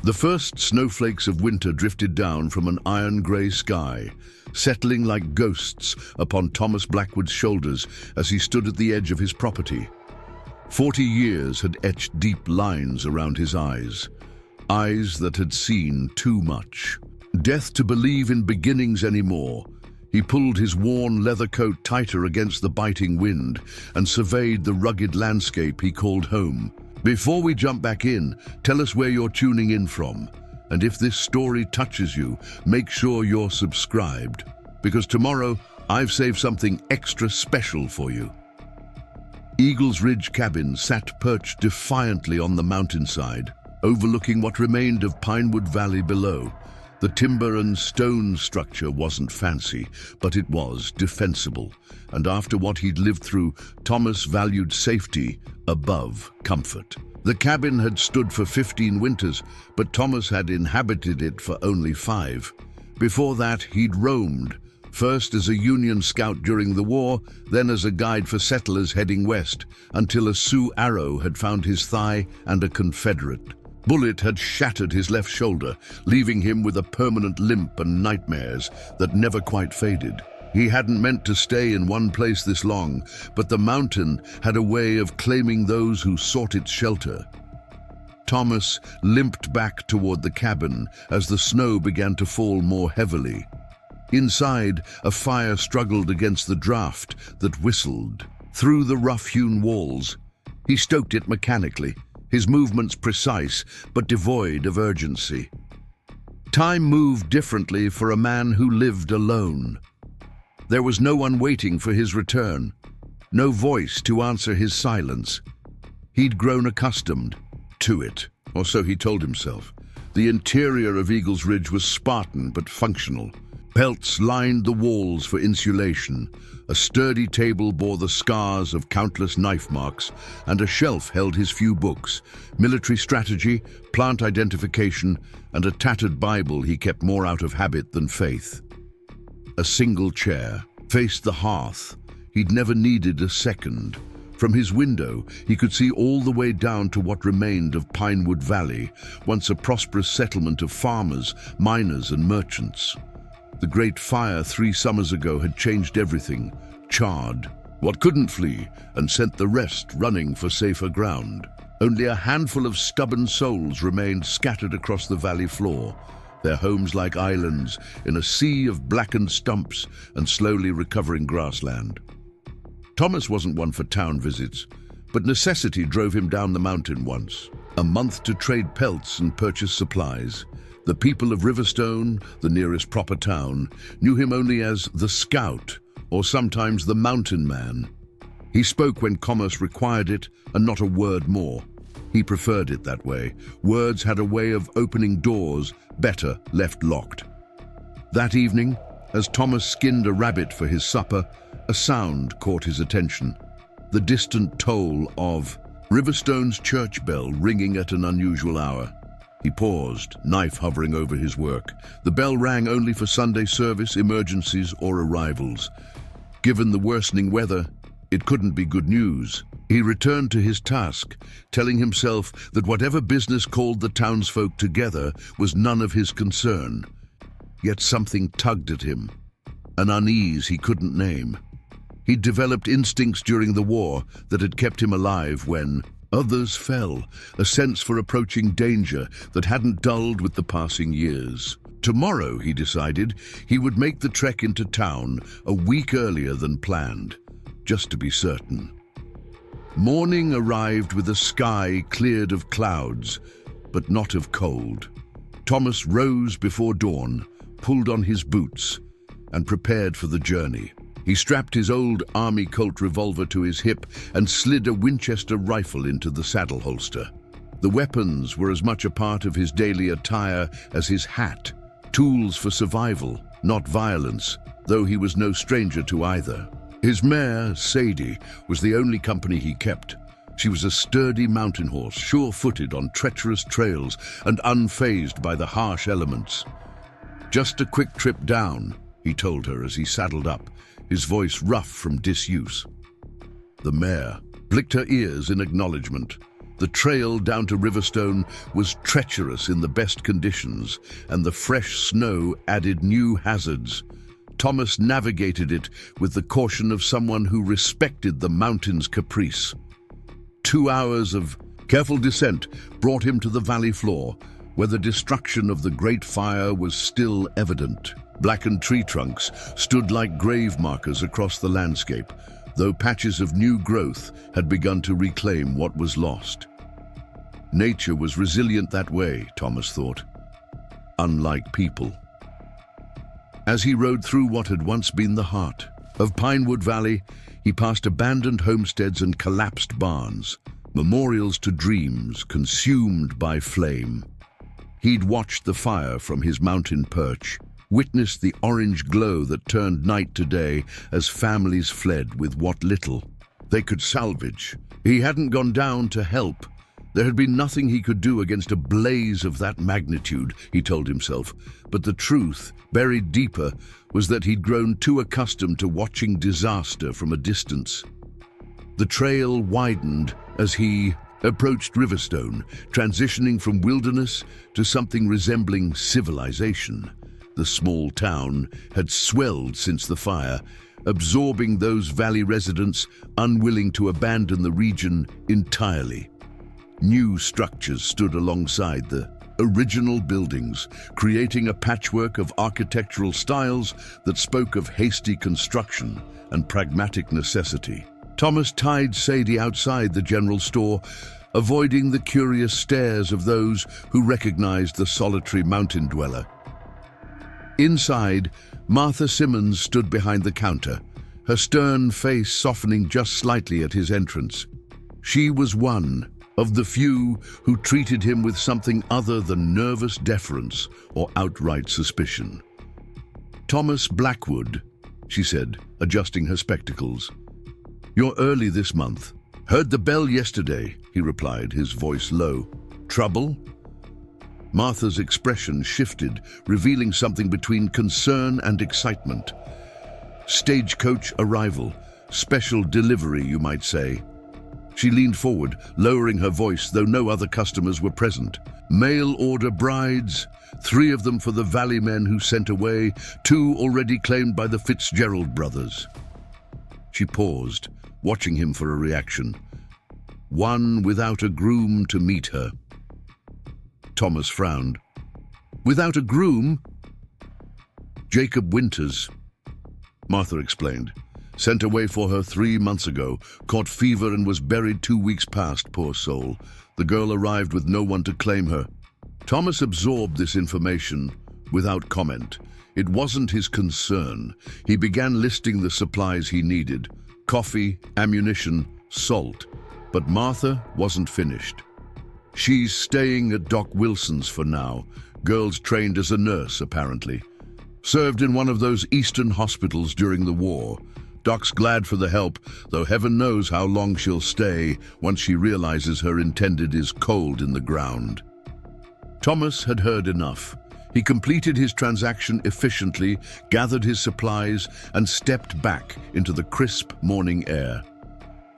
The first snowflakes of winter drifted down from an iron-grey sky, settling like ghosts upon Thomas Blackwood's shoulders as he stood at the edge of his property. 40 years had etched deep lines around his eyes, eyes that had seen too much. Death to believe in beginnings anymore. He pulled his worn leather coat tighter against the biting wind and surveyed the rugged landscape he called home. Before we jump back in, tell us where you're tuning in from. And if this story touches you, make sure you're subscribed, because tomorrow I've saved something extra special for you. Eagle's Ridge Cabin sat perched defiantly on the mountainside, overlooking what remained of Pinewood Valley below. The timber and stone structure wasn't fancy, but it was defensible, and after what he'd lived through, Thomas valued safety above comfort. The cabin had stood for 15 winters, but Thomas had inhabited it for only 5. Before that, he'd roamed, first as a Union scout during the war, then as a guide for settlers heading west, until a Sioux arrow had found his thigh and a Confederate bullet had shattered his left shoulder, leaving him with a permanent limp and nightmares that never quite faded. He hadn't meant to stay in one place this long, but the mountain had a way of claiming those who sought its shelter. Thomas limped back toward the cabin as the snow began to fall more heavily. Inside, a fire struggled against the draft that whistled through the rough-hewn walls. He stoked it mechanically, his movements precise but devoid of urgency. Time moved differently for a man who lived alone. There was no one waiting for his return, no voice to answer his silence. He'd grown accustomed to it, or so he told himself. The interior of Eagle's Ridge was Spartan but functional. Pelts lined the walls for insulation. A sturdy table bore the scars of countless knife marks, and a shelf held his few books, military strategy, plant identification, and a tattered Bible he kept more out of habit than faith. A single chair faced the hearth. He'd never needed a second. From his window, he could see all the way down to what remained of Pinewood Valley, once a prosperous settlement of farmers, miners, and merchants. The great fire 3 summers ago had changed everything, charred what couldn't flee and sent the rest running for safer ground. Only a handful of stubborn souls remained scattered across the valley floor, their homes like islands in a sea of blackened stumps and slowly recovering grassland. Thomas wasn't one for town visits, but necessity drove him down the mountain once. A month to trade pelts and purchase supplies. The people of Riverstone, the nearest proper town, knew him only as the Scout, or sometimes the Mountain Man. He spoke when commerce required it, and not a word more. He preferred it that way. Words had a way of opening doors, better left locked. That evening, as Thomas skinned a rabbit for his supper, a sound caught his attention. The distant toll of Riverstone's church bell ringing at an unusual hour. He paused, knife hovering over his work. The bell rang only for Sunday service, emergencies, or arrivals. Given the worsening weather, it couldn't be good news. He returned to his task, telling himself that whatever business called the townsfolk together was none of his concern. Yet something tugged at him, an unease he couldn't name. He'd developed instincts during the war that had kept him alive when others fell, a sense for approaching danger that hadn't dulled with the passing years. Tomorrow, he decided, he would make the trek into town a week earlier than planned, just to be certain. Morning arrived with a sky cleared of clouds, but not of cold. Thomas rose before dawn, pulled on his boots, and prepared for the journey. He strapped his old Army Colt revolver to his hip and slid a Winchester rifle into the saddle holster. The weapons were as much a part of his daily attire as his hat, tools for survival, not violence, though he was no stranger to either. His mare, Sadie, was the only company he kept. She was a sturdy mountain horse, sure-footed on treacherous trails and unfazed by the harsh elements. "Just a quick trip down," he told her as he saddled up, his voice rough from disuse. The mare blinked her ears in acknowledgement. The trail down to Riverstone was treacherous in the best conditions, and the fresh snow added new hazards. Thomas navigated it with the caution of someone who respected the mountain's caprice. 2 hours of careful descent brought him to the valley floor, where the destruction of the Great Fire was still evident. Blackened tree trunks stood like grave markers across the landscape, though patches of new growth had begun to reclaim what was lost. Nature was resilient that way, Thomas thought, unlike people. As he rode through what had once been the heart of Pinewood Valley, he passed abandoned homesteads and collapsed barns, memorials to dreams consumed by flame. He'd watched the fire from his mountain perch, witnessed the orange glow that turned night to day as families fled with what little they could salvage. He hadn't gone down to help. There had been nothing he could do against a blaze of that magnitude, he told himself, but the truth, buried deeper, was that he'd grown too accustomed to watching disaster from a distance. The trail widened as he approached Riverstone, transitioning from wilderness to something resembling civilization. The small town had swelled since the fire, absorbing those valley residents unwilling to abandon the region entirely. New structures stood alongside the original buildings, creating a patchwork of architectural styles that spoke of hasty construction and pragmatic necessity. Thomas tied Sadie outside the general store, avoiding the curious stares of those who recognized the solitary mountain dweller. Inside, Martha Simmons stood behind the counter, her stern face softening just slightly at his entrance. She was one of the few who treated him with something other than nervous deference or outright suspicion. "Thomas Blackwood," she said, adjusting her spectacles. "You're early this month." "Heard the bell yesterday," he replied, his voice low. "Trouble?" Martha's expression shifted, revealing something between concern and excitement. "Stagecoach arrival. Special delivery, you might say." She leaned forward, lowering her voice, though no other customers were present. "Mail-order brides, 3 of them for the Valley men who sent away, 2 already claimed by the Fitzgerald brothers." She paused, watching him for a reaction. "One without a groom to meet her." Thomas frowned. "Without a groom?" "Jacob Winters," Martha explained. "Sent away for her 3 months ago, caught fever and was buried 2 weeks past, poor soul. The girl arrived with no one to claim her." Thomas absorbed this information without comment. It wasn't his concern. He began listing the supplies he needed: coffee, ammunition, salt. But Martha wasn't finished. "She's staying at Doc Wilson's for now. Girl's trained as a nurse, apparently. Served in one of those eastern hospitals during the war. Doc's glad for the help, though heaven knows how long she'll stay once she realizes her intended is cold in the ground." Thomas had heard enough. He completed his transaction efficiently, gathered his supplies, and stepped back into the crisp morning air.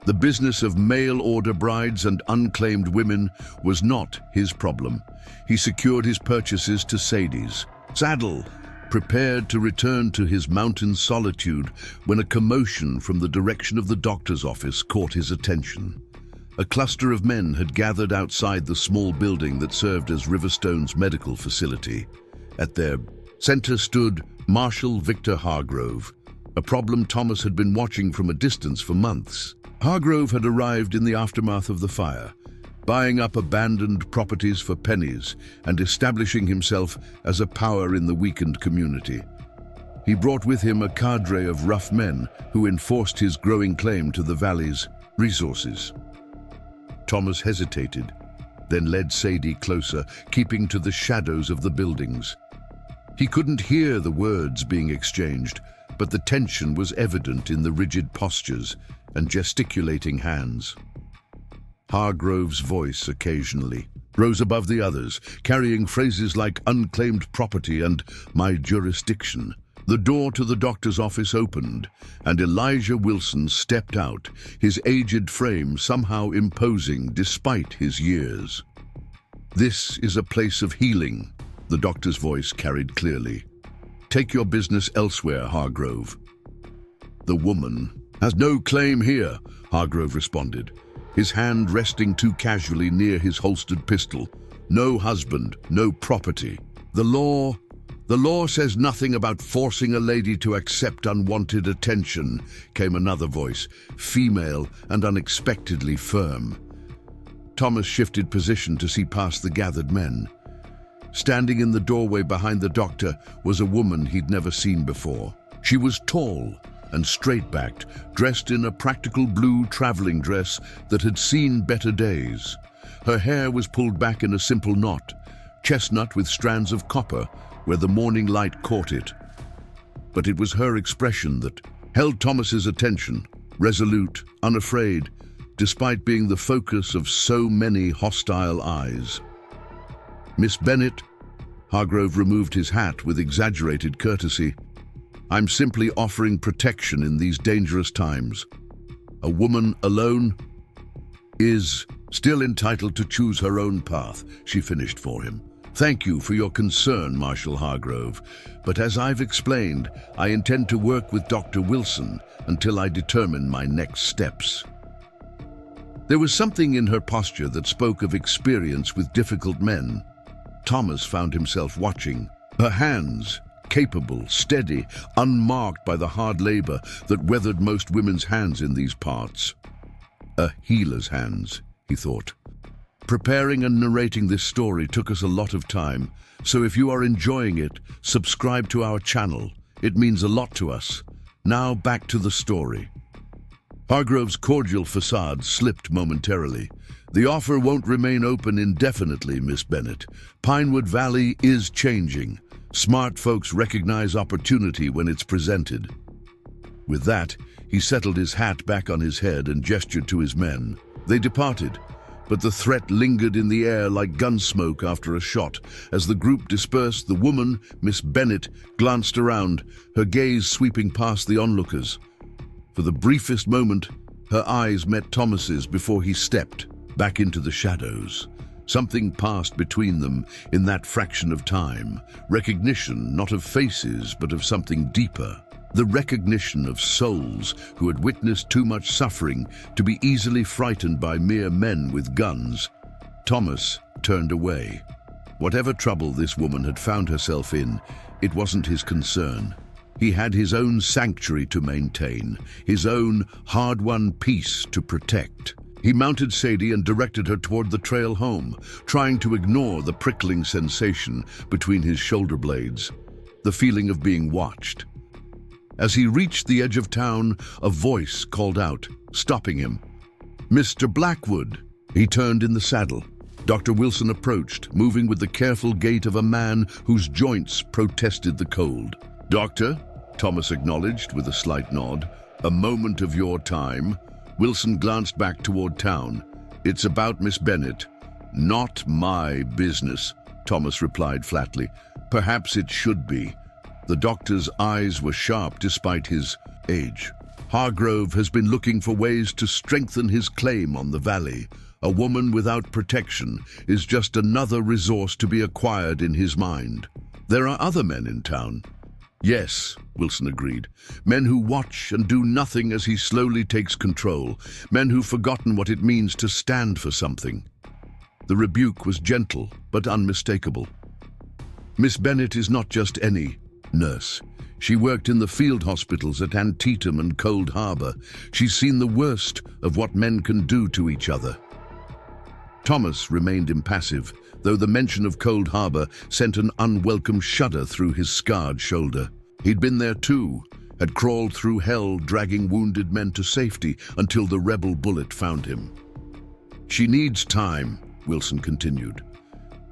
The business of mail-order brides and unclaimed women was not his problem. He secured his purchases to Sadie's. Saddle, prepared to return to his mountain solitude when a commotion from the direction of the doctor's office caught his attention. A cluster of men had gathered outside the small building that served as Riverstone's medical facility. At their center stood Marshal Victor Hargrove, a problem Thomas had been watching from a distance for months. Hargrove had arrived in the aftermath of the fire, buying up abandoned properties for pennies and establishing himself as a power in the weakened community. He brought with him a cadre of rough men who enforced his growing claim to the valley's resources. Thomas hesitated, then led Sadie closer, keeping to the shadows of the buildings. He couldn't hear the words being exchanged, but the tension was evident in the rigid postures and gesticulating hands. Hargrove's voice occasionally rose above the others, carrying phrases like unclaimed property and my jurisdiction. The door to the doctor's office opened, and Elijah Wilson stepped out, his aged frame somehow imposing despite his years. "This is a place of healing," the doctor's voice carried clearly. "Take your business elsewhere, Hargrove." "The woman has no claim here," Hargrove responded, his hand resting too casually near his holstered pistol. "No husband, no property. The law says nothing about forcing a lady to accept unwanted attention," came another voice, female and unexpectedly firm. Thomas shifted position to see past the gathered men. Standing in the doorway behind the doctor was a woman he'd never seen before. She was tall and straight-backed, dressed in a practical blue traveling dress that had seen better days. Her hair was pulled back in a simple knot, chestnut with strands of copper where the morning light caught it. But it was her expression that held Thomas's attention, resolute, unafraid, despite being the focus of so many hostile eyes. "Miss Bennett," Hargrove removed his hat with exaggerated courtesy, "I'm simply offering protection in these dangerous times. A woman alone is still entitled to choose her own path," she finished for him. "Thank you for your concern, Marshal Hargrove, but as I've explained, I intend to work with Dr. Wilson until I determine my next steps." There was something in her posture that spoke of experience with difficult men. Thomas found himself watching. Her hands, capable, steady, unmarked by the hard labor that weathered most women's hands in these parts. A healer's hands, he thought. Preparing and narrating this story took us a lot of time, so if you are enjoying it, subscribe to our channel. It means a lot to us. Now back to the story. Hargrove's cordial facade slipped momentarily. "The offer won't remain open indefinitely, Miss Bennett. Pinewood Valley is changing. Smart folks recognize opportunity when it's presented." With that, he settled his hat back on his head and gestured to his men. They departed, but the threat lingered in the air like gun smoke after a shot. As the group dispersed, the woman, Miss Bennett, glanced around, her gaze sweeping past the onlookers. For the briefest moment, her eyes met Thomas's before he stepped back into the shadows. Something passed between them in that fraction of time. Recognition, not of faces, but of something deeper. The recognition of souls who had witnessed too much suffering to be easily frightened by mere men with guns. Thomas turned away. Whatever trouble this woman had found herself in, it wasn't his concern. He had his own sanctuary to maintain, his own hard-won peace to protect. He mounted Sadie and directed her toward the trail home, trying to ignore the prickling sensation between his shoulder blades, the feeling of being watched. As he reached the edge of town, a voice called out, stopping him. "Mr. Blackwood!" He turned in the saddle. Dr. Wilson approached, moving with the careful gait of a man whose joints protested the cold. "Doctor," Thomas acknowledged with a slight nod. "A moment of your time." Wilson glanced back toward town. "It's about Miss Bennett." "Not my business," Thomas replied flatly. "Perhaps it should be." The doctor's eyes were sharp despite his age. "Hargrove has been looking for ways to strengthen his claim on the valley. A woman without protection is just another resource to be acquired in his mind. There are other men in town." "Yes," Wilson agreed. "Men who watch and do nothing as he slowly takes control. Men who've forgotten what it means to stand for something." The rebuke was gentle but unmistakable. "Miss Bennett is not just any nurse. She worked in the field hospitals at Antietam and Cold Harbor. She's seen the worst of what men can do to each other." Thomas remained impassive, though the mention of Cold Harbor sent an unwelcome shudder through his scarred shoulder. He'd been there too, had crawled through hell dragging wounded men to safety until the rebel bullet found him. "She needs time," Wilson continued.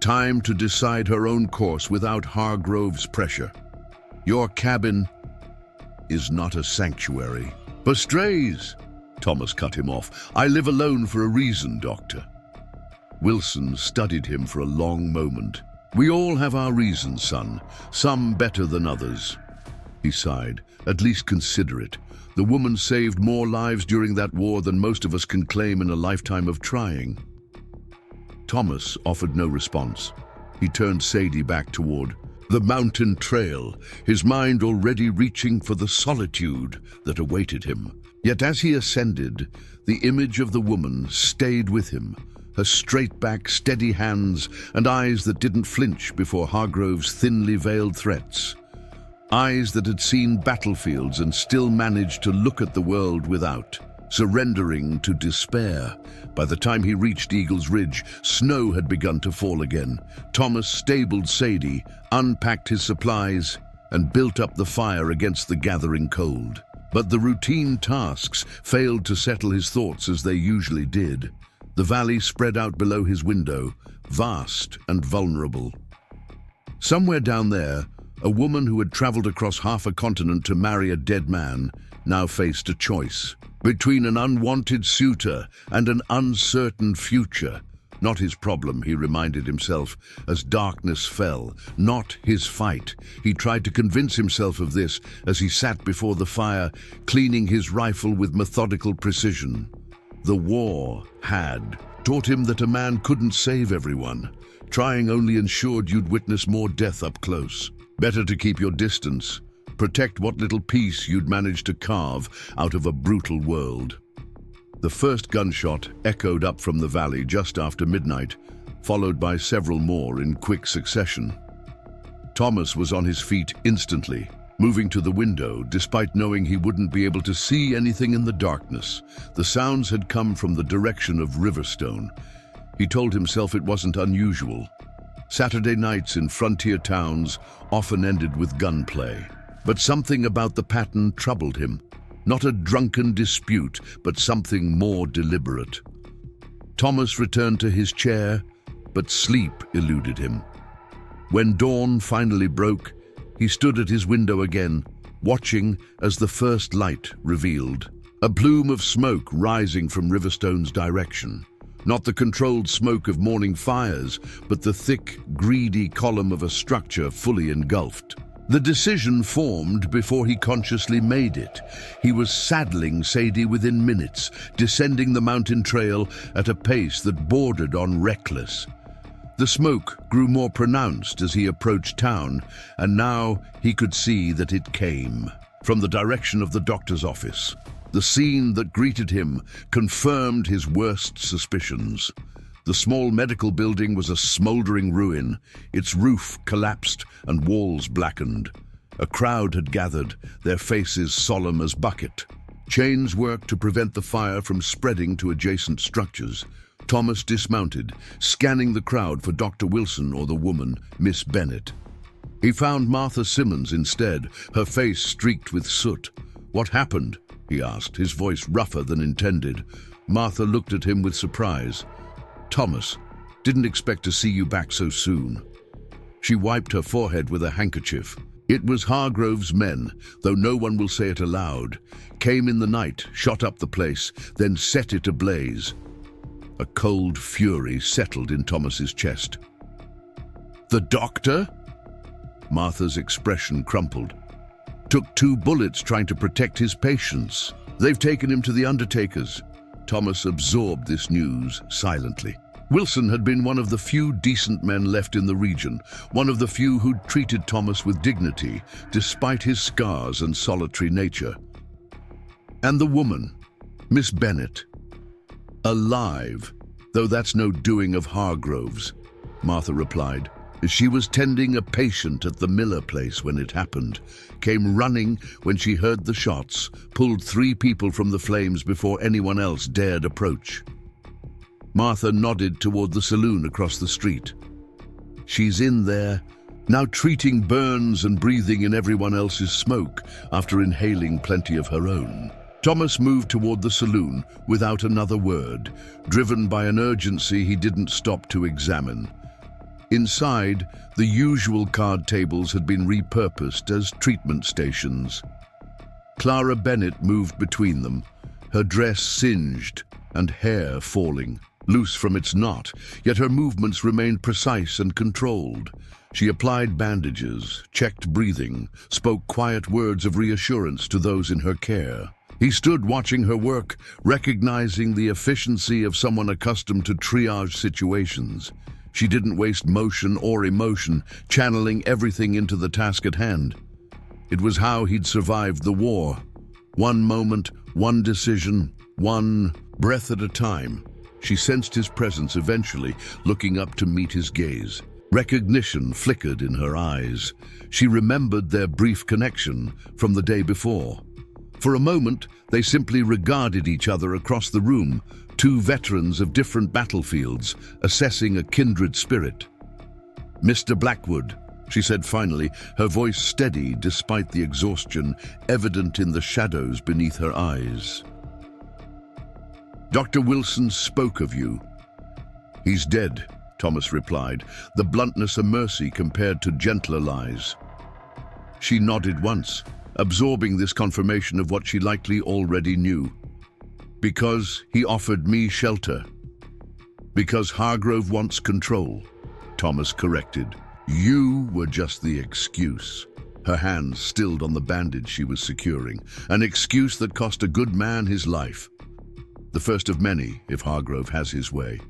"Time to decide her own course without Hargrove's pressure. Your cabin is not a sanctuary." "But strays," Thomas cut him off. "I live alone for a reason, Doctor." Wilson studied him for a long moment. "We all have our reasons, son, some better than others." he sighed. At least consider it. The woman saved more lives during that war than most of us can claim in a lifetime of trying. Thomas offered no response. He turned Sadie back toward the mountain trail, his mind already reaching for the solitude that awaited him. Yet as he ascended, the image of the woman stayed with him, her straight back, steady hands, and eyes that didn't flinch before Hargrove's thinly veiled threats. Eyes that had seen battlefields and still managed to look at the world without, surrendering to despair. By the time he reached Eagle's Ridge, snow had begun to fall again. Thomas stabled Sadie, unpacked his supplies, and built up the fire against the gathering cold. But the routine tasks failed to settle his thoughts as they usually did. The valley spread out below his window, vast and vulnerable. Somewhere down there, a woman who had traveled across half a continent to marry a dead man now faced a choice between an unwanted suitor and an uncertain future. Not his problem, he reminded himself, as darkness fell. Not his fight. He tried to convince himself of this as he sat before the fire, cleaning his rifle with methodical precision. The war had taught him that a man couldn't save everyone. Trying only ensured you'd witness more death up close. Better to keep your distance. Protect what little piece you'd managed to carve out of a brutal world. The first gunshot echoed up from the valley just after midnight, followed by several more in quick succession. Thomas was on his feet instantly, moving to the window despite knowing he wouldn't be able to see anything in the darkness. The sounds had come from the direction of Riverstone. He told himself it wasn't unusual. Saturday nights in frontier towns often ended with gunplay. But something about the pattern troubled him. Not a drunken dispute, but something more deliberate. Thomas returned to his chair, but sleep eluded him. When dawn finally broke, he stood at his window again, watching as the first light revealed a plume of smoke rising from Riverstone's direction. Not the controlled smoke of morning fires, but the thick, greedy column of a structure fully engulfed. The decision formed before he consciously made it. He was saddling Sadie within minutes, descending the mountain trail at a pace that bordered on reckless. The smoke grew more pronounced as he approached town, and now he could see that it came from the direction of the doctor's office. The scene that greeted him confirmed his worst suspicions. The small medical building was a smoldering ruin, its roof collapsed and walls blackened. A crowd had gathered, their faces solemn as bucket. Chains worked to prevent the fire from spreading to adjacent structures. Thomas dismounted, scanning the crowd for Dr. Wilson or the woman, Miss Bennett. He found Martha Simmons instead, her face streaked with soot. "What happened?" he asked, his voice rougher than intended. Martha looked at him with surprise. "Thomas, didn't expect to see you back so soon." She wiped her forehead with a handkerchief. "It was Hargrove's men, though no one will say it aloud. Came in the night, shot up the place, then set it ablaze." A cold fury settled in Thomas's chest. "The doctor?" Martha's expression crumpled. "Took 2 bullets trying to protect his patients. They've taken him to the undertaker's." Thomas absorbed this news silently. Wilson had been one of the few decent men left in the region, one of the few who'd treated Thomas with dignity, despite his scars and solitary nature. And the woman, Miss Bennett, alive, though that's no doing of Hargrove's, Martha replied. She was tending a patient at the Miller place when it happened, came running when she heard the shots, pulled 3 people from the flames before anyone else dared approach. Martha nodded toward the saloon across the street. "She's in there, now treating burns and breathing in everyone else's smoke after inhaling plenty of her own." Thomas moved toward the saloon without another word, driven by an urgency he didn't stop to examine. Inside, the usual card tables had been repurposed as treatment stations. Clara Bennett moved between them, her dress singed and hair falling, loose from its knot, yet her movements remained precise and controlled. She applied bandages, checked breathing, spoke quiet words of reassurance to those in her care. He stood watching her work, recognizing the efficiency of someone accustomed to triage situations. She didn't waste motion or emotion, channeling everything into the task at hand. It was how he'd survived the war. One moment, one decision, one breath at a time. She sensed his presence eventually, looking up to meet his gaze. Recognition flickered in her eyes. She remembered their brief connection from the day before. For a moment, they simply regarded each other across the room, two veterans of different battlefields, assessing a kindred spirit. "Mr. Blackwood," she said finally, her voice steady despite the exhaustion evident in the shadows beneath her eyes. "Dr. Wilson spoke of you." "He's dead," Thomas replied, the bluntness a mercy compared to gentler lies. She nodded once, absorbing this confirmation of what she likely already knew. "Because he offered me shelter." "Because Hargrove wants control," Thomas corrected. "You were just the excuse." Her hands stilled on the bandage she was securing, an excuse that cost a good man his life. The first of many, if Hargrove has his way.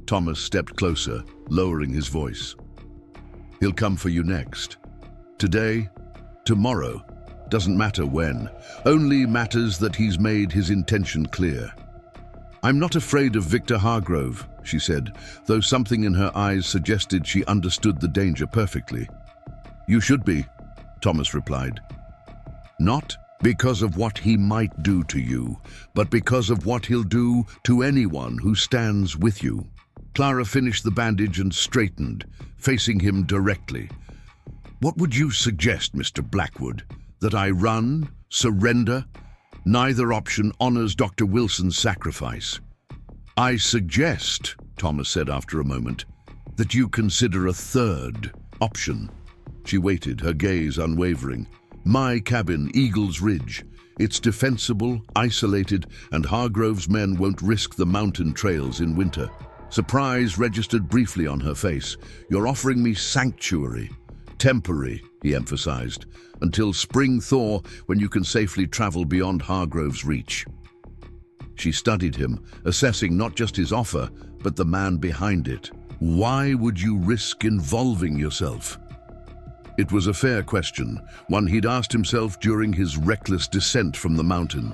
Thomas stepped closer, lowering his voice. "He'll come for you next. Today, tomorrow, doesn't matter when. Only matters that he's made his intention clear." "I'm not afraid of Victor Hargrove," she said, though something in her eyes suggested she understood the danger perfectly. "You should be," Thomas replied. "Not because of what he might do to you, but because of what he'll do to anyone who stands with you." Clara finished the bandage and straightened, facing him directly. "What would you suggest, Mr. Blackwood? That I run? Surrender? Neither option honors Dr. Wilson's sacrifice." "I suggest," Thomas said after a moment, "that you consider a third option." She waited, her gaze unwavering. "My cabin, Eagle's Ridge. It's defensible, isolated, and Hargrove's men won't risk the mountain trails in winter." Surprise registered briefly on her face. "You're offering me sanctuary. Temporary," he emphasized, "until spring thaw, when you can safely travel beyond Hargrove's reach." She studied him, assessing not just his offer, but the man behind it. "Why would you risk involving yourself?" It was a fair question, one he'd asked himself during his reckless descent from the mountain.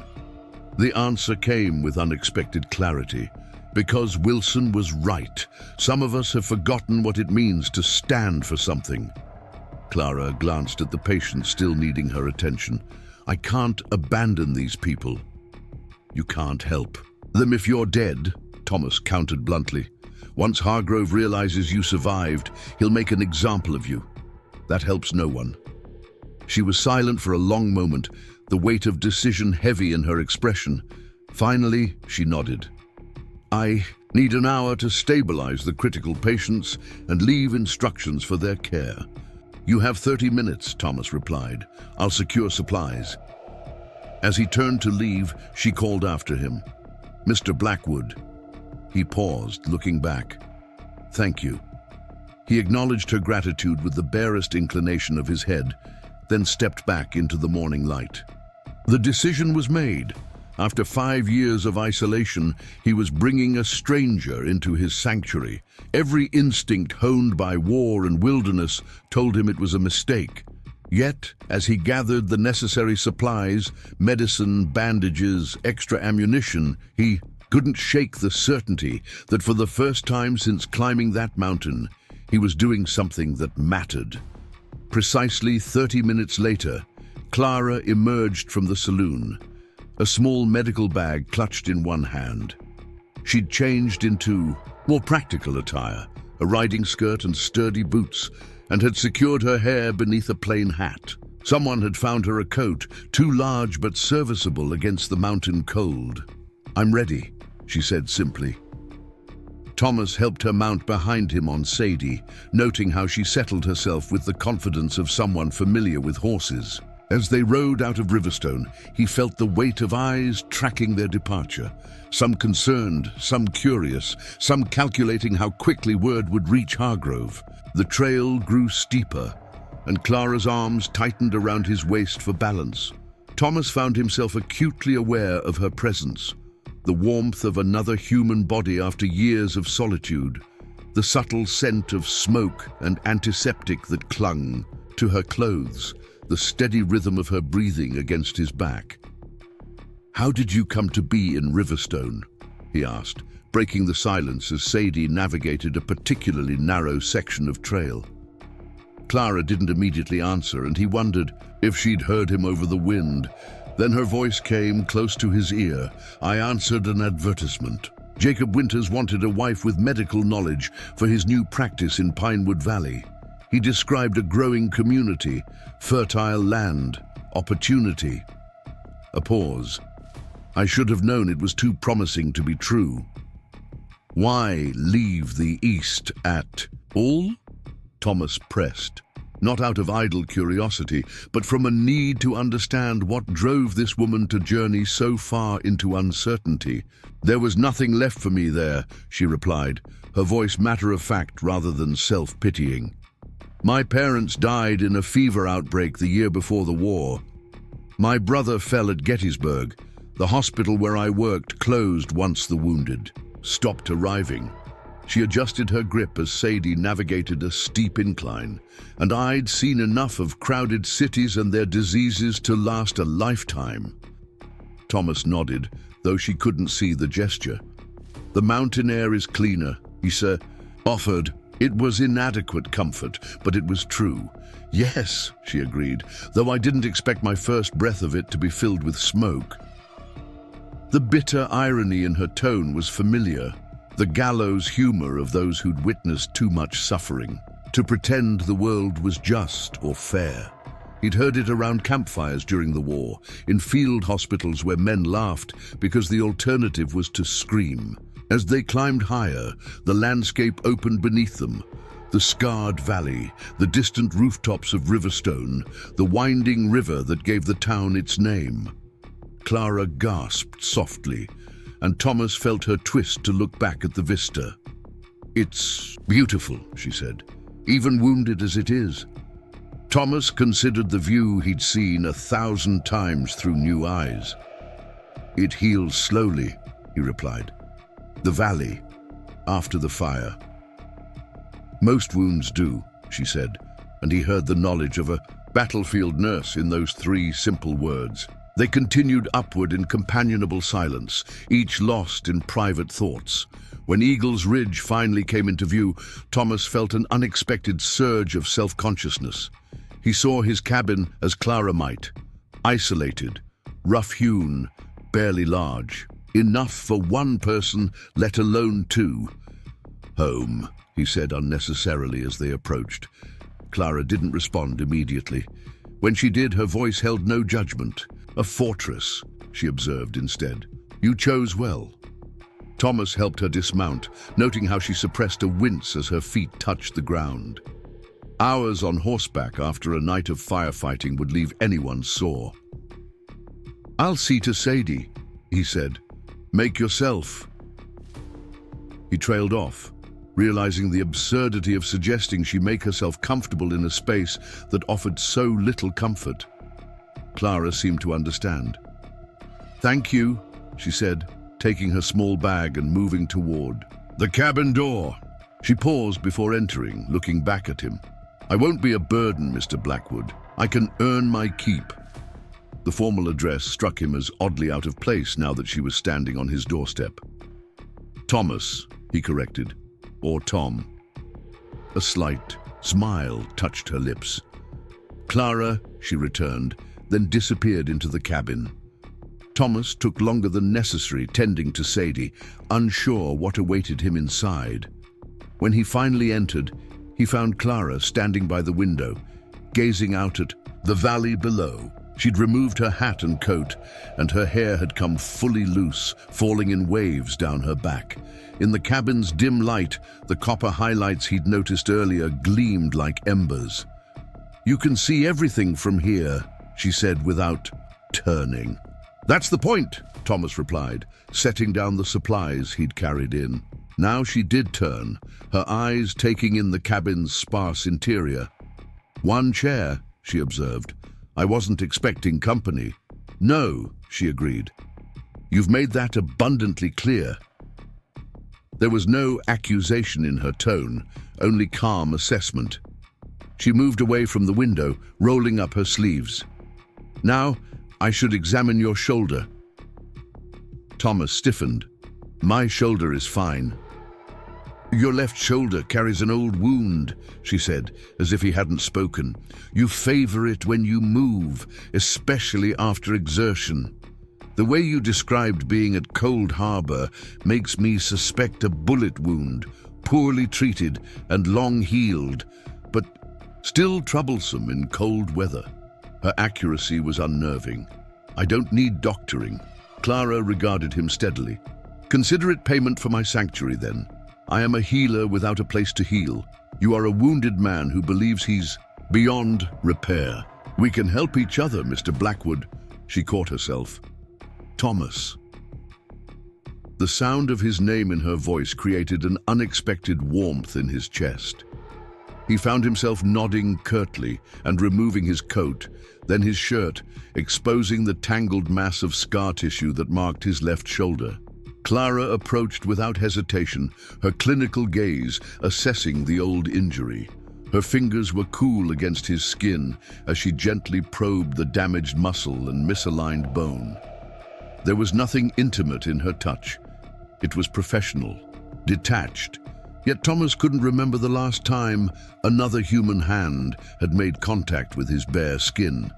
The answer came with unexpected clarity. Because Wilson was right. Some of us have forgotten what it means to stand for something. Clara glanced at the patient still needing her attention. "I can't abandon these people." "You can't help them if you're dead," Thomas countered bluntly. "Once Hargrove realizes you survived, he'll make an example of you. That helps no one." She was silent for a long moment, the weight of decision heavy in her expression. Finally, she nodded. "I need an hour to stabilize the critical patients and leave instructions for their care." "You have 30 minutes, Thomas replied. "I'll secure supplies." As he turned to leave, she called after him. "Mr. Blackwood." He paused, looking back. "Thank you." He acknowledged her gratitude with the barest inclination of his head, then stepped back into the morning light. The decision was made. After 5 years of isolation, he was bringing a stranger into his sanctuary. Every instinct honed by war and wilderness told him it was a mistake. Yet, as he gathered the necessary supplies, medicine, bandages, extra ammunition, he couldn't shake the certainty that for the first time since climbing that mountain, he was doing something that mattered. Precisely 30 minutes later, Clara emerged from the saloon, a small medical bag clutched in one hand. She'd changed into more practical attire, a riding skirt and sturdy boots, and had secured her hair beneath a plain hat. Someone had found her a coat, too large but serviceable against the mountain cold. "I'm ready," she said simply. Thomas helped her mount behind him on Sadie, noting how she settled herself with the confidence of someone familiar with horses. As they rode out of Riverstone, he felt the weight of eyes tracking their departure, some concerned, some curious, some calculating how quickly word would reach Hargrove. The trail grew steeper, and Clara's arms tightened around his waist for balance. Thomas found himself acutely aware of her presence, the warmth of another human body after years of solitude, the subtle scent of smoke and antiseptic that clung to her clothes, the steady rhythm of her breathing against his back. "How did you come to be in Riverstone?" he asked, breaking the silence as Sadie navigated a particularly narrow section of trail. Clara didn't immediately answer, and he wondered if she'd heard him over the wind. Then her voice came close to his ear. "I answered an advertisement. Jacob Winters wanted a wife with medical knowledge for his new practice in Pinewood Valley. He described a growing community, fertile land, opportunity." A pause. "I should have known it was too promising to be true." "Why leave the East at all?" Thomas pressed, not out of idle curiosity, but from a need to understand what drove this woman to journey so far into uncertainty. "There was nothing left for me there," she replied, her voice matter-of-fact rather than self-pitying. "My parents died in a fever outbreak the year before the war. My brother fell at Gettysburg. The hospital where I worked closed once the wounded stopped arriving." She adjusted her grip as Sadie navigated a steep incline. "And I'd seen enough of crowded cities and their diseases to last a lifetime." Thomas nodded, though she couldn't see the gesture. "The mountain air is cleaner," he offered. It was inadequate comfort, but it was true. "Yes," she agreed, "though I didn't expect my first breath of it to be filled with smoke." The bitter irony in her tone was familiar, the gallows humor of those who'd witnessed too much suffering, to pretend the world was just or fair. He'd heard it around campfires during the war, in field hospitals where men laughed because the alternative was to scream. As they climbed higher, the landscape opened beneath them. The scarred valley, the distant rooftops of Riverstone, the winding river that gave the town its name. Clara gasped softly, and Thomas felt her twist to look back at the vista. "It's beautiful," she said, "even wounded as it is." Thomas considered the view he'd seen 1,000 times through new eyes. "It heals slowly," he replied. "The valley, after the fire." "Most wounds do," she said, and he heard the knowledge of a battlefield nurse in those 3 simple words. They continued upward in companionable silence, each lost in private thoughts. When Eagle's Ridge finally came into view, Thomas felt an unexpected surge of self-consciousness. He saw his cabin as Clara might, isolated, rough-hewn, barely large. Enough for one person, let alone 2. "Home," he said unnecessarily as they approached. Clara didn't respond immediately. When she did, her voice held no judgment. "A fortress," she observed instead. "You chose well." Thomas helped her dismount, noting how she suppressed a wince as her feet touched the ground. Hours on horseback after a night of firefighting would leave anyone sore. "I'll see to Sadie," he said. "Make yourself." He trailed off, realizing the absurdity of suggesting she make herself comfortable in a space that offered so little comfort. Clara seemed to understand. "Thank you," she said, taking her small bag and moving toward the cabin door. She paused before entering, looking back at him. "I won't be a burden, Mr. Blackwood. I can earn my keep." The formal address struck him as oddly out of place now that she was standing on his doorstep. "Thomas," he corrected, "or Tom." A slight smile touched her lips. "Clara," she returned, then disappeared into the cabin. Thomas took longer than necessary tending to Sadie, unsure what awaited him inside. When he finally entered, he found Clara standing by the window, gazing out at the valley below. She'd removed her hat and coat, and her hair had come fully loose, falling in waves down her back. In the cabin's dim light, the copper highlights he'd noticed earlier gleamed like embers. "You can see everything from here," she said without turning. "That's the point," Thomas replied, setting down the supplies he'd carried in. Now she did turn, her eyes taking in the cabin's sparse interior. "One chair," she observed. "I wasn't expecting company." "No," she agreed. "You've made that abundantly clear." There was no accusation in her tone, only calm assessment. She moved away from the window, rolling up her sleeves. "Now, I should examine your shoulder." Thomas stiffened. "My shoulder is fine." "Your left shoulder carries an old wound," she said, as if he hadn't spoken. "You favor it when you move, especially after exertion. The way you described being at Cold Harbor makes me suspect a bullet wound, poorly treated and long healed, but still troublesome in cold weather." Her accuracy was unnerving. "I don't need doctoring." Clara regarded him steadily. "Consider it payment for my sanctuary, then. I am a healer without a place to heal. You are a wounded man who believes he's beyond repair. We can help each other, Mr. Blackwood." She caught herself. "Thomas." The sound of his name in her voice created an unexpected warmth in his chest. He found himself nodding curtly and removing his coat, then his shirt, exposing the tangled mass of scar tissue that marked his left shoulder. Clara approached without hesitation, her clinical gaze assessing the old injury. Her fingers were cool against his skin as she gently probed the damaged muscle and misaligned bone. There was nothing intimate in her touch. It was professional, detached, yet Thomas couldn't remember the last time another human hand had made contact with his bare skin.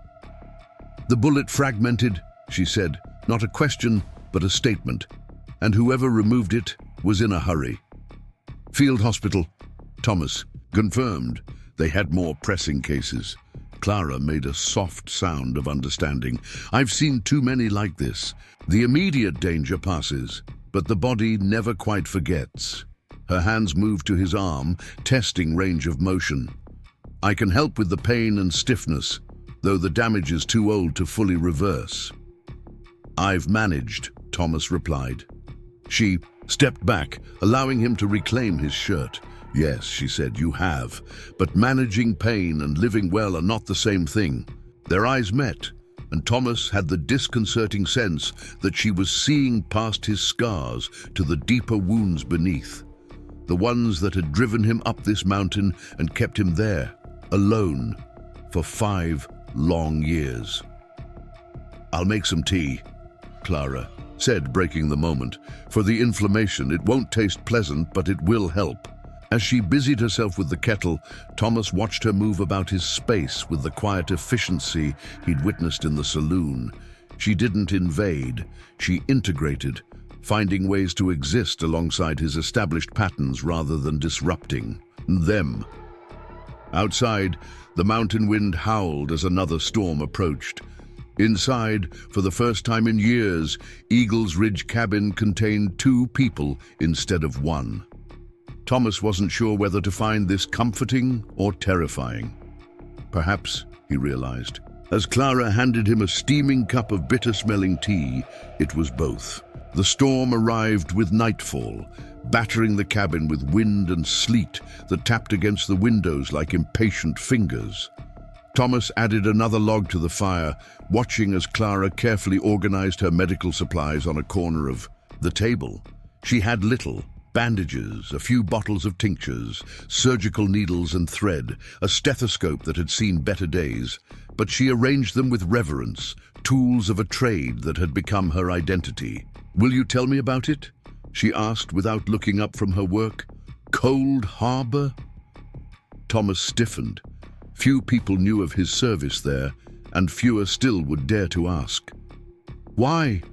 "The bullet fragmented," she said, not a question, but a statement, "and whoever removed it was in a hurry." "Field hospital." Thomas confirmed. They had more pressing cases. Clara made a soft sound of understanding. "I've seen too many like this. The immediate danger passes, but the body never quite forgets." Her hands moved to his arm, testing range of motion. "I can help with the pain and stiffness, though the damage is too old to fully reverse." "I've managed," Thomas replied. She stepped back, allowing him to reclaim his shirt. "Yes," she said, "you have. But managing pain and living well are not the same thing." Their eyes met, and Thomas had the disconcerting sense that she was seeing past his scars to the deeper wounds beneath. The ones that had driven him up this mountain and kept him there, alone, for 5 long years. "I'll make some tea," Clara said, breaking the moment. "For the inflammation, it won't taste pleasant, but it will help." As she busied herself with the kettle, Thomas watched her move about his space with the quiet efficiency he'd witnessed in the saloon. She didn't invade, she integrated, finding ways to exist alongside his established patterns rather than disrupting them. Outside, the mountain wind howled as another storm approached. Inside, for the first time in years, Eagle's Ridge cabin contained 2 people instead of 1. Thomas wasn't sure whether to find this comforting or terrifying. Perhaps, he realized, as Clara handed him a steaming cup of bitter-smelling tea, it was both. The storm arrived with nightfall, battering the cabin with wind and sleet that tapped against the windows like impatient fingers. Thomas added another log to the fire, watching as Clara carefully organized her medical supplies on a corner of the table. She had little: bandages, a few bottles of tinctures, surgical needles and thread, a stethoscope that had seen better days, but she arranged them with reverence, tools of a trade that had become her identity. "Will you tell me about it?" she asked without looking up from her work. "Cold Harbor?" Thomas stiffened. Few people knew of his service there, and fewer still would dare to ask. "Why?"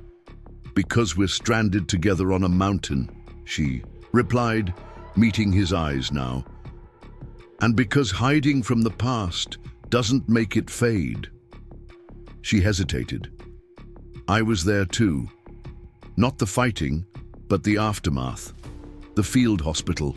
"Because we're stranded together on a mountain," she replied, meeting his eyes now. "And because hiding from the past doesn't make it fade." She hesitated. "I was there too. Not the fighting, but the aftermath. The field hospital."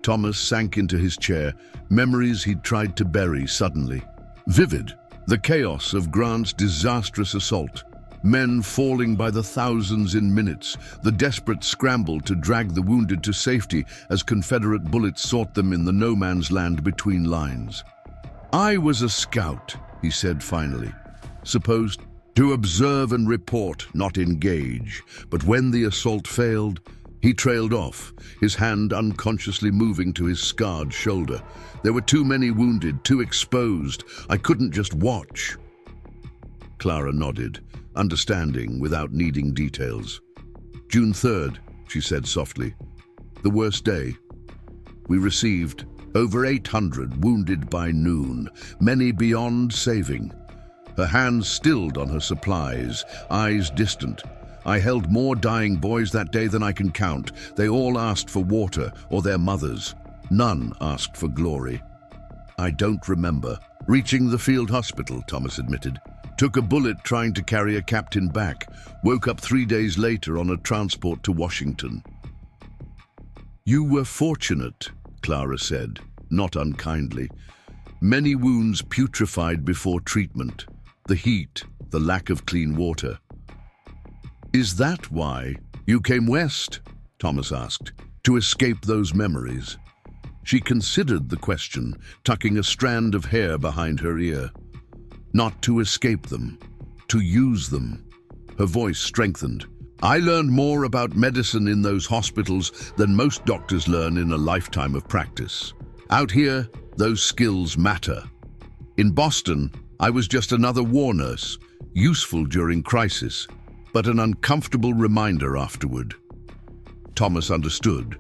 Thomas sank into his chair, memories he'd tried to bury suddenly. Vivid, The chaos of Grant's disastrous assault. Men falling by the thousands in minutes, the desperate scramble to drag the wounded to safety as Confederate bullets sought them in the no-man's land between lines. "I was a scout," he said finally, "supposed to observe and report, not engage. But when the assault failed, he trailed off, his hand unconsciously moving to his scarred shoulder. There were too many wounded, too exposed. I couldn't just watch." Clara nodded, understanding without needing details. "June 3rd, she said softly. "The worst day. We received over 800 wounded by noon, many beyond saving." Her hands stilled on her supplies, eyes distant. "I held more dying boys that day than I can count. They all asked for water or their mothers. None asked for glory." "I don't remember." "Reaching the field hospital," Thomas admitted. "Took a bullet trying to carry a captain back. Woke up 3 days later on a transport to Washington." "You were fortunate," Clara said, not unkindly. "Many wounds putrefied before treatment. The heat, the lack of clean water." "Is that why you came west?" Thomas asked. "To escape those memories?" She considered the question, tucking a strand of hair behind her ear. "Not to escape them, to use them." Her voice strengthened. "I learned more about medicine in those hospitals than most doctors learn in a lifetime of practice. Out here, those skills matter. In Boston, I was just another war nurse, useful during crisis, but an uncomfortable reminder afterward." Thomas understood.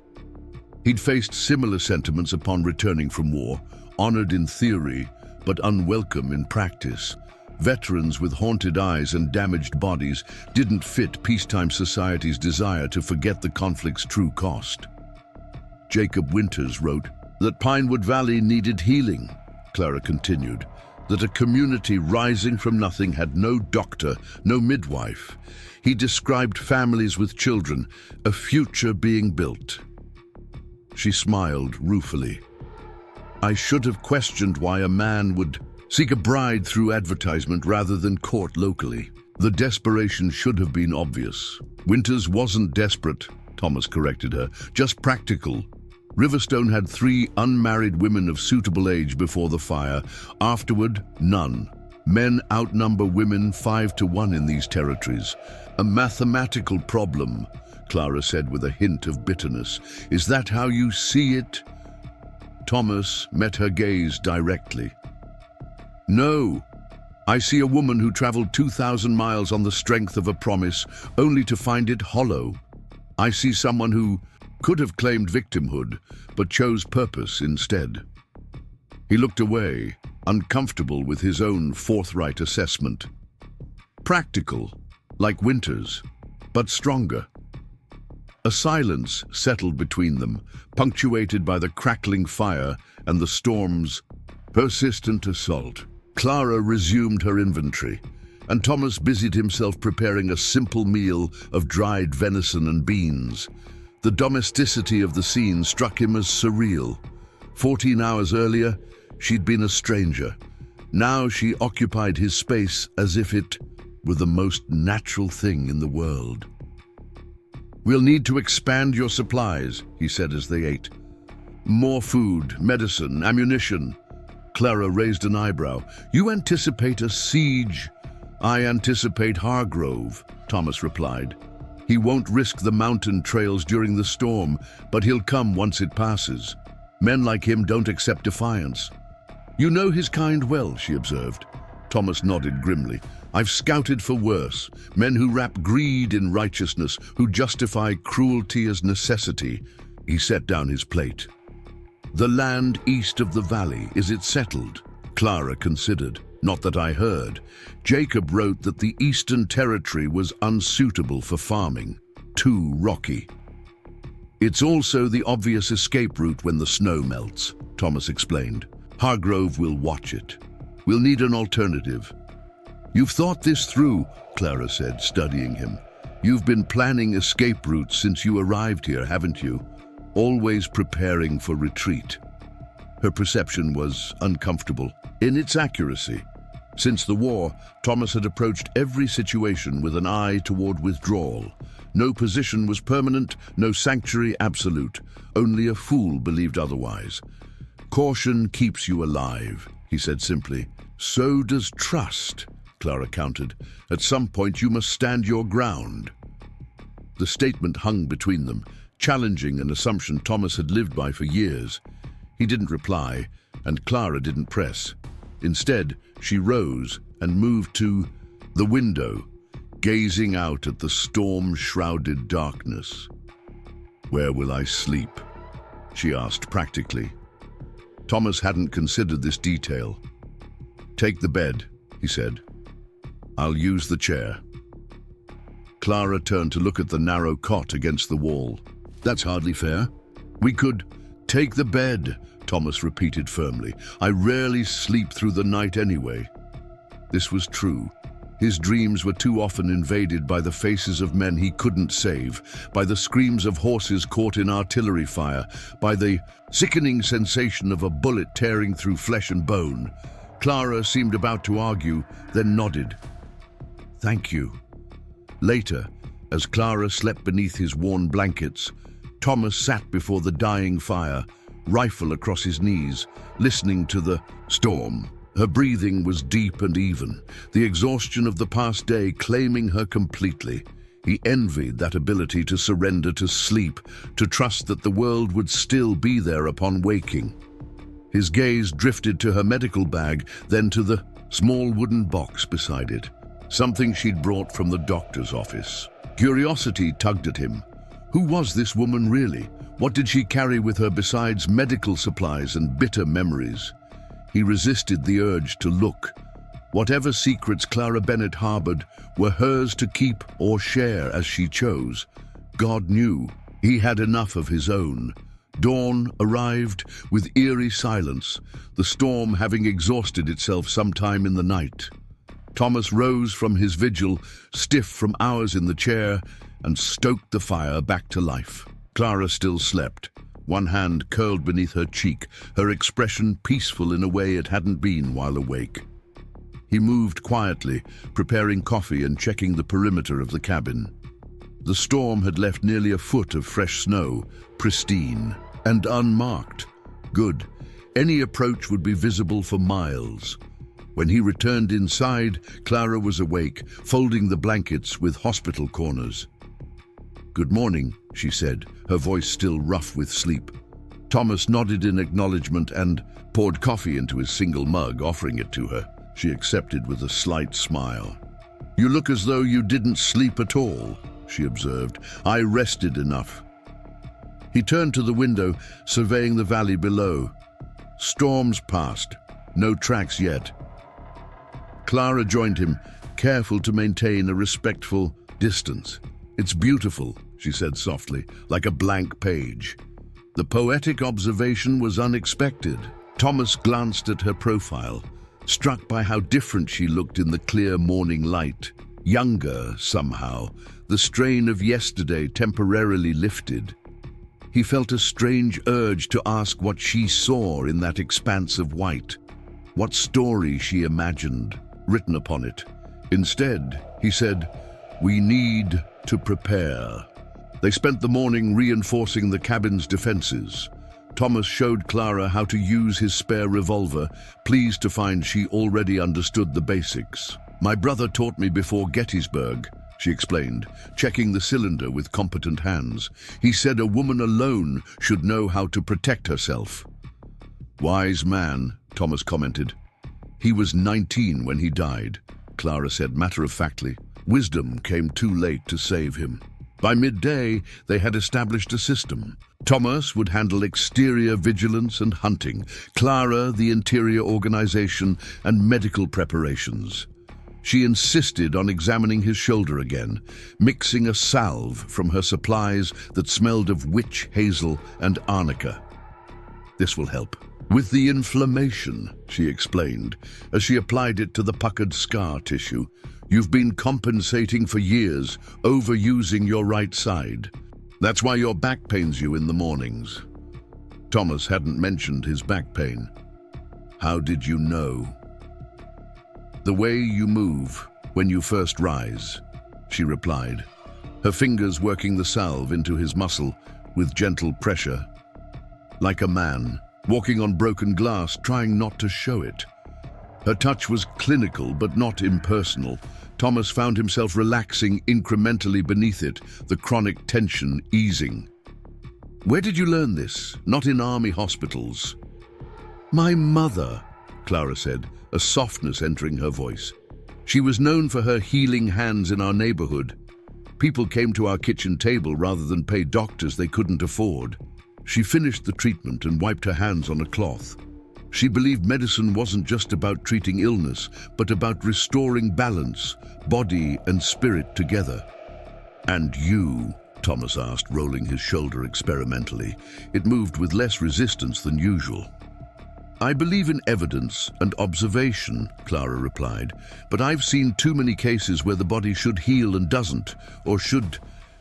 He'd faced similar sentiments upon returning from war, honored in theory, but unwelcome in practice. Veterans with haunted eyes and damaged bodies didn't fit peacetime society's desire to forget the conflict's true cost. Jacob Winters wrote that Pinewood Valley needed healing, Clara continued, that a community rising from nothing had no doctor, no midwife. He described families with children, a future being built. She smiled ruefully. "I should have questioned why a man would seek a bride through advertisement rather than court locally. The desperation should have been obvious." "Winters wasn't desperate," Thomas corrected her, "just practical. Riverstone had 3 unmarried women of suitable age before the fire. Afterward, none. Men outnumber women 5 to 1 in these territories. A mathematical problem," Clara said with a hint of bitterness. "Is that how you see it?" Thomas met her gaze directly. "No. I see a woman who traveled 2,000 miles on the strength of a promise, only to find it hollow. I see someone who could have claimed victimhood, but chose purpose instead." He looked away, uncomfortable with his own forthright assessment. "Practical, like Winters, but stronger." A silence settled between them, punctuated by the crackling fire and the storm's persistent assault. Clara resumed her inventory, and Thomas busied himself preparing a simple meal of dried venison and beans. The domesticity of the scene struck him as surreal. 14 hours earlier, she'd been a stranger. Now she occupied his space as if it were the most natural thing in the world. "We'll need to expand your supplies," he said as they ate. "More food, medicine, ammunition." Clara raised an eyebrow. "You anticipate a siege?" "I anticipate Hargrove," Thomas replied. "He won't risk the mountain trails during the storm, but he'll come once it passes. Men like him don't accept defiance." "You know his kind well," she observed. Thomas nodded grimly. "I've scouted for worse, men who wrap greed in righteousness, who justify cruelty as necessity." He set down his plate. "The land east of the valley, is it settled?" Clara considered. "Not that I heard. Jacob wrote that the Eastern Territory was unsuitable for farming, too rocky." "It's also the obvious escape route when the snow melts," Thomas explained. "Hargrove will watch it. We'll need an alternative." "You've thought this through," Clara said, studying him. "You've been planning escape routes since you arrived here, haven't you? Always preparing for retreat." Her perception was uncomfortable in its accuracy. Since the war, Thomas had approached every situation with an eye toward withdrawal. No position was permanent, no sanctuary absolute. Only a fool believed otherwise. "Caution keeps you alive," he said simply. "So does trust," Clara countered. "At some point you must stand your ground." The statement hung between them, challenging an assumption Thomas had lived by for years. He didn't reply, and Clara didn't press. Instead, she rose and moved to the window, gazing out at the storm-shrouded darkness. "Where will I sleep?" she asked practically. Thomas hadn't considered this detail. "Take the bed," he said. "I'll use the chair." Clara turned to look at the narrow cot against the wall. "That's hardly fair." "We could take the bed," Thomas repeated firmly. "I rarely sleep through the night anyway." This was true. His dreams were too often invaded by the faces of men he couldn't save, by the screams of horses caught in artillery fire, by the sickening sensation of a bullet tearing through flesh and bone. Clara seemed about to argue, then nodded. "Thank you." Later, as Clara slept beneath his worn blankets, Thomas sat before the dying fire, rifle across his knees, listening to the storm. Her breathing was deep and even, the exhaustion of the past day claiming her completely. He envied that ability to surrender to sleep, to trust that the world would still be there upon waking. His gaze drifted to her medical bag, then to the small wooden box beside it, something she'd brought from the doctor's office. Curiosity tugged at him. Who was this woman really? What did she carry with her besides medical supplies and bitter memories? He resisted the urge to look. Whatever secrets Clara Bennett harbored were hers to keep or share as she chose. God knew he had enough of his own. Dawn arrived with eerie silence, the storm having exhausted itself sometime in the night. Thomas rose from his vigil, stiff from hours in the chair, and stoked the fire back to life. Clara still slept, one hand curled beneath her cheek, her expression peaceful in a way it hadn't been while awake. He moved quietly, preparing coffee and checking the perimeter of the cabin. The storm had left nearly a foot of fresh snow, pristine and unmarked. Good. Any approach would be visible for miles. When he returned inside, Clara was awake, folding the blankets with hospital corners. "Good morning," she said, her voice still rough with sleep. Thomas nodded in acknowledgement and poured coffee into his single mug, offering it to her. She accepted with a slight smile. "You look as though you didn't sleep at all," she observed. "I rested enough." He turned to the window, surveying the valley below. Storms passed, no tracks yet. Clara joined him, careful to maintain a respectful distance. "It's beautiful," she said softly, "like a blank page." The poetic observation was unexpected. Thomas glanced at her profile, struck by how different she looked in the clear morning light. Younger, somehow, the strain of yesterday temporarily lifted. He felt a strange urge to ask what she saw in that expanse of white, what story she imagined written upon it. Instead, he said, "We need to prepare." They spent the morning reinforcing the cabin's defenses. Thomas showed Clara how to use his spare revolver, pleased to find she already understood the basics. "My brother taught me before Gettysburg," she explained, checking the cylinder with competent hands. "He said a woman alone should know how to protect herself." "Wise man," Thomas commented. "He was 19 when he died," Clara said matter-of-factly. Wisdom came too late to save him. By midday, they had established a system. Thomas would handle exterior vigilance and hunting, Clara the interior organization and medical preparations. She insisted on examining his shoulder again, mixing a salve from her supplies that smelled of witch hazel and arnica. "This will help with the inflammation," she explained, as she applied it to the puckered scar tissue. "You've been compensating for years, overusing your right side. That's why your back pains you in the mornings." Thomas hadn't mentioned his back pain. "How did you know?" "The way you move when you first rise," she replied, her fingers working the salve into his muscle with gentle pressure. Like a man, walking on broken glass, trying not to show it. Her touch was clinical but not impersonal. Thomas found himself relaxing incrementally beneath it, the chronic tension easing. "Where did you learn this? Not in army hospitals." "My mother," Clara said, a softness entering her voice. "She was known for her healing hands in our neighborhood. People came to our kitchen table rather than pay doctors they couldn't afford." She finished the treatment and wiped her hands on a cloth. She believed medicine wasn't just about treating illness, but about restoring balance, body and spirit together. "And you?" Thomas asked, rolling his shoulder experimentally. It moved with less resistance than usual. "I believe in evidence and observation," Clara replied, "but I've seen too many cases where the body should heal and doesn't, or should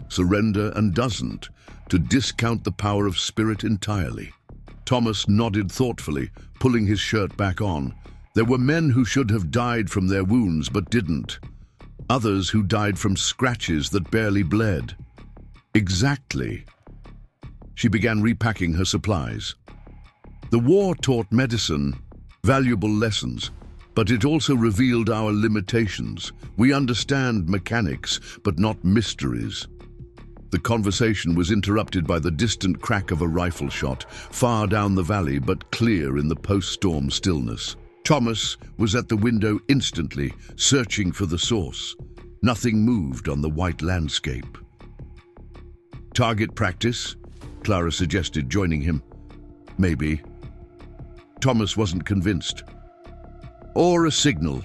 surrender and doesn't, to discount the power of spirit entirely." Thomas nodded thoughtfully, pulling his shirt back on. "There were men who should have died from their wounds but didn't. Others who died from scratches that barely bled." "Exactly." She began repacking her supplies. "The war taught medicine valuable lessons, but it also revealed our limitations. We understand mechanics, but not mysteries." The conversation was interrupted by the distant crack of a rifle shot, far down the valley but clear in the post-storm stillness. Thomas was at the window instantly, searching for the source. Nothing moved on the white landscape. "Target practice?" Clara suggested, joining him. "Maybe." Thomas wasn't convinced. "Or a signal."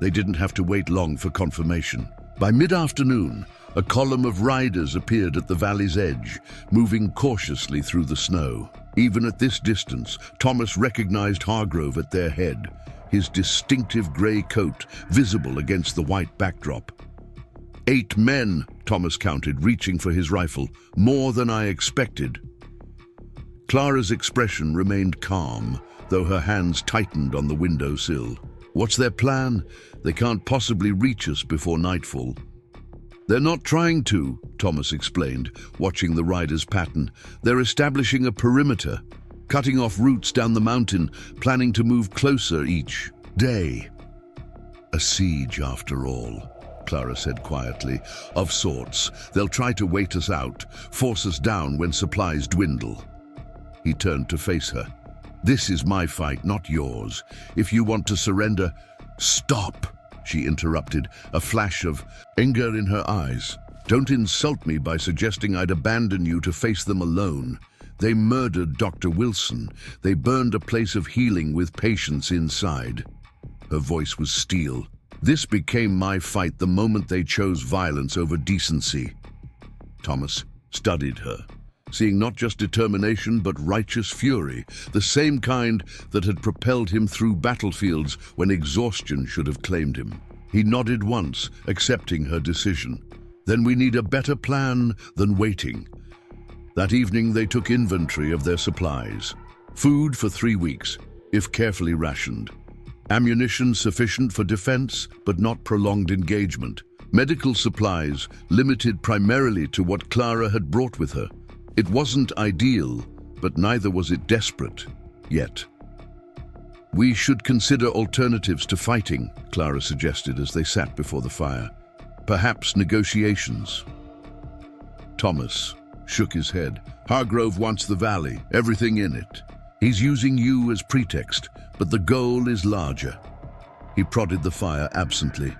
They didn't have to wait long for confirmation. By mid-afternoon, a column of riders appeared at the valley's edge, moving cautiously through the snow. Even at this distance, Thomas recognized Hargrove at their head, his distinctive grey coat visible against the white backdrop. 8 men, Thomas counted, reaching for his rifle, more than I expected. Clara's expression remained calm, though her hands tightened on the windowsill. "What's their plan? They can't possibly reach us before nightfall." "They're not trying to," Thomas explained, watching the riders pattern. "They're establishing a perimeter, cutting off routes down the mountain, planning to move closer each day." "A siege, after all," Clara said quietly. "Of sorts. They'll try to wait us out, force us down when supplies dwindle." He turned to face her. "This is my fight, not yours. If you want to surrender—" "Stop!" she interrupted, a flash of anger in her eyes. "Don't insult me by suggesting I'd abandon you to face them alone. They murdered Dr. Wilson. They burned a place of healing with patients inside." Her voice was steel. "This became my fight the moment they chose violence over decency." Thomas studied her, seeing not just determination but righteous fury, the same kind that had propelled him through battlefields when exhaustion should have claimed him. He nodded once, accepting her decision. "Then we need a better plan than waiting." That evening they took inventory of their supplies. Food for 3 weeks, if carefully rationed. Ammunition sufficient for defense, but not prolonged engagement. Medical supplies limited primarily to what Clara had brought with her. It wasn't ideal, but neither was it desperate, yet. "We should consider alternatives to fighting," Clara suggested as they sat before the fire. "Perhaps negotiations." Thomas shook his head. "Hargrove wants the valley, everything in it. He's using you as pretext, but the goal is larger." He prodded the fire absently.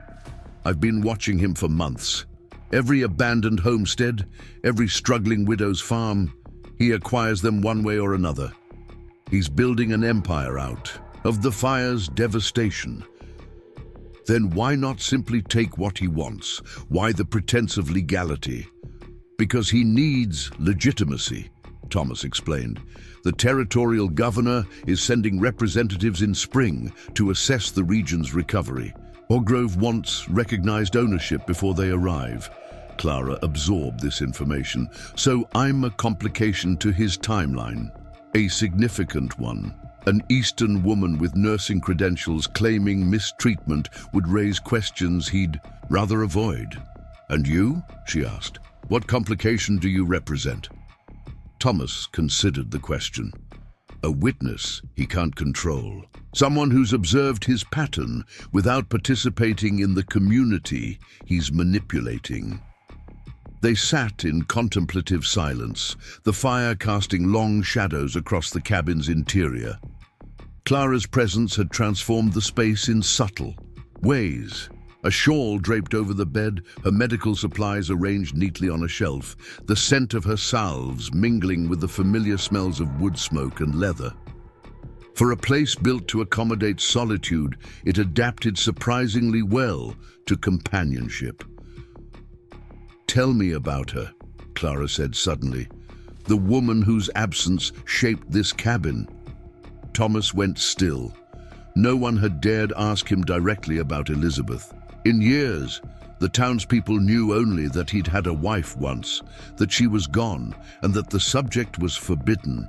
"I've been watching him for months. Every abandoned homestead, every struggling widow's farm, he acquires them one way or another. He's building an empire out of the fire's devastation. Then why not simply take what he wants? Why the pretense of legality?" "Because he needs legitimacy," Thomas explained. "The territorial governor is sending representatives in spring to assess the region's recovery. Hargrove wants recognized ownership before they arrive." Clara absorbed this information. "So I'm a complication to his timeline." "A significant one," An Eastern woman with nursing credentials claiming mistreatment would raise questions he'd rather avoid. "And you?" she asked. "What complication do you represent?" Thomas considered the question. A witness he can't control. Someone who's observed his pattern without participating in the community he's manipulating. They sat in contemplative silence, the fire casting long shadows across the cabin's interior. Clara's presence had transformed the space in subtle ways. A shawl draped over the bed, her medical supplies arranged neatly on a shelf, the scent of her salves mingling with the familiar smells of wood smoke and leather. For a place built to accommodate solitude, it adapted surprisingly well to companionship. "Tell me about her," Clara said suddenly. "The woman whose absence shaped this cabin." Thomas went still. No one had dared ask him directly about Elizabeth. In years, the townspeople knew only that he'd had a wife once, that she was gone, and that the subject was forbidden.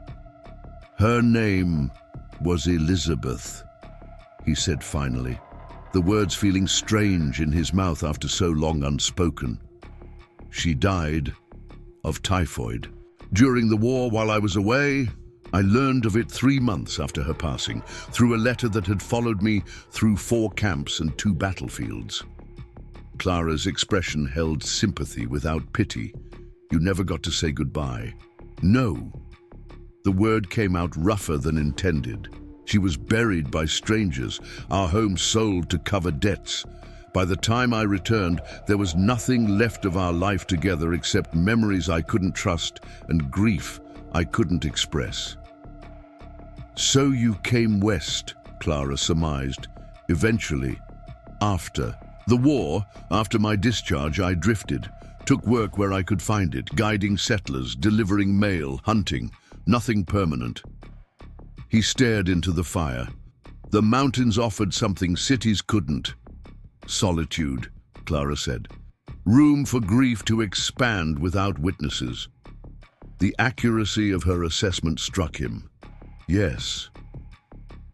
"Her name was Elizabeth," he said finally, the words feeling strange in his mouth after so long unspoken. "She died of typhoid. During the war while I was away, I learned of it 3 months after her passing, through a letter that had followed me through 4 camps and 2 battlefields." Clara's expression held sympathy without pity. "You never got to say goodbye." "No." The word came out rougher than intended. "She was buried by strangers, our home sold to cover debts. By the time I returned, there was nothing left of our life together except memories I couldn't trust and grief I couldn't express." "So you came west," Clara surmised. "Eventually, after the war, after my discharge, I drifted, took work where I could find it, guiding settlers, delivering mail, hunting, nothing permanent." He stared into the fire. "The mountains offered something cities couldn't." "Solitude," Clara said. "Room for grief to expand without witnesses." The accuracy of her assessment struck him. "Yes,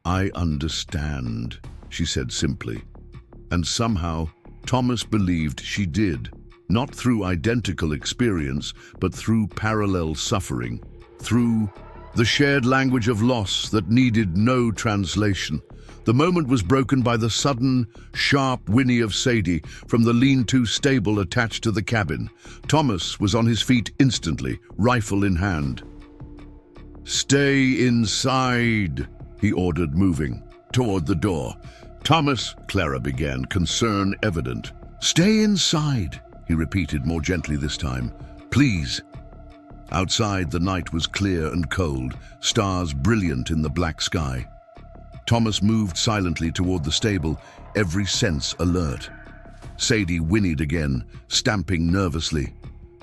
I understand," she said simply. And somehow, Thomas believed she did, not through identical experience, but through parallel suffering, through the shared language of loss that needed no translation. The moment was broken by the sudden, sharp whinny of Sadie from the lean-to stable attached to the cabin. Thomas was on his feet instantly, rifle in hand. "Stay inside," he ordered, moving toward the door. "Thomas," Clara began, concern evident. "Stay inside," he repeated more gently this time. "Please." Outside, the night was clear and cold, stars brilliant in the black sky. Thomas moved silently toward the stable, every sense alert. Sadie whinnied again, stamping nervously.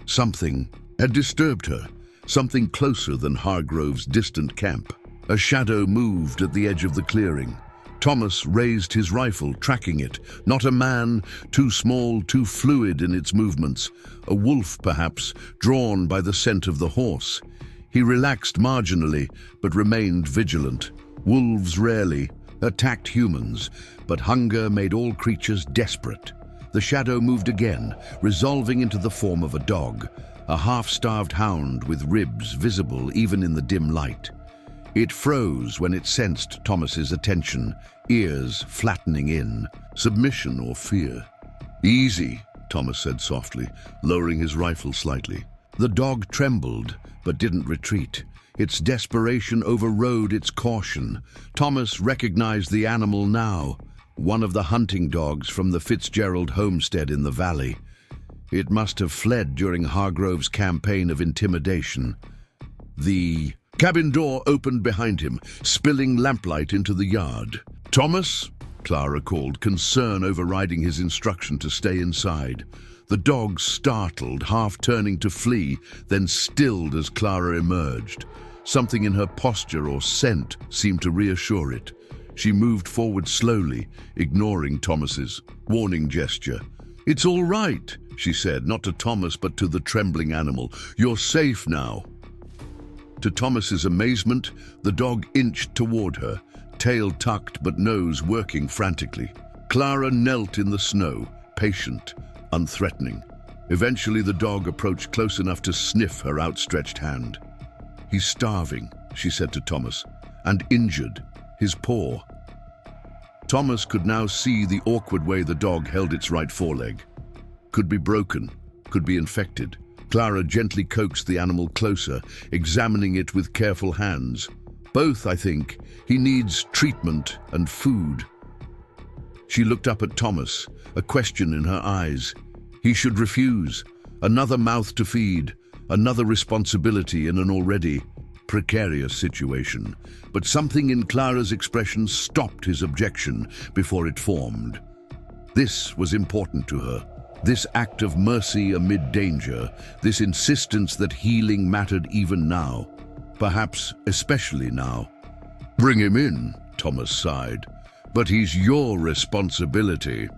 Something had disturbed her, something closer than Hargrove's distant camp. A shadow moved at the edge of the clearing. Thomas raised his rifle, tracking it. Not a man, too small, too fluid in its movements. A wolf, perhaps, drawn by the scent of the horse. He relaxed marginally, but remained vigilant. Wolves rarely attacked humans, but hunger made all creatures desperate. The shadow moved again, resolving into the form of a dog, a half-starved hound with ribs visible even in the dim light. It froze when it sensed Thomas's attention, ears flattening in, submission or fear. "Easy," Thomas said softly, lowering his rifle slightly. The dog trembled, but didn't retreat. Its desperation overrode its caution. Thomas recognized the animal now, one of the hunting dogs from the Fitzgerald homestead in the valley. It must have fled during Hargrove's campaign of intimidation. The cabin door opened behind him, spilling lamplight into the yard. "Thomas," Clara called, concern overriding his instruction to stay inside. The dog startled, half turning to flee, then stilled as Clara emerged. Something in her posture or scent seemed to reassure it. She moved forward slowly, ignoring Thomas's warning gesture. "It's all right," she said, not to Thomas but to the trembling animal. "You're safe now." To Thomas's amazement, the dog inched toward her, tail tucked but nose working frantically. Clara knelt in the snow, patient, unthreatening. Eventually, the dog approached close enough to sniff her outstretched hand. "He's starving," she said to Thomas, "and injured. His paw." Thomas could now see the awkward way the dog held its right foreleg. Could be broken, could be infected. Clara gently coaxed the animal closer, examining it with careful hands. "Both, I think. He needs treatment and food." She looked up at Thomas, a question in her eyes. He should refuse. Another mouth to feed, another responsibility in an already precarious situation. But something in Clara's expression stopped his objection before it formed. This was important to her. This act of mercy amid danger, this insistence that healing mattered even now, perhaps especially now. "Bring him in," Thomas sighed. "But he's your responsibility."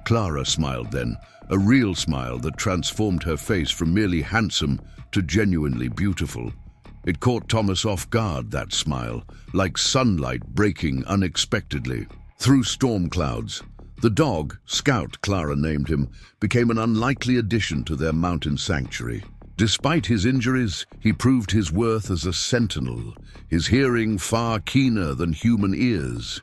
Clara smiled then, a real smile that transformed her face from merely handsome to genuinely beautiful. It caught Thomas off guard, that smile, like sunlight breaking unexpectedly. Through storm clouds, the dog, Scout Clara named him, became an unlikely addition to their mountain sanctuary. Despite his injuries, he proved his worth as a sentinel, his hearing far keener than human ears.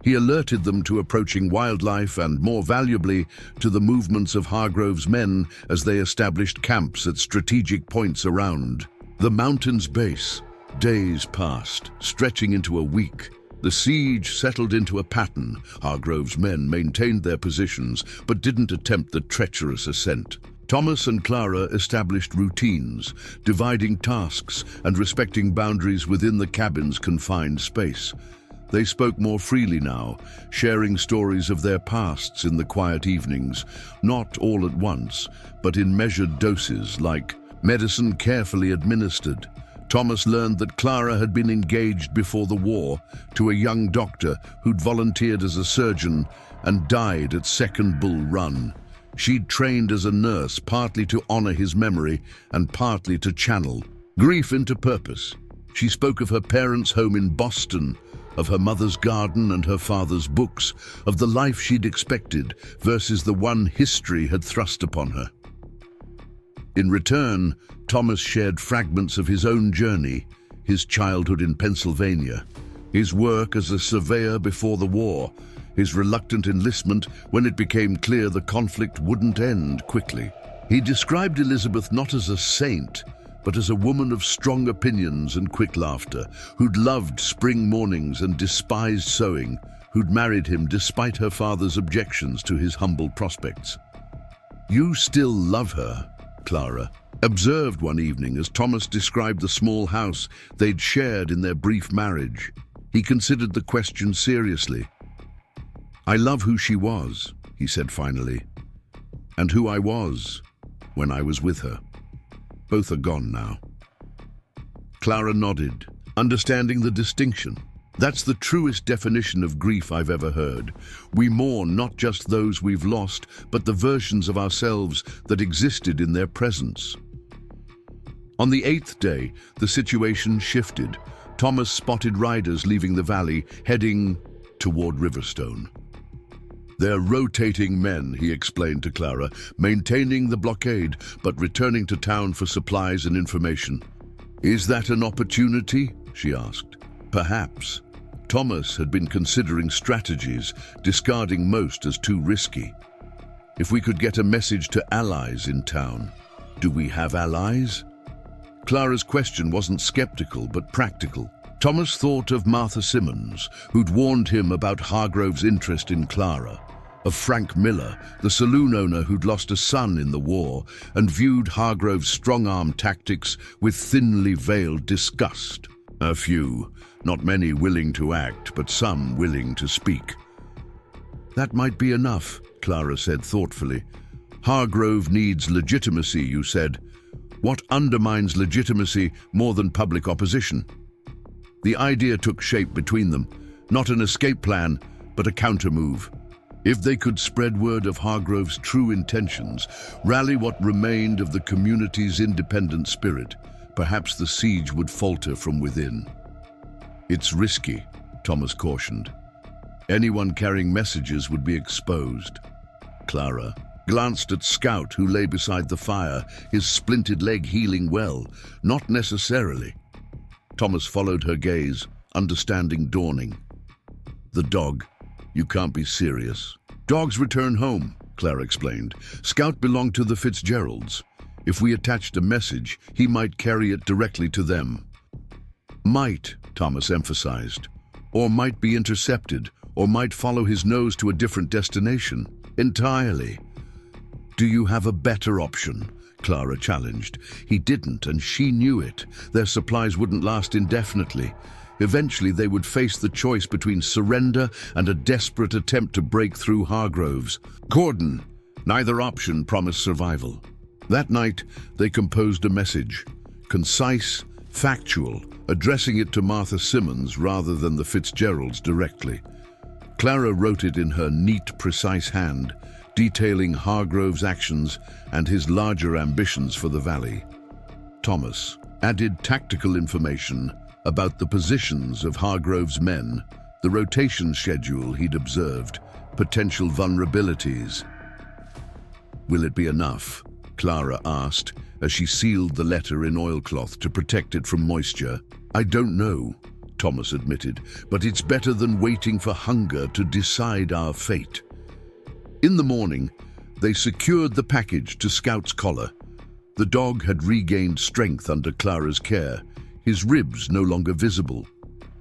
He alerted them to approaching wildlife and, more valuably, to the movements of Hargrove's men as they established camps at strategic points around. The mountain's base. Days passed, stretching into a week. The siege settled into a pattern. Hargrove's men maintained their positions, but didn't attempt the treacherous ascent. Thomas and Clara established routines, dividing tasks and respecting boundaries within the cabin's confined space. They spoke more freely now, sharing stories of their pasts in the quiet evenings, not all at once, but in measured doses, like medicine carefully administered. Thomas learned that Clara had been engaged before the war to a young doctor who'd volunteered as a surgeon and died at Second Bull Run. She'd trained as a nurse, partly to honor his memory and partly to channel grief into purpose. She spoke of her parents' home in Boston, of her mother's garden and her father's books, of the life she'd expected versus the one history had thrust upon her. In return, Thomas shared fragments of his own journey, his childhood in Pennsylvania, his work as a surveyor before the war, his reluctant enlistment when it became clear the conflict wouldn't end quickly. He described Elizabeth not as a saint, but as a woman of strong opinions and quick laughter, who'd loved spring mornings and despised sewing, who'd married him despite her father's objections to his humble prospects. "You still love her," Clara observed one evening as Thomas described the small house they'd shared in their brief marriage. He considered the question seriously. "I love who she was," he said finally, "and who I was when I was with her. Both are gone now." Clara nodded, understanding the distinction. "That's the truest definition of grief I've ever heard. We mourn not just those we've lost, but the versions of ourselves that existed in their presence." On the 8th day, the situation shifted. Thomas spotted riders leaving the valley, heading toward Riverstone. "They're rotating men," he explained to Clara, "maintaining the blockade, but returning to town for supplies and information." "Is that an opportunity?" she asked. "Perhaps." Thomas had been considering strategies, discarding most as too risky. "If we could get a message to allies in town." "Do we have allies?" Clara's question wasn't skeptical, but practical. Thomas thought of Martha Simmons, who'd warned him about Hargrove's interest in Clara, of Frank Miller, the saloon owner who'd lost a son in the war and viewed Hargrove's strong-arm tactics with thinly veiled disgust. A few, not many willing to act, but some willing to speak. "That might be enough," Clara said thoughtfully. "Hargrove needs legitimacy, you said. What undermines legitimacy more than public opposition?" The idea took shape between them, not an escape plan, but a counter-move. If they could spread word of Hargrove's true intentions, rally what remained of the community's independent spirit, perhaps the siege would falter from within. "It's risky," Thomas cautioned. "Anyone carrying messages would be exposed." Clara glanced at Scout, who lay beside the fire, his splintered leg healing well. "Not necessarily." Thomas followed her gaze, understanding dawning. "The dog. You can't be serious." "Dogs return home," Clara explained. "Scout belonged to the Fitzgeralds. If we attached a message, he might carry it directly to them." "Might," Thomas emphasized. "Or might be intercepted, or might follow his nose to a different destination. Entirely." "Do you have a better option?" Clara challenged. He didn't, and she knew it. Their supplies wouldn't last indefinitely. Eventually they would face the choice between surrender and a desperate attempt to break through Hargroves. Gordon. Neither option promised survival. That night they composed a message, concise, factual, addressing it to Martha Simmons rather than the Fitzgeralds directly. Clara wrote it in her neat, precise hand, detailing Hargrove's actions and his larger ambitions for the valley. Thomas added tactical information about the positions of Hargrove's men, the rotation schedule he'd observed, potential vulnerabilities. "Will it be enough?" Clara asked as she sealed the letter in oilcloth to protect it from moisture. "I don't know," Thomas admitted, "but it's better than waiting for hunger to decide our fate." In the morning, they secured the package to Scout's collar. The dog had regained strength under Clara's care, his ribs no longer visible,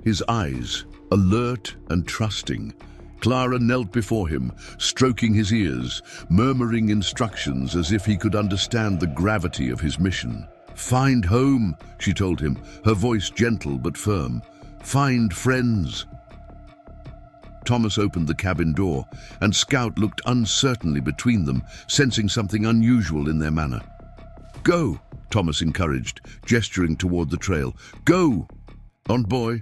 his eyes alert and trusting. Clara knelt before him, stroking his ears, murmuring instructions as if he could understand the gravity of his mission. "Find home," she told him, her voice gentle but firm. "Find friends." Thomas opened the cabin door, and Scout looked uncertainly between them, sensing something unusual in their manner. "Go," Thomas encouraged, gesturing toward the trail. "Go!" "On, boy."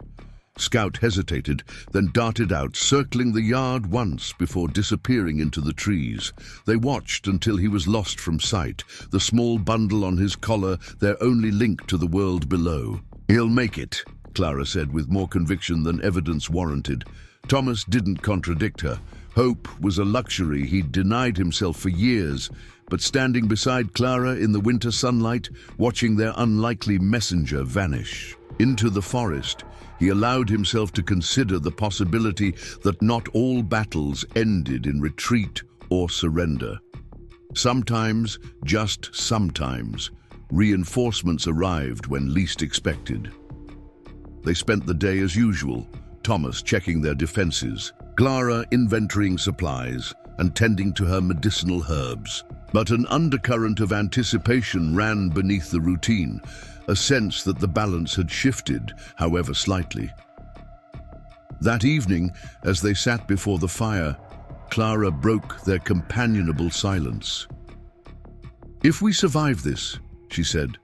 Scout hesitated, then darted out, circling the yard once before disappearing into the trees. They watched until he was lost from sight, the small bundle on his collar their only link to the world below. "He'll make it," Clara said with more conviction than evidence warranted. Thomas didn't contradict her. Hope was a luxury he'd denied himself for years, but standing beside Clara in the winter sunlight, watching their unlikely messenger vanish into the forest, he allowed himself to consider the possibility that not all battles ended in retreat or surrender. Sometimes, just sometimes, reinforcements arrived when least expected. They spent the day as usual, Thomas checking their defenses, Clara inventorying supplies and tending to her medicinal herbs. But an undercurrent of anticipation ran beneath the routine, a sense that the balance had shifted, however slightly. That evening, as they sat before the fire, Clara broke their companionable silence. "If we survive this," she said,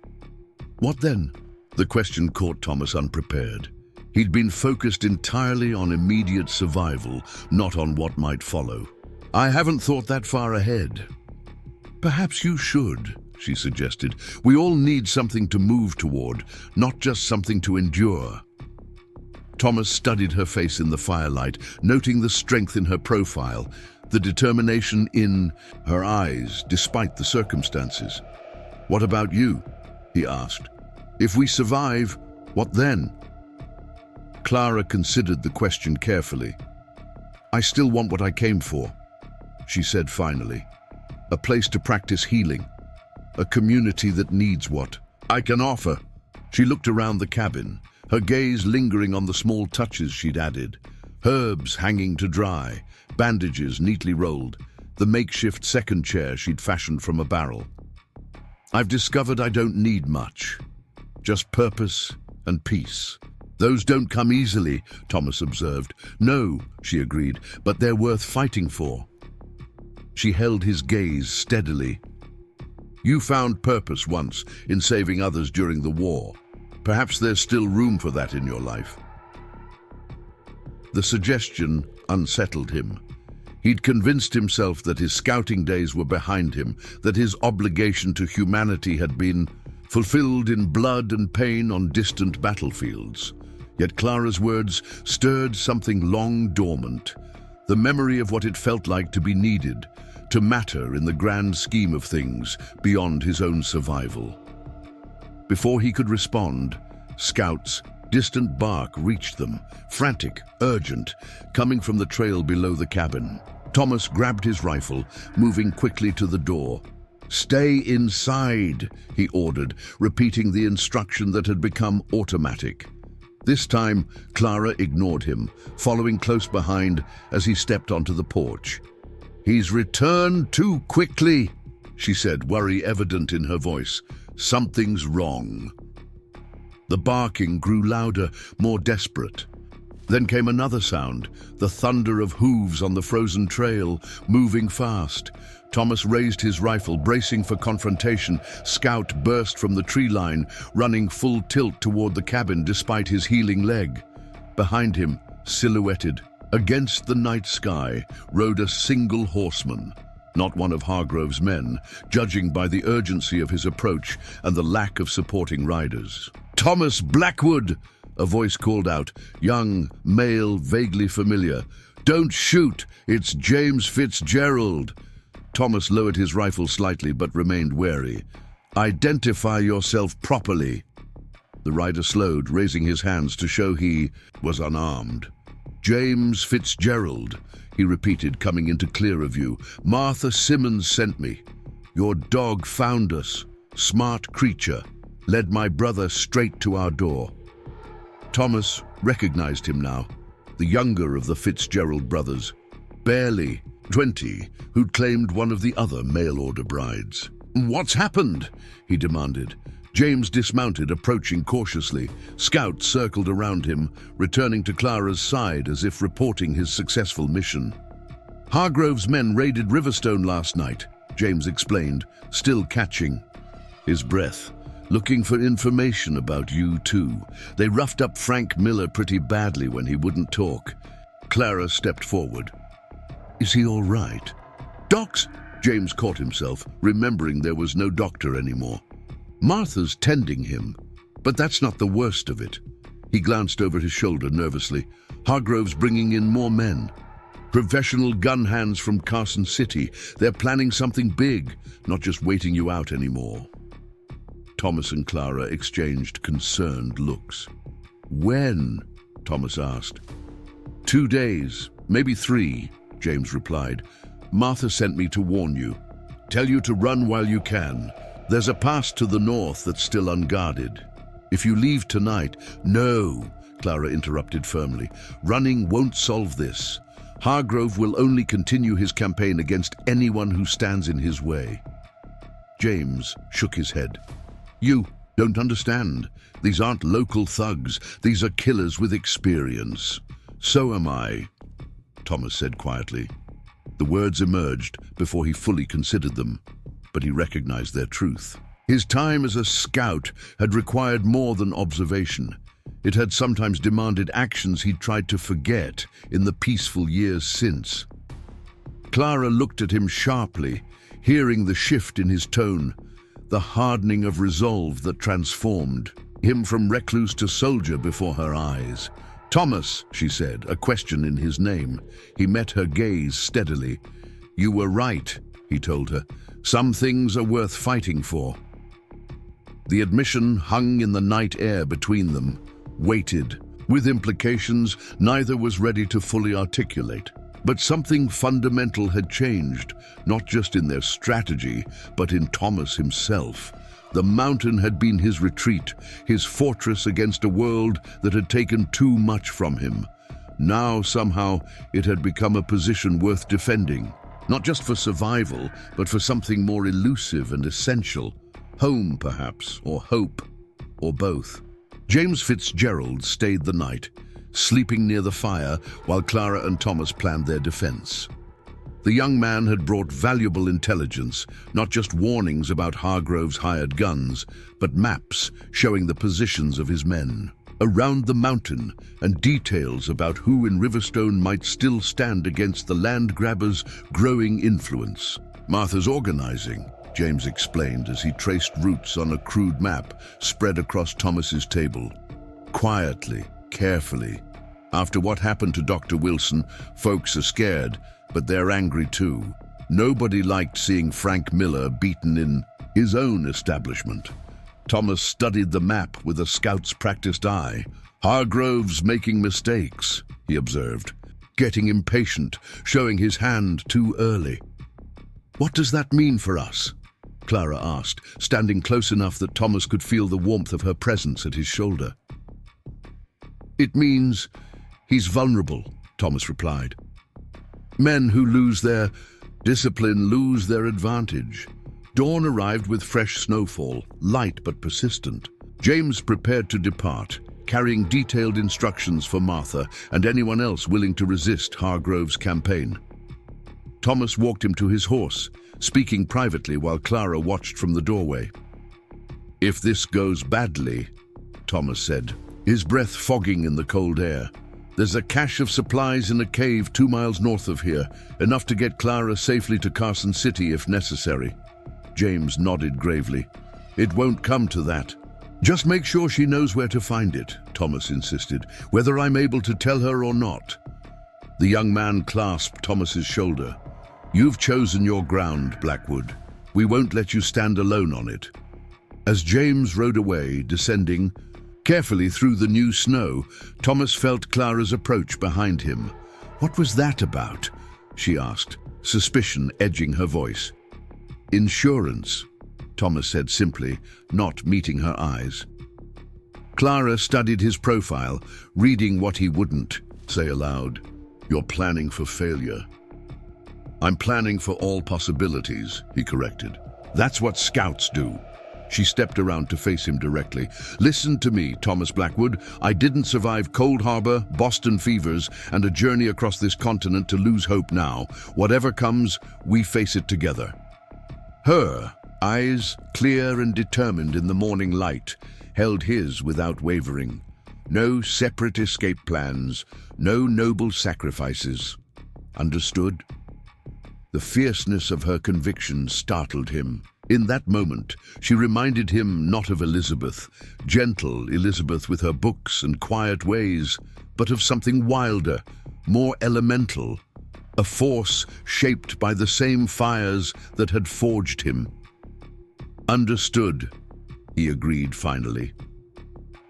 "what then?" The question caught Thomas unprepared. He'd been focused entirely on immediate survival, not on what might follow. "I haven't thought that far ahead." "Perhaps you should," she suggested. "We all need something to move toward, not just something to endure." Thomas studied her face in the firelight, noting the strength in her profile, the determination in her eyes, despite the circumstances. "What about you?" he asked. "If we survive, what then?" Clara considered the question carefully. "I still want what I came for," she said finally. "A place to practice healing. A community that needs what I can offer." She looked around the cabin, her gaze lingering on the small touches she'd added. Herbs hanging to dry, bandages neatly rolled, the makeshift second chair she'd fashioned from a barrel. "I've discovered I don't need much. Just purpose and peace. Those don't come easily," Thomas observed. "No," she agreed, "but they're worth fighting for." She held his gaze steadily. "You found purpose once in saving others during the war. Perhaps there's still room for that in your life." The suggestion unsettled him. He'd convinced himself that his scouting days were behind him, that his obligation to humanity had been fulfilled in blood and pain on distant battlefields. Yet Clara's words stirred something long dormant, the memory of what it felt like to be needed, to matter in the grand scheme of things beyond his own survival. Before he could respond, scouts' distant bark reached them, frantic, urgent, coming from the trail below the cabin. Thomas grabbed his rifle, moving quickly to the door. "Stay inside," he ordered, repeating the instruction that had become automatic. This time, Clara ignored him, following close behind as he stepped onto the porch. "He's returned too quickly," she said, worry evident in her voice. "Something's wrong." The barking grew louder, more desperate. Then came another sound, the thunder of hooves on the frozen trail, moving fast. Thomas raised his rifle, bracing for confrontation. Scout burst from the tree line, running full tilt toward the cabin despite his healing leg. Behind him, silhouetted, against the night sky, rode a single horseman. Not one of Hargrove's men, judging by the urgency of his approach and the lack of supporting riders. "Thomas Blackwood!" a voice called out, young, male, vaguely familiar. "Don't shoot! It's James Fitzgerald!" Thomas lowered his rifle slightly but remained wary. "Identify yourself properly." The rider slowed, raising his hands to show he was unarmed. "James Fitzgerald," he repeated, coming into clearer view. "Martha Simmons sent me. Your dog found us. Smart creature. Led my brother straight to our door." Thomas recognized him now, the younger of the Fitzgerald brothers, barely 20, who'd claimed one of the other mail-order brides. "What's happened?" he demanded. James dismounted, approaching cautiously. Scouts circled around him, returning to Clara's side as if reporting his successful mission. "Hargrove's men raided Riverstone last night," James explained, still catching his breath. "Looking for information about you too. They roughed up Frank Miller pretty badly when he wouldn't talk." Clara stepped forward. "Is he all right?" "Docs!" James caught himself, remembering there was no doctor anymore. "Martha's tending him, but that's not the worst of it." He glanced over his shoulder nervously. "Hargrove's bringing in more men. Professional gun hands from Carson City. They're planning something big, not just waiting you out anymore." Thomas and Clara exchanged concerned looks. "When?" Thomas asked. 2 days, maybe 3, James replied. "Martha sent me to warn you. Tell you to run while you can. There's a pass to the north that's still unguarded. If you leave tonight—" "No," Clara interrupted firmly. "Running won't solve this. Hargrove will only continue his campaign against anyone who stands in his way." James shook his head. "You don't understand. These aren't local thugs. These are killers with experience." "So am I," Thomas said quietly. The words emerged before he fully considered them, but he recognized their truth. His time as a scout had required more than observation. It had sometimes demanded actions he'd tried to forget in the peaceful years since. Clara looked at him sharply, hearing the shift in his tone, the hardening of resolve that transformed him from recluse to soldier before her eyes. "Thomas," she said, a question in his name. He met her gaze steadily. "You were right," he told her. "Some things are worth fighting for." The admission hung in the night air between them, waited, with implications neither was ready to fully articulate. But something fundamental had changed, not just in their strategy, but in Thomas himself. The mountain had been his retreat, his fortress against a world that had taken too much from him. Now, somehow, it had become a position worth defending, not just for survival, but for something more elusive and essential. Home, perhaps, or hope, or both. James Fitzgerald stayed the night, sleeping near the fire while Clara and Thomas planned their defense. The young man had brought valuable intelligence, not just warnings about Hargrove's hired guns, but maps showing the positions of his men around the mountain and details about who in Riverstone might still stand against the land grabbers' growing influence. "Martha's organizing," James explained as he traced routes on a crude map spread across Thomas's table. Quietly, carefully. After what happened to Dr. Wilson, folks are scared, but they're angry too. Nobody liked seeing Frank Miller beaten in his own establishment. Thomas studied the map with a scout's practiced eye. Hargrove's making mistakes, he observed, getting impatient, showing his hand too early. What does that mean for us? Clara asked, standing close enough that Thomas could feel the warmth of her presence at his shoulder. It means he's vulnerable, Thomas replied. Men who lose their discipline lose their advantage. Dawn arrived with fresh snowfall, light but persistent. James prepared to depart, carrying detailed instructions for Martha and anyone else willing to resist Hargrove's campaign. Thomas walked him to his horse, speaking privately while Clara watched from the doorway. "If this goes badly," Thomas said, his breath fogging in the cold air, "there's a cache of supplies in a cave 2 miles north of here, enough to get Clara safely to Carson City if necessary." James nodded gravely. "It won't come to that. Just make sure she knows where to find it," Thomas insisted, "whether I'm able to tell her or not." The young man clasped Thomas's shoulder. "You've chosen your ground, Blackwood. We won't let you stand alone on it." As James rode away, descending carefully through the new snow, Thomas felt Clara's approach behind him. "What was that about?" she asked, suspicion edging her voice. "Insurance," Thomas said simply, not meeting her eyes. Clara studied his profile, reading what he wouldn't say aloud. "You're planning for failure." "I'm planning for all possibilities," he corrected. "That's what scouts do." She stepped around to face him directly. "Listen to me, Thomas Blackwood. I didn't survive Cold Harbor, Boston fevers, and a journey across this continent to lose hope now. Whatever comes, we face it together." Her eyes, clear and determined in the morning light, held his without wavering. No separate escape plans, no noble sacrifices. Understood? The fierceness of her conviction startled him. In that moment, she reminded him not of Elizabeth, gentle Elizabeth with her books and quiet ways, but of something wilder, more elemental, a force shaped by the same fires that had forged him. "Understood," he agreed finally.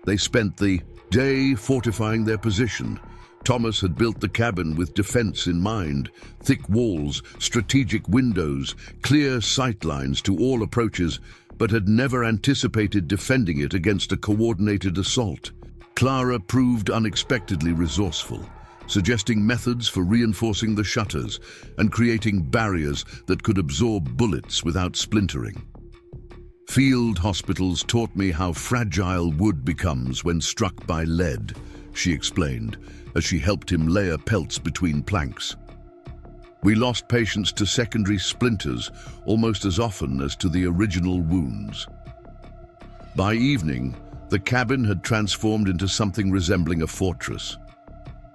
They spent the day fortifying their position. Thomas had built the cabin with defense in mind, thick walls, strategic windows, clear sight lines to all approaches, but had never anticipated defending it against a coordinated assault. Clara proved unexpectedly resourceful, suggesting methods for reinforcing the shutters and creating barriers that could absorb bullets without splintering. "Field hospitals taught me how fragile wood becomes when struck by lead," she explained, as she helped him layer pelts between planks. "We lost patients to secondary splinters almost as often as to the original wounds." By evening, the cabin had transformed into something resembling a fortress.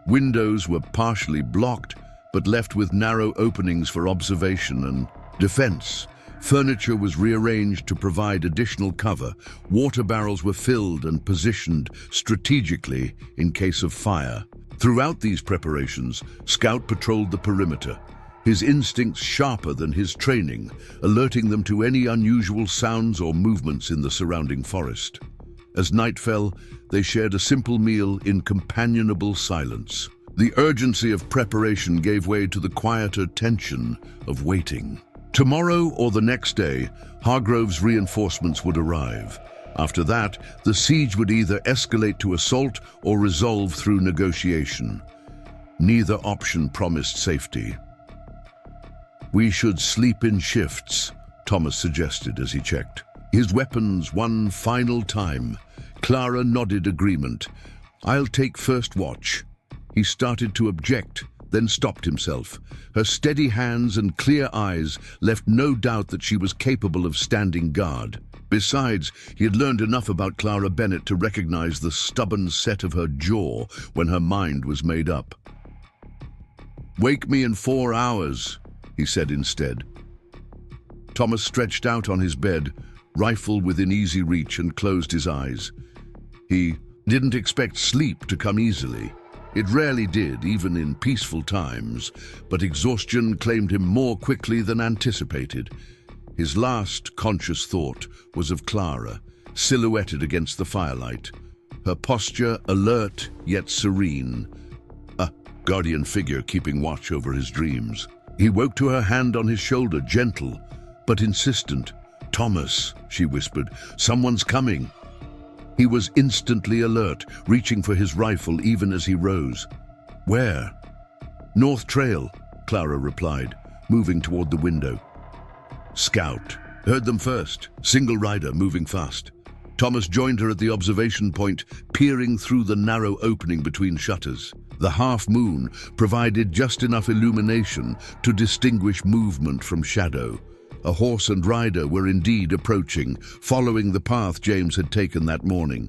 Windows were partially blocked, but left with narrow openings for observation and defense. Furniture was rearranged to provide additional cover. Water barrels were filled and positioned strategically in case of fire. Throughout these preparations, Scout patrolled the perimeter, his instincts sharper than his training, alerting them to any unusual sounds or movements in the surrounding forest. As night fell, they shared a simple meal in companionable silence. The urgency of preparation gave way to the quieter tension of waiting. Tomorrow or the next day, Hargrove's reinforcements would arrive. After that, the siege would either escalate to assault or resolve through negotiation. Neither option promised safety. "We should sleep in shifts," Thomas suggested as he checked his weapons one final time. Clara nodded agreement. "I'll take first watch." He started to object, then stopped himself. Her steady hands and clear eyes left no doubt that she was capable of standing guard. Besides, he had learned enough about Clara Bennett to recognize the stubborn set of her jaw when her mind was made up. "Wake me in 4 hours," he said instead. Thomas stretched out on his bed, rifle within easy reach, and closed his eyes. He didn't expect sleep to come easily. It rarely did, even in peaceful times, but exhaustion claimed him more quickly than anticipated. His last conscious thought was of Clara, silhouetted against the firelight, her posture alert yet serene, a guardian figure keeping watch over his dreams. He woke to her hand on his shoulder, gentle but insistent. "Thomas," she whispered, "someone's coming." He was instantly alert, reaching for his rifle even as he rose. "Where?" "North Trail," Clara replied, moving toward the window. "Scout. Heard them first. Single rider moving fast." Thomas joined her at the observation point, peering through the narrow opening between shutters. The half moon provided just enough illumination to distinguish movement from shadow. A horse and rider were indeed approaching, following the path James had taken that morning.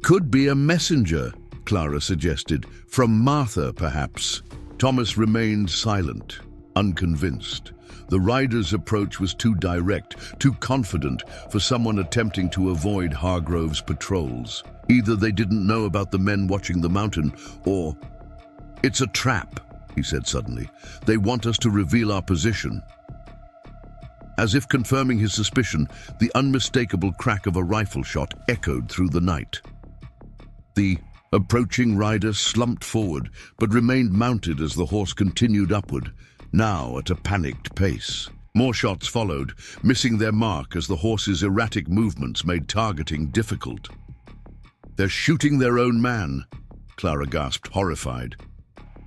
"Could be a messenger," Clara suggested. "From Martha, perhaps." Thomas remained silent, unconvinced. The rider's approach was too direct, too confident for someone attempting to avoid Hargrove's patrols. Either they didn't know about the men watching the mountain, or... "It's a trap," he said suddenly. "They want us to reveal our position." As if confirming his suspicion, the unmistakable crack of a rifle shot echoed through the night. The approaching rider slumped forward, but remained mounted as the horse continued upward, now at a panicked pace. More shots followed, missing their mark as the horse's erratic movements made targeting difficult. "They're shooting their own man," Clara gasped, horrified.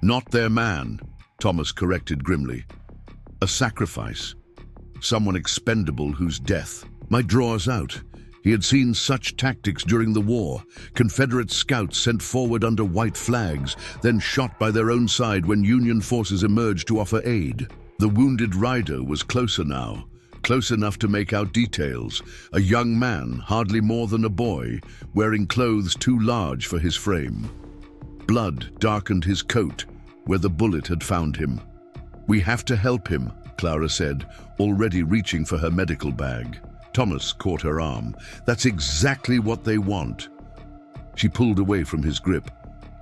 "Not their man," Thomas corrected grimly. "A sacrifice. Someone expendable whose death might draw us out." He had seen such tactics during the war. Confederate scouts sent forward under white flags, then shot by their own side when Union forces emerged to offer aid. The wounded rider was closer now, close enough to make out details. A young man, hardly more than a boy, wearing clothes too large for his frame. Blood darkened his coat where the bullet had found him. "We have to help him," Clara said, already reaching for her medical bag. Thomas caught her arm. "That's exactly what they want." She pulled away from his grip.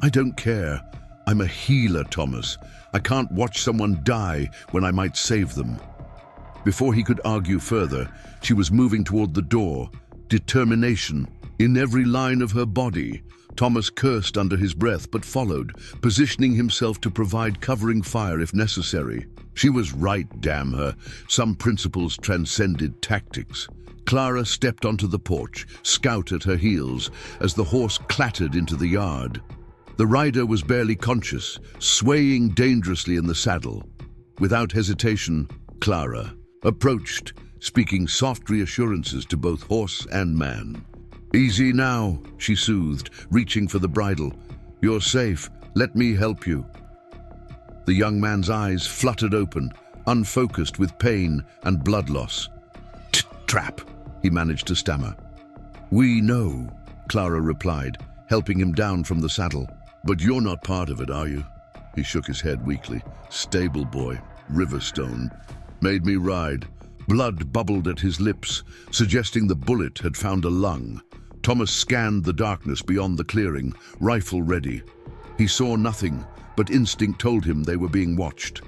"I don't care. I'm a healer, Thomas. I can't watch someone die when I might save them." Before he could argue further, she was moving toward the door, determination in every line of her body. Thomas cursed under his breath but followed, positioning himself to provide covering fire if necessary. She was right, damn her. Some principles transcended tactics. Clara stepped onto the porch, Scout at her heels, as the horse clattered into the yard. The rider was barely conscious, swaying dangerously in the saddle. Without hesitation, Clara approached, speaking soft reassurances to both horse and man. "Easy now," she soothed, reaching for the bridle. "You're safe. Let me help you." The young man's eyes fluttered open, unfocused with pain and blood loss. "Trap," he managed to stammer. "We know," Clara replied, helping him down from the saddle. "But you're not part of it, are you?" He shook his head weakly. "Stable boy, Riverstone. Made me ride." Blood bubbled at his lips, suggesting the bullet had found a lung. Thomas scanned the darkness beyond the clearing, rifle ready. He saw nothing, but instinct told him they were being watched.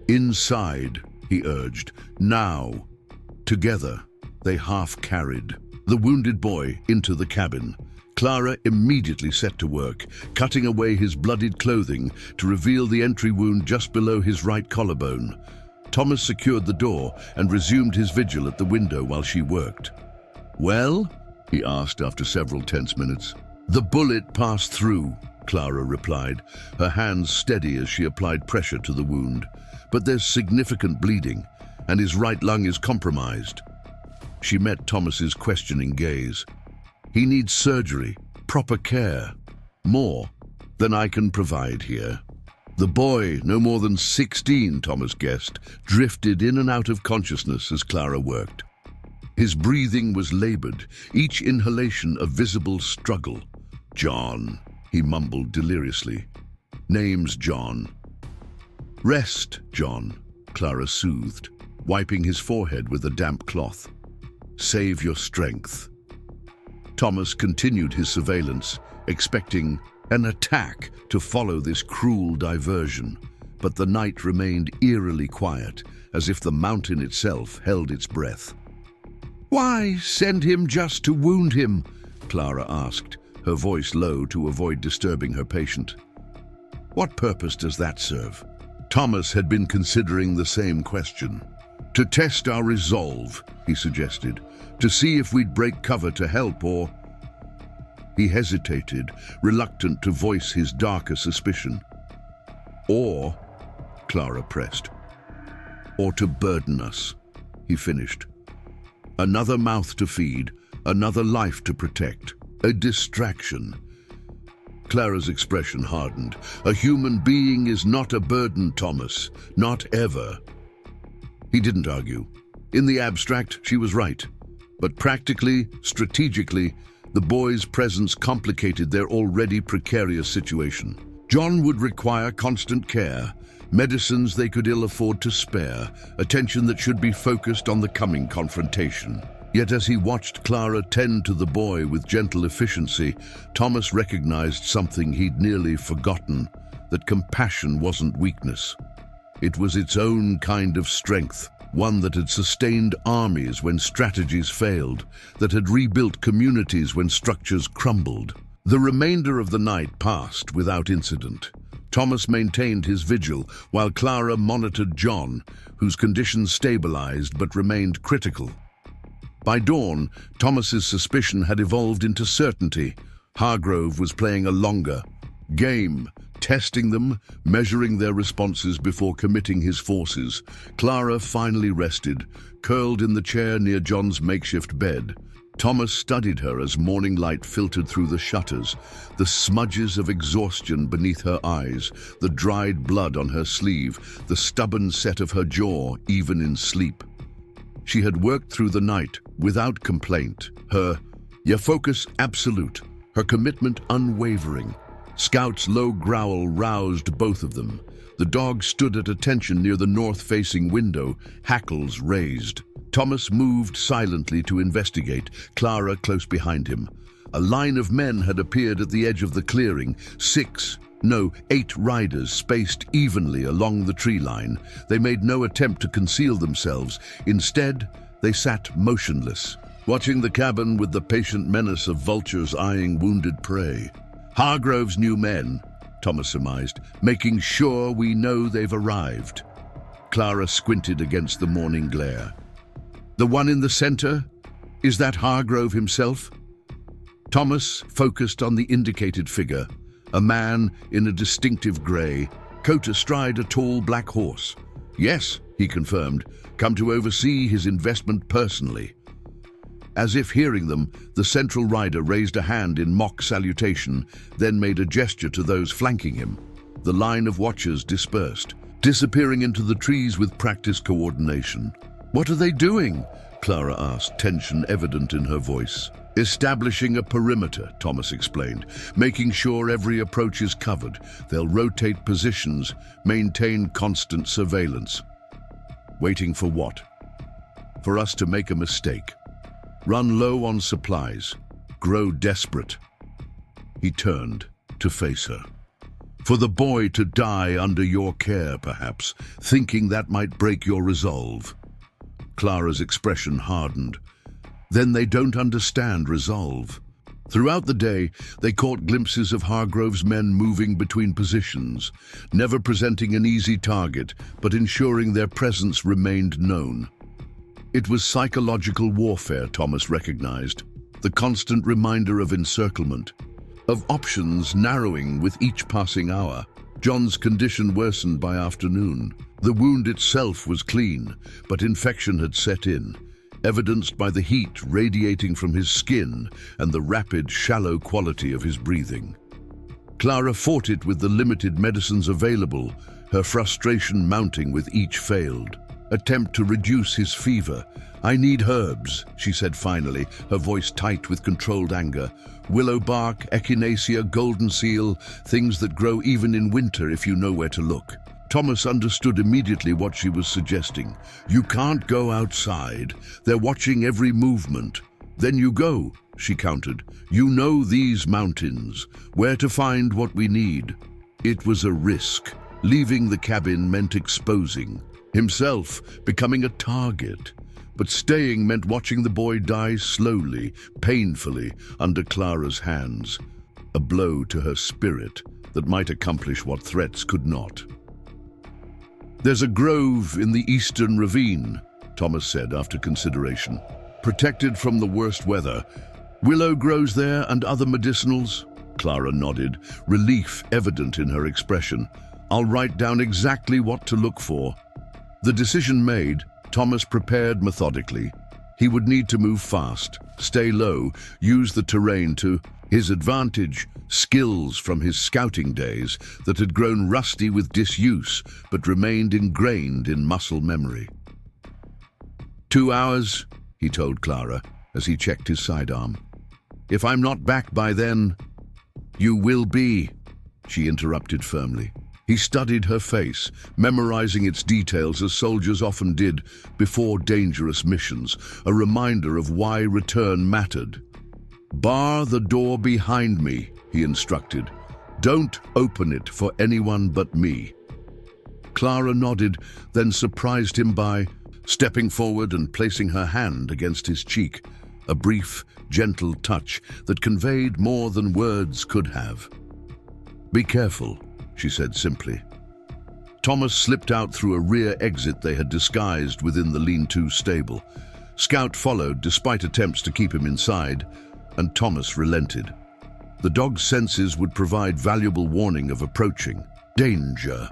"Inside," he urged. "Now." Together, they half-carried the wounded boy into the cabin. Clara immediately set to work, cutting away his bloodied clothing to reveal the entry wound just below his right collarbone. Thomas secured the door and resumed his vigil at the window while she worked. "Well?" he asked after several tense minutes. "The bullet passed through," Clara replied, her hands steady as she applied pressure to the wound. "But there's significant bleeding, and his right lung is compromised." She met Thomas's questioning gaze. "He needs surgery, proper care, more than I can provide here." The boy, no more than 16, Thomas guessed, drifted in and out of consciousness as Clara worked. His breathing was labored, each inhalation a visible struggle. "John," he mumbled deliriously. "Name's John." "Rest, John," Clara soothed. wiping his forehead with a damp cloth. "Save your strength." Thomas continued his surveillance, expecting an attack to follow this cruel diversion. But the night remained eerily quiet, as if the mountain itself held its breath. "Why send him just to wound him?" Clara asked, her voice low to avoid disturbing her patient. "What purpose does that serve?" Thomas had been considering the same question. "To test our resolve," he suggested, "to see if we'd break cover to help or—" He hesitated, reluctant to voice his darker suspicion. "Or," Clara pressed. "Or to burden us," he finished. "Another mouth to feed, another life to protect, a distraction." Clara's expression hardened. "A human being is not a burden, Thomas. Not ever." He didn't argue. In the abstract, she was right. But practically, strategically, the boy's presence complicated their already precarious situation. John would require constant care, medicines they could ill afford to spare, attention that should be focused on the coming confrontation. Yet as he watched Clara tend to the boy with gentle efficiency, Thomas recognized something he'd nearly forgotten, that compassion wasn't weakness. It was its own kind of strength, one that had sustained armies when strategies failed, that had rebuilt communities when structures crumbled. The remainder of the night passed without incident. Thomas maintained his vigil while Clara monitored John, whose condition stabilized but remained critical. By dawn, Thomas's suspicion had evolved into certainty. Hargrove was playing a longer game, testing them, measuring their responses before committing his forces. Clara finally rested, curled in the chair near John's makeshift bed. Thomas studied her as morning light filtered through the shutters, the smudges of exhaustion beneath her eyes, the dried blood on her sleeve, the stubborn set of her jaw, even in sleep. She had worked through the night without complaint, her focus absolute, her commitment unwavering. Scout's low growl roused both of them. The dog stood at attention near the north-facing window, hackles raised. Thomas moved silently to investigate, Clara close behind him. A line of men had appeared at the edge of the clearing, 8 riders spaced evenly along the tree line. They made no attempt to conceal themselves. Instead, they sat motionless, watching the cabin with the patient menace of vultures eyeing wounded prey. "Hargrove's new men," Thomas surmised, "making sure we know they've arrived." Clara squinted against the morning glare. "The one in the center? Is that Hargrove himself?" Thomas focused on the indicated figure, a man in a distinctive gray, coat astride a tall black horse. "Yes," he confirmed, "come to oversee his investment personally." As if hearing them, the central rider raised a hand in mock salutation, then made a gesture to those flanking him. The line of watchers dispersed, disappearing into the trees with practiced coordination. "What are they doing?" Clara asked, tension evident in her voice. "Establishing a perimeter," Thomas explained, "making sure every approach is covered. They'll rotate positions, maintain constant surveillance." "Waiting for what?" "For us to make a mistake. Run low on supplies. Grow desperate." He turned to face her. "For the boy to die under your care, perhaps, thinking that might break your resolve." Clara's expression hardened. "Then they don't understand resolve." Throughout the day, they caught glimpses of Hargrove's men moving between positions, never presenting an easy target, but ensuring their presence remained known. It was psychological warfare, Thomas recognized, the constant reminder of encirclement, of options narrowing with each passing hour. John's condition worsened by afternoon. The wound itself was clean, but infection had set in, evidenced by the heat radiating from his skin and the rapid, shallow quality of his breathing. Clara fought it with the limited medicines available, her frustration mounting with each failed attempt to reduce his fever. "I need herbs," she said finally, her voice tight with controlled anger. "Willow bark, echinacea, golden seal, things that grow even in winter if you know where to look." Thomas understood immediately what she was suggesting. You can't go outside. They're watching every movement. Then you go, she countered. You know these mountains, where to find what we need. It was a risk. Leaving the cabin meant exposing himself, becoming a target. But staying meant watching the boy die slowly, painfully, under Clara's hands. A blow to her spirit that might accomplish what threats could not. There's a grove in the eastern ravine, Thomas said after consideration. Protected from the worst weather. Willow grows there and other medicinals? Clara nodded, relief evident in her expression. I'll write down exactly what to look for. The decision made, Thomas prepared methodically. He would need to move fast, stay low, use the terrain to his advantage, skills from his scouting days that had grown rusty with disuse but remained ingrained in muscle memory. 2 hours, he told Clara as he checked his sidearm. If I'm not back by then, you will be, she interrupted firmly. He studied her face, memorizing its details as soldiers often did before dangerous missions, a reminder of why return mattered. Bar the door behind me, he instructed. Don't open it for anyone but me. Clara nodded, then surprised him by stepping forward and placing her hand against his cheek, a brief, gentle touch that conveyed more than words could have. Be careful, she said simply. Thomas slipped out through a rear exit they had disguised within the lean-to stable. Scout followed despite attempts to keep him inside, and Thomas relented. The dog's senses would provide valuable warning of approaching danger.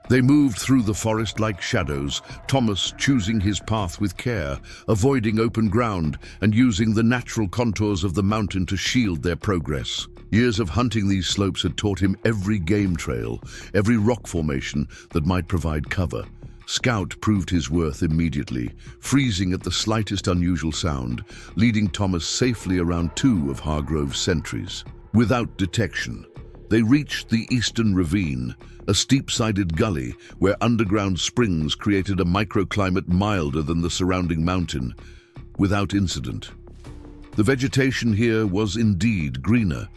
They moved through the forest like shadows, Thomas choosing his path with care, avoiding open ground and using the natural contours of the mountain to shield their progress. Years of hunting these slopes had taught him every game trail, every rock formation that might provide cover. Scout proved his worth immediately, freezing at the slightest unusual sound, leading Thomas safely around 2 of Hargrove's sentries. Without detection, they reached the eastern ravine, a steep-sided gully where underground springs created a microclimate milder than the surrounding mountain, without incident. The vegetation here was indeed greener,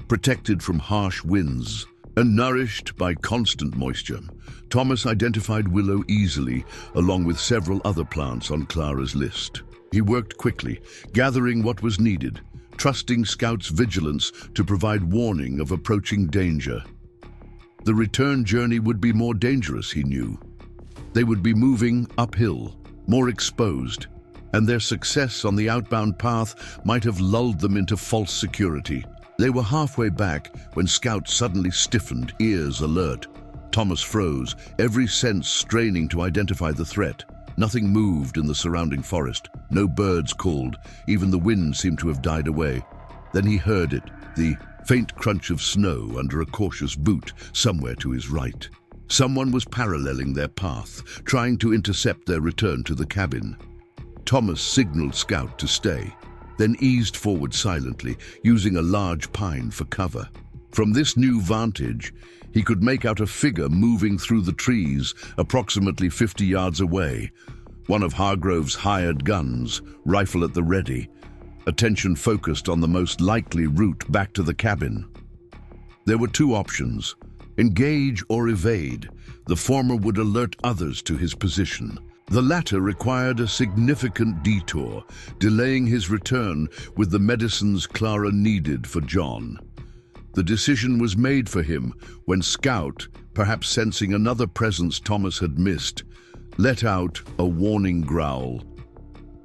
protected from harsh winds, and nourished by constant moisture. Thomas identified willow easily, along with several other plants on Clara's list. He worked quickly, gathering what was needed, trusting Scout's vigilance to provide warning of approaching danger. The return journey would be more dangerous, he knew. They would be moving uphill, more exposed, and their success on the outbound path might have lulled them into false security. They were halfway back when Scout suddenly stiffened, ears alert. Thomas froze, every sense straining to identify the threat. Nothing moved in the surrounding forest. No birds called. Even the wind seemed to have died away. Then he heard it, the faint crunch of snow under a cautious boot somewhere to his right. Someone was paralleling their path, trying to intercept their return to the cabin. Thomas signaled Scout to stay, then eased forward silently, using a large pine for cover. From this new vantage, he could make out a figure moving through the trees approximately 50 yards away. One of Hargrove's hired guns, rifle at the ready, attention focused on the most likely route back to the cabin. There were 2 options, engage or evade. The former would alert others to his position. The latter required a significant detour, delaying his return with the medicines Clara needed for John. The decision was made for him when Scout, perhaps sensing another presence Thomas had missed, let out a warning growl.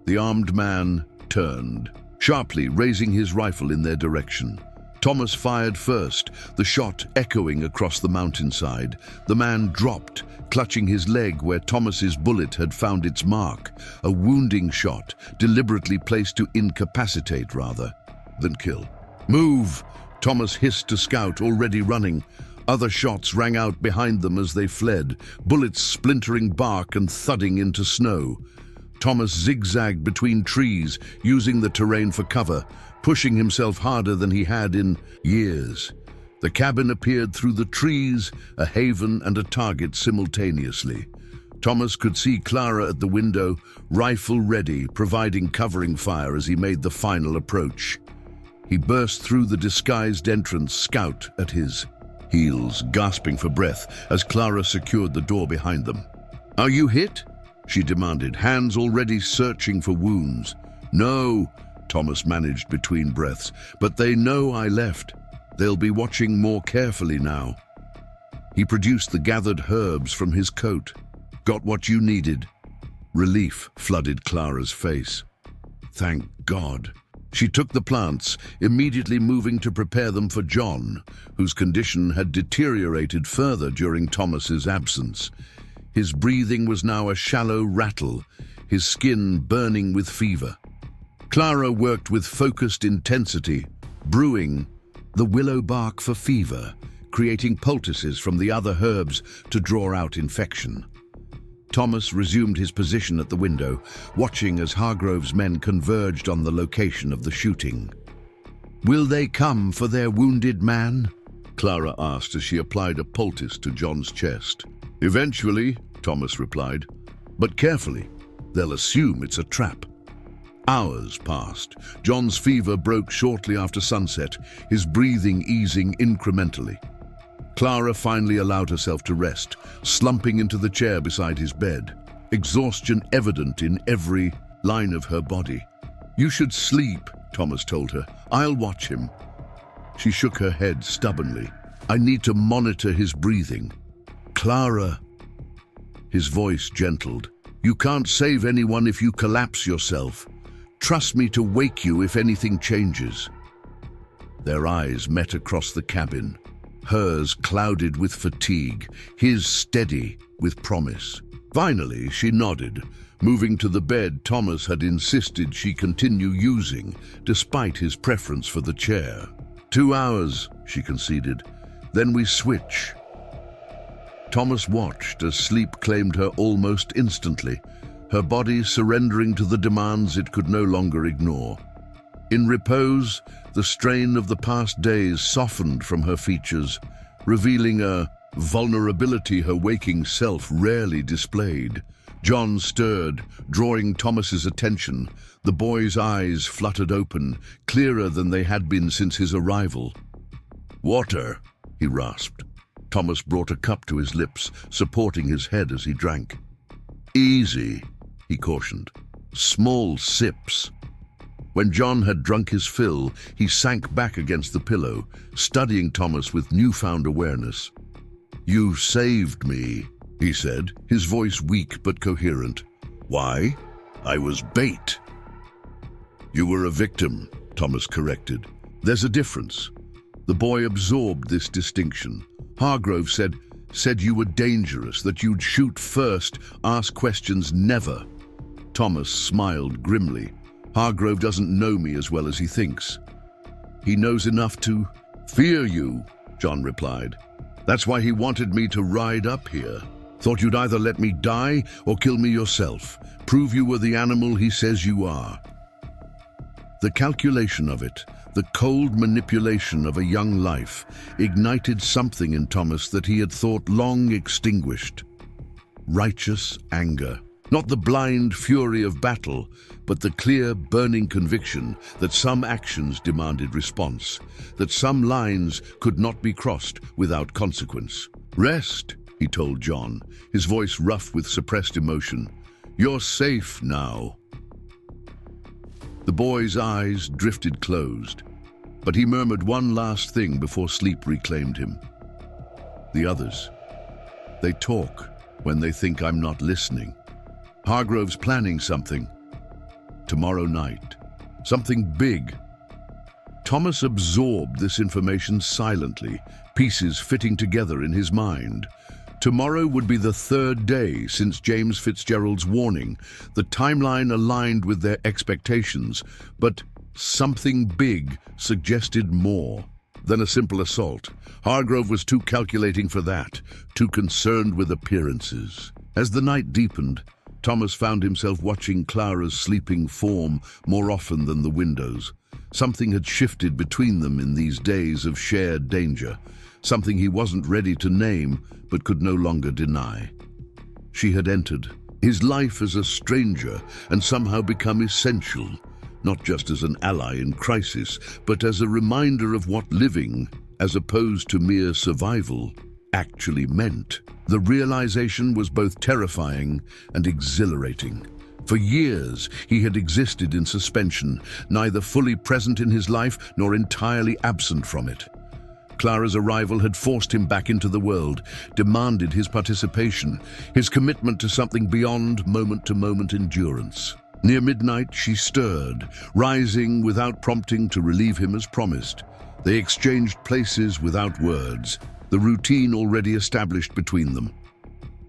The armed man turned, sharply raising his rifle in their direction. Thomas fired first, the shot echoing across the mountainside. The man dropped, clutching his leg where Thomas's bullet had found its mark, a wounding shot, deliberately placed to incapacitate rather than kill. Move! Thomas hissed to Scout, already running. Other shots rang out behind them as they fled, bullets splintering bark and thudding into snow. Thomas zigzagged between trees, using the terrain for cover, pushing himself harder than he had in years. The cabin appeared through the trees, a haven and a target simultaneously. Thomas could see Clara at the window, rifle ready, providing covering fire as he made the final approach. He burst through the disguised entrance, Scout at his heels, gasping for breath as Clara secured the door behind them. "Are you hit?" she demanded, hands already searching for wounds. "No," Thomas managed between breaths, "but they know I left. They'll be watching more carefully now." He produced the gathered herbs from his coat. "Got what you needed?" Relief flooded Clara's face. Thank God. She took the plants, immediately moving to prepare them for John, whose condition had deteriorated further during Thomas's absence. His breathing was now a shallow rattle, his skin burning with fever. Clara worked with focused intensity, brewing the willow bark for fever, creating poultices from the other herbs to draw out infection. Thomas resumed his position at the window, watching as Hargrove's men converged on the location of the shooting. "Will they come for their wounded man?" Clara asked as she applied a poultice to John's chest. "Eventually," Thomas replied, "but carefully. They'll assume it's a trap." Hours passed. John's fever broke shortly after sunset, his breathing easing incrementally. Clara finally allowed herself to rest, slumping into the chair beside his bed, exhaustion evident in every line of her body. "You should sleep," Thomas told her. "I'll watch him." She shook her head stubbornly. "I need to monitor his breathing." "Clara," his voice gentled, "you can't save anyone if you collapse yourself. Trust me to wake you if anything changes." Their eyes met across the cabin, hers clouded with fatigue, his steady with promise. Finally, she nodded, moving to the bed Thomas had insisted she continue using, despite his preference for the chair. 2 hours, she conceded. "Then we switch." Thomas watched as sleep claimed her almost instantly, her body surrendering to the demands it could no longer ignore. In repose, the strain of the past days softened from her features, revealing a vulnerability her waking self rarely displayed. John stirred, drawing Thomas's attention. The boy's eyes fluttered open, clearer than they had been since his arrival. "Water," he rasped. Thomas brought a cup to his lips, supporting his head as he drank. "Easy," he cautioned. "Small sips." When John had drunk his fill, he sank back against the pillow, studying Thomas with newfound awareness. "You saved me," he said, his voice weak but coherent. "Why? I was bait." "You were a victim," Thomas corrected. "There's a difference." The boy absorbed this distinction. "Hargrove said you were dangerous, that you'd shoot first, ask questions never." Thomas smiled grimly. "Hargrove doesn't know me as well as he thinks. He knows enough to fear you," John replied. "That's why he wanted me to ride up here. Thought you'd either let me die or kill me yourself. Prove you were the animal he says you are." The calculation of it, the cold manipulation of a young life, ignited something in Thomas that he had thought long extinguished. Righteous anger. Not the blind fury of battle, but the clear, burning conviction that some actions demanded response, that some lines could not be crossed without consequence. "Rest," he told John, his voice rough with suppressed emotion. "You're safe now." The boy's eyes drifted closed, but he murmured one last thing before sleep reclaimed him. "The others. They talk when they think I'm not listening. Hargrove's planning something. Tomorrow night. Something big." Thomas absorbed this information silently, pieces fitting together in his mind. Tomorrow would be the 3rd day since James Fitzgerald's warning. The timeline aligned with their expectations, but something big suggested more than a simple assault. Hargrove was too calculating for that, too concerned with appearances. As the night deepened, Thomas found himself watching Clara's sleeping form more often than the windows. Something had shifted between them in these days of shared danger, something he wasn't ready to name but could no longer deny. She had entered his life as a stranger and somehow become essential, not just as an ally in crisis, but as a reminder of what living, as opposed to mere survival, actually meant. The realization was both terrifying and exhilarating. For years, he had existed in suspension, neither fully present in his life nor entirely absent from it. Clara's arrival had forced him back into the world, demanded his participation, his commitment to something beyond moment-to-moment endurance. Near midnight, she stirred, rising without prompting to relieve him as promised. They exchanged places without words, the routine already established between them.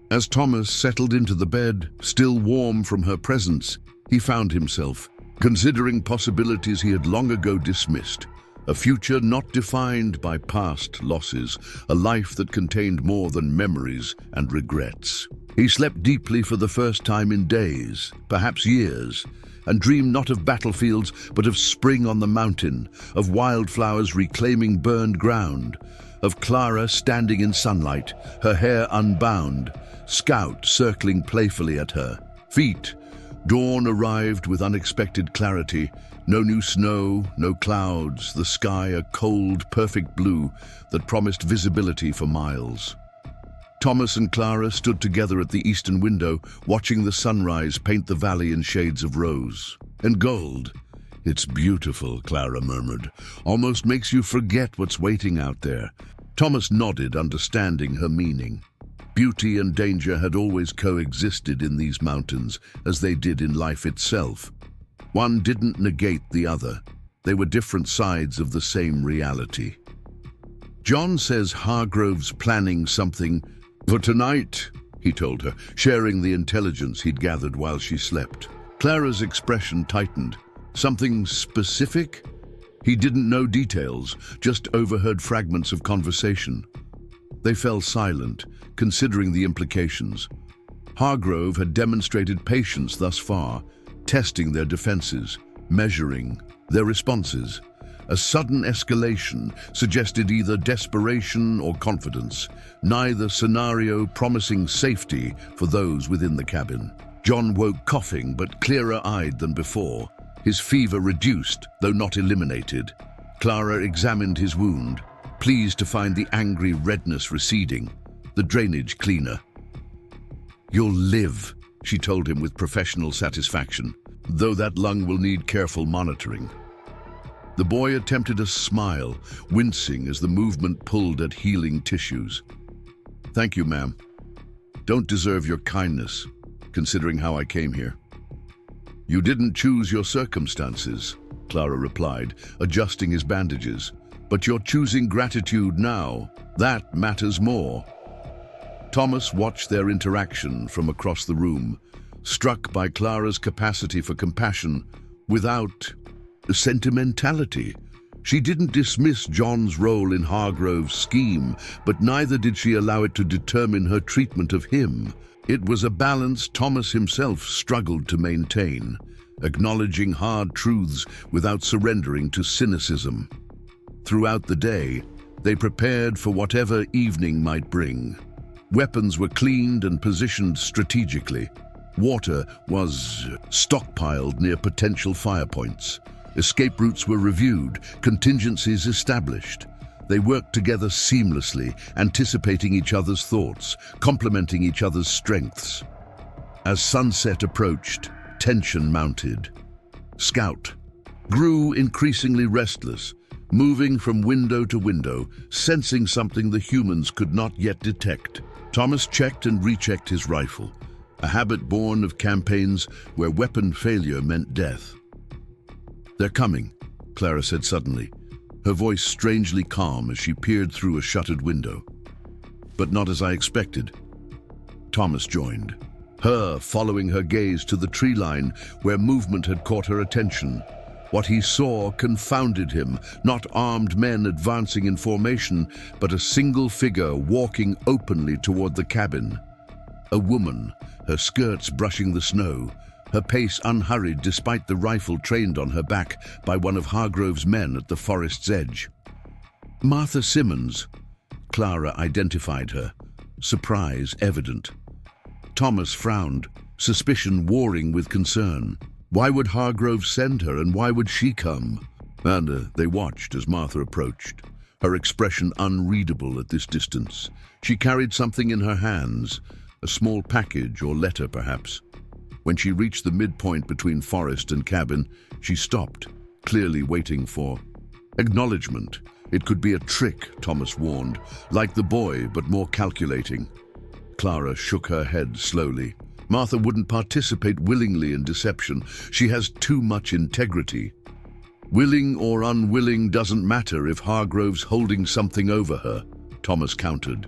As Thomas settled into the bed, still warm from her presence, he found himself considering possibilities he had long ago dismissed. A future not defined by past losses, a life that contained more than memories and regrets. He slept deeply for the first time in days, perhaps years, and dreamed not of battlefields but of spring on the mountain, of wildflowers reclaiming burned ground, of Clara standing in sunlight, her hair unbound, Scout circling playfully at her feet. Dawn arrived with unexpected clarity. No new snow, no clouds, the sky a cold, perfect blue that promised visibility for miles. Thomas and Clara stood together at the eastern window, watching the sunrise paint the valley in shades of rose and gold. "It's beautiful," Clara murmured. "Almost makes you forget what's waiting out there." Thomas nodded, understanding her meaning. Beauty and danger had always coexisted in these mountains, as they did in life itself. One didn't negate the other. They were different sides of the same reality. "John says Hargrove's planning something for tonight," he told her, sharing the intelligence he'd gathered while she slept. Clara's expression tightened. "Something specific?" He didn't know details, just overheard fragments of conversation. They fell silent, considering the implications. Hargrove had demonstrated patience thus far, testing their defenses, measuring their responses. A sudden escalation suggested either desperation or confidence, neither scenario promising safety for those within the cabin. John woke coughing, but clearer-eyed than before, his fever reduced, though not eliminated. Clara examined his wound, pleased to find the angry redness receding, the drainage cleaner. "You'll live," she told him with professional satisfaction, "though that lung will need careful monitoring." The boy attempted a smile, wincing as the movement pulled at healing tissues. "Thank you, ma'am. Don't deserve your kindness, considering how I came here." "You didn't choose your circumstances," Clara replied, adjusting his bandages. "But you're choosing gratitude now. That matters more." Thomas watched their interaction from across the room, struck by Clara's capacity for compassion without sentimentality. She didn't dismiss John's role in Hargrove's scheme, but neither did she allow it to determine her treatment of him. It was a balance Thomas himself struggled to maintain, acknowledging hard truths without surrendering to cynicism. Throughout the day, they prepared for whatever evening might bring. Weapons were cleaned and positioned strategically. Water was stockpiled near potential fire points. Escape routes were reviewed, contingencies established. They worked together seamlessly, anticipating each other's thoughts, complementing each other's strengths. As sunset approached, tension mounted. Scout grew increasingly restless, moving from window to window, sensing something the humans could not yet detect. Thomas checked and rechecked his rifle, a habit born of campaigns where weapon failure meant death. "They're coming," Clara said suddenly, her voice strangely calm as she peered through a shuttered window. "But not as I expected." Thomas joined, her following her gaze to the tree line where movement had caught her attention. What he saw confounded him, not armed men advancing in formation, but a single figure walking openly toward the cabin. A woman, her skirts brushing the snow, her pace unhurried despite the rifle trained on her back by one of Hargrove's men at the forest's edge. Martha Simmons. Clara identified her, surprise evident. Thomas frowned, suspicion warring with concern. Why would Hargrove send her, and why would she come? And they watched as Martha approached, her expression unreadable at this distance. She carried something in her hands, a small package or letter perhaps. When she reached the midpoint between forest and cabin, she stopped, clearly waiting for acknowledgement. It could be a trick, Thomas warned, like the boy, but more calculating. Clara shook her head slowly. Martha wouldn't participate willingly in deception. She has too much integrity. Willing or unwilling doesn't matter if Hargrove's holding something over her, Thomas countered.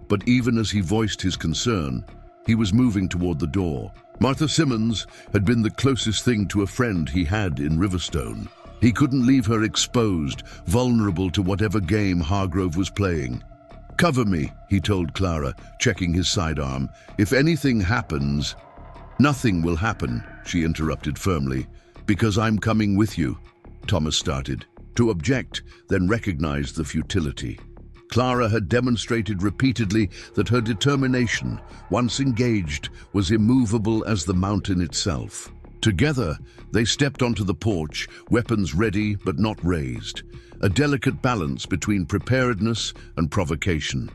But even as he voiced his concern, he was moving toward the door. Martha Simmons had been the closest thing to a friend he had in Riverstone. He couldn't leave her exposed, vulnerable to whatever game Hargrove was playing. "Cover me," he told Clara, checking his sidearm. "If anything happens—" "Nothing will happen," she interrupted firmly, "because I'm coming with you." Thomas started to object, then recognized the futility. Clara had demonstrated repeatedly that her determination, once engaged, was immovable as the mountain itself. Together, they stepped onto the porch, weapons ready but not raised, a delicate balance between preparedness and provocation.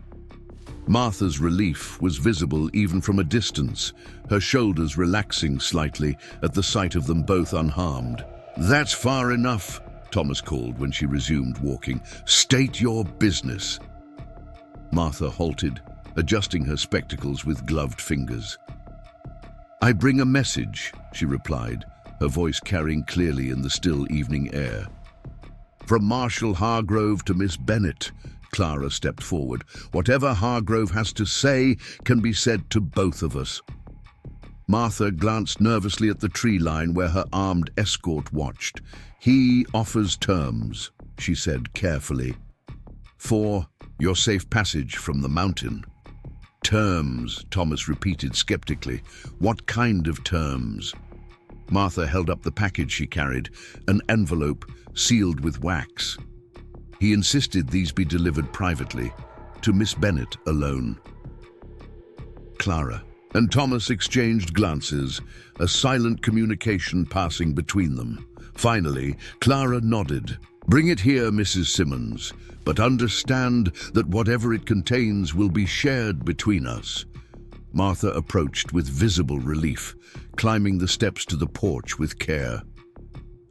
Martha's relief was visible even from a distance, her shoulders relaxing slightly at the sight of them both unharmed. "That's far enough," Thomas called when she resumed walking. "State your business." Martha halted, adjusting her spectacles with gloved fingers. "I bring a message," she replied, her voice carrying clearly in the still evening air. "From Marshal Hargrove to Miss Bennet." Clara stepped forward. "Whatever Hargrove has to say can be said to both of us." Martha glanced nervously at the tree line where her armed escort watched. "He offers terms," she said carefully. "For your safe passage from the mountain." "Terms," Thomas repeated skeptically. "What kind of terms?" Martha held up the package she carried, an envelope sealed with wax. He insisted these be delivered privately, to Miss Bennet alone. Clara and Thomas exchanged glances, a silent communication passing between them. Finally, Clara nodded. "Bring it here, Mrs. Simmons, but understand that whatever it contains will be shared between us." Martha approached with visible relief, climbing the steps to the porch with care.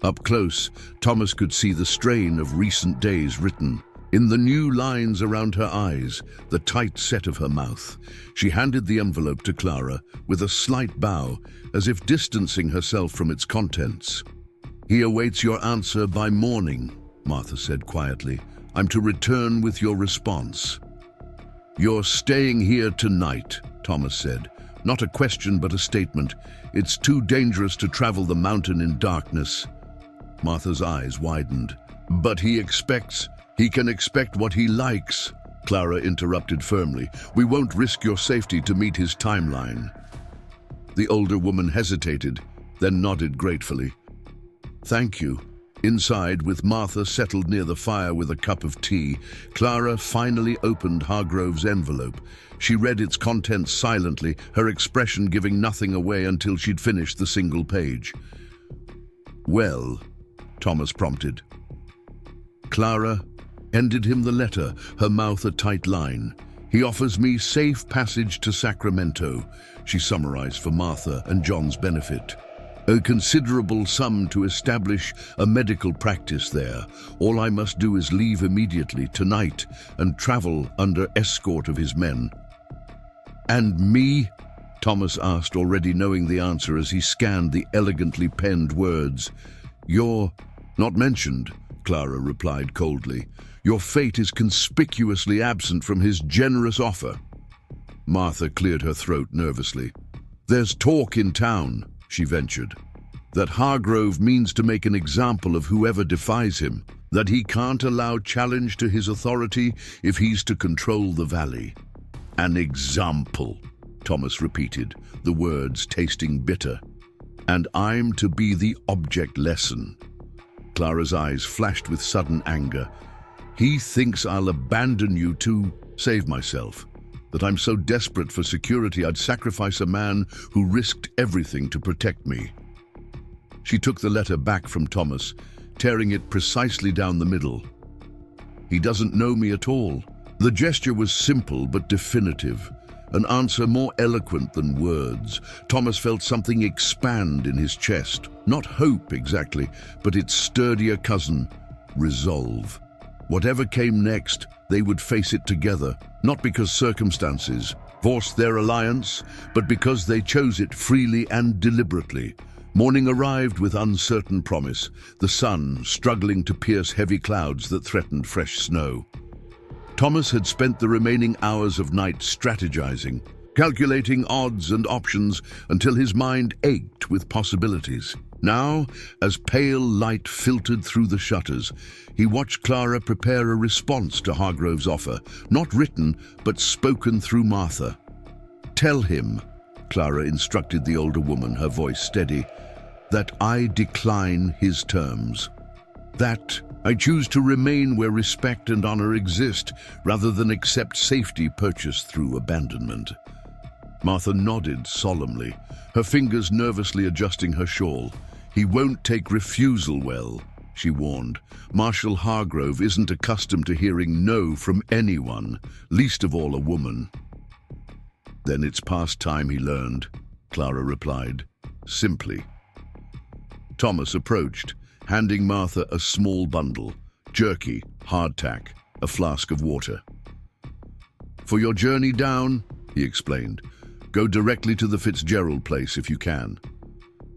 Up close, Thomas could see the strain of recent days written. In the new lines around her eyes, the tight set of her mouth. She handed the envelope to Clara with a slight bow, as if distancing herself from its contents. "He awaits your answer by morning," Martha said quietly. "I'm to return with your response." "You're staying here tonight," Thomas said. Not a question, but a statement. "It's too dangerous to travel the mountain in darkness." Martha's eyes widened. "But he can expect what he likes," Clara interrupted firmly. "We won't risk your safety to meet his timeline." The older woman hesitated, then nodded gratefully. "Thank you." Inside, with Martha settled near the fire with a cup of tea, Clara finally opened Hargrove's envelope. She read its contents silently, her expression giving nothing away until she'd finished the single page. "Well," Thomas prompted. Clara handed him the letter, her mouth a tight line. "He offers me safe passage to Sacramento," she summarized for Martha and John's benefit. "A considerable sum to establish a medical practice there. All I must do is leave immediately, tonight, and travel under escort of his men." "And me?" Thomas asked, already knowing the answer as he scanned the elegantly penned words. "You're not mentioned," Clara replied coldly. "Your fate is conspicuously absent from his generous offer." Martha cleared her throat nervously. "There's talk in town," she ventured, "that Hargrove means to make an example of whoever defies him, that he can't allow challenge to his authority if he's to control the valley." "An example," Thomas repeated, the words tasting bitter. And I'm to be the object lesson. Clara's eyes flashed with sudden anger. He thinks I'll abandon you to save myself. That I'm so desperate for security I'd sacrifice a man who risked everything to protect me. She took the letter back from Thomas, tearing it precisely down the middle. He doesn't know me at all. The gesture was simple but definitive, an answer more eloquent than words. Thomas felt something expand in his chest. Not hope exactly, but its sturdier cousin, resolve. Whatever came next, they would face it together, not because circumstances forced their alliance, but because they chose it freely and deliberately. Morning arrived with uncertain promise, the sun struggling to pierce heavy clouds that threatened fresh snow. Thomas had spent the remaining hours of night strategizing, calculating odds and options until his mind ached with possibilities. Now, as pale light filtered through the shutters, he watched Clara prepare a response to Hargrove's offer, not written, but spoken through Martha. "Tell him," Clara instructed the older woman, her voice steady, "that I decline his terms. That I choose to remain where respect and honor exist, rather than accept safety purchased through abandonment." Martha nodded solemnly, her fingers nervously adjusting her shawl. "He won't take refusal well," she warned. "Marshal Hargrove isn't accustomed to hearing no from anyone, least of all a woman." "Then it's past time he learned," Clara replied, simply. Thomas approached, handing Martha a small bundle, jerky, hardtack, a flask of water. "For your journey down," he explained, "go directly to the Fitzgerald place if you can.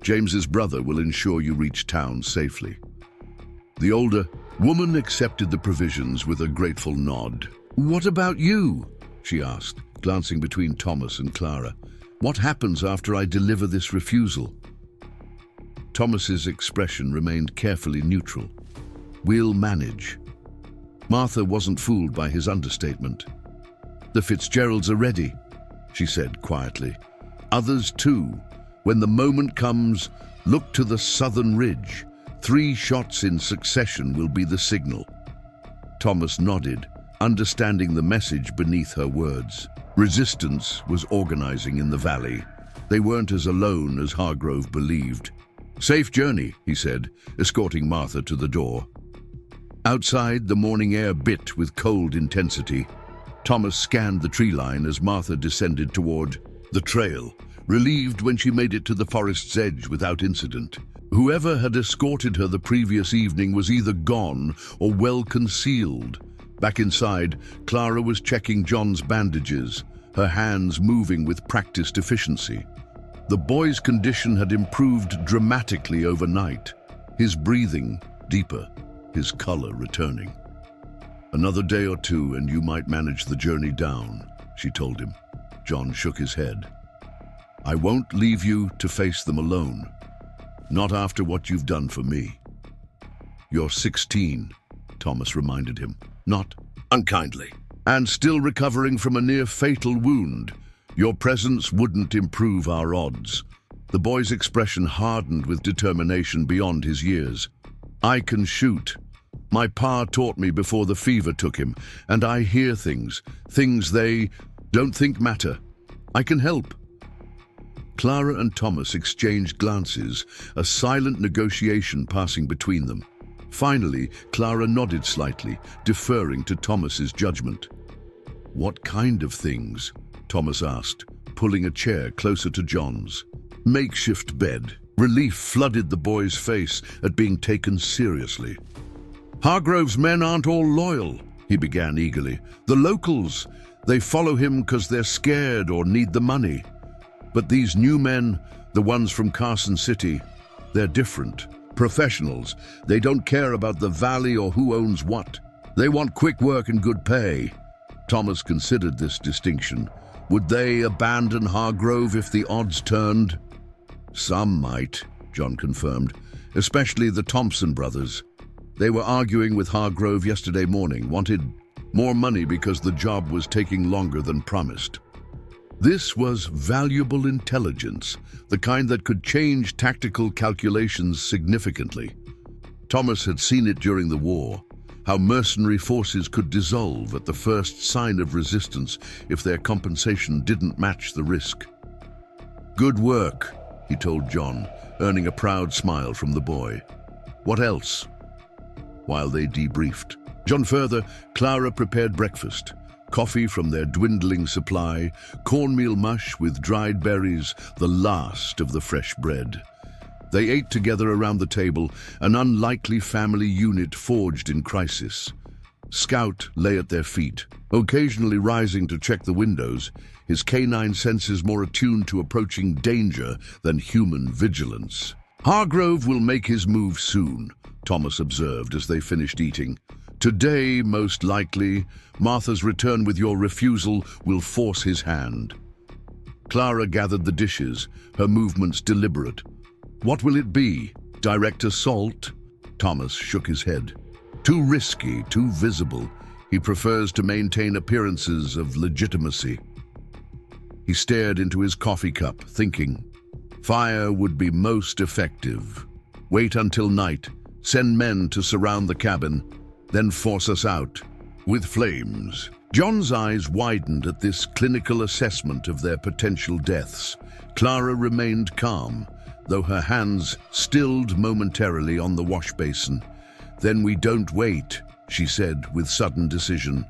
James's brother will ensure you reach town safely." The older woman accepted the provisions with a grateful nod. "What about you?" she asked, glancing between Thomas and Clara. "What happens after I deliver this refusal?" Thomas's expression remained carefully neutral. "We'll manage." Martha wasn't fooled by his understatement. "The Fitzgeralds are ready," she said quietly. "Others too. When the moment comes, look to the southern ridge. 3 shots in succession will be the signal." Thomas nodded, understanding the message beneath her words. Resistance was organizing in the valley. They weren't as alone as Hargrove believed. "Safe journey," he said, escorting Martha to the door. Outside, the morning air bit with cold intensity. Thomas scanned the tree line as Martha descended toward the trail, relieved when she made it to the forest's edge without incident. Whoever had escorted her the previous evening was either gone or well concealed. Back inside, Clara was checking John's bandages, her hands moving with practiced efficiency. The boy's condition had improved dramatically overnight, his breathing deeper, his color returning. "Another day or two and you might manage the journey down," she told him. John shook his head. "I won't leave you to face them alone. Not after what you've done for me." "You're 16, Thomas reminded him, not unkindly, "and still recovering from a near-fatal wound. Your presence wouldn't improve our odds." The boy's expression hardened with determination beyond his years. "I can shoot. My pa taught me before the fever took him, and I hear things they don't think matter. I can help." Clara and Thomas exchanged glances, a silent negotiation passing between them. Finally, Clara nodded slightly, deferring to Thomas's judgment. "What kind of things?" Thomas asked, pulling a chair closer to John's. "Makeshift bed." Relief flooded the boy's face at being taken seriously. "Hargrove's men aren't all loyal," he began eagerly. "The locals, they follow him because they're scared or need the money. But these new men, the ones from Carson City, they're different. Professionals. They don't care about the valley or who owns what. They want quick work and good pay." Thomas considered this distinction. Would they abandon Hargrove if the odds turned? "Some might," John confirmed, "especially the Thompson brothers. They were arguing with Hargrove yesterday morning, wanted more money because the job was taking longer than promised." This was valuable intelligence, the kind that could change tactical calculations significantly. Thomas had seen it during the war, how mercenary forces could dissolve at the first sign of resistance if their compensation didn't match the risk. "Good work," he told John, earning a proud smile from the boy. "What else?" While they debriefed. John further, Clara prepared breakfast. Coffee from their dwindling supply, cornmeal mush with dried berries, the last of the fresh bread. They ate together around the table, an unlikely family unit forged in crisis. Scout lay at their feet, occasionally rising to check the windows, his canine senses more attuned to approaching danger than human vigilance. "Hargrove will make his move soon," Thomas observed as they finished eating. "Today, most likely, Martha's return with your refusal will force his hand." Clara gathered the dishes, her movements deliberate. "What will it be? Direct assault?" Thomas shook his head. "Too risky, too visible. He prefers to maintain appearances of legitimacy." He stared into his coffee cup, thinking. Fire would be most effective. Wait until night, send men to surround the cabin, then force us out with flames. John's eyes widened at this clinical assessment of their potential deaths. Clara remained calm, though her hands stilled momentarily on the wash basin. "Then we don't wait," she said with sudden decision.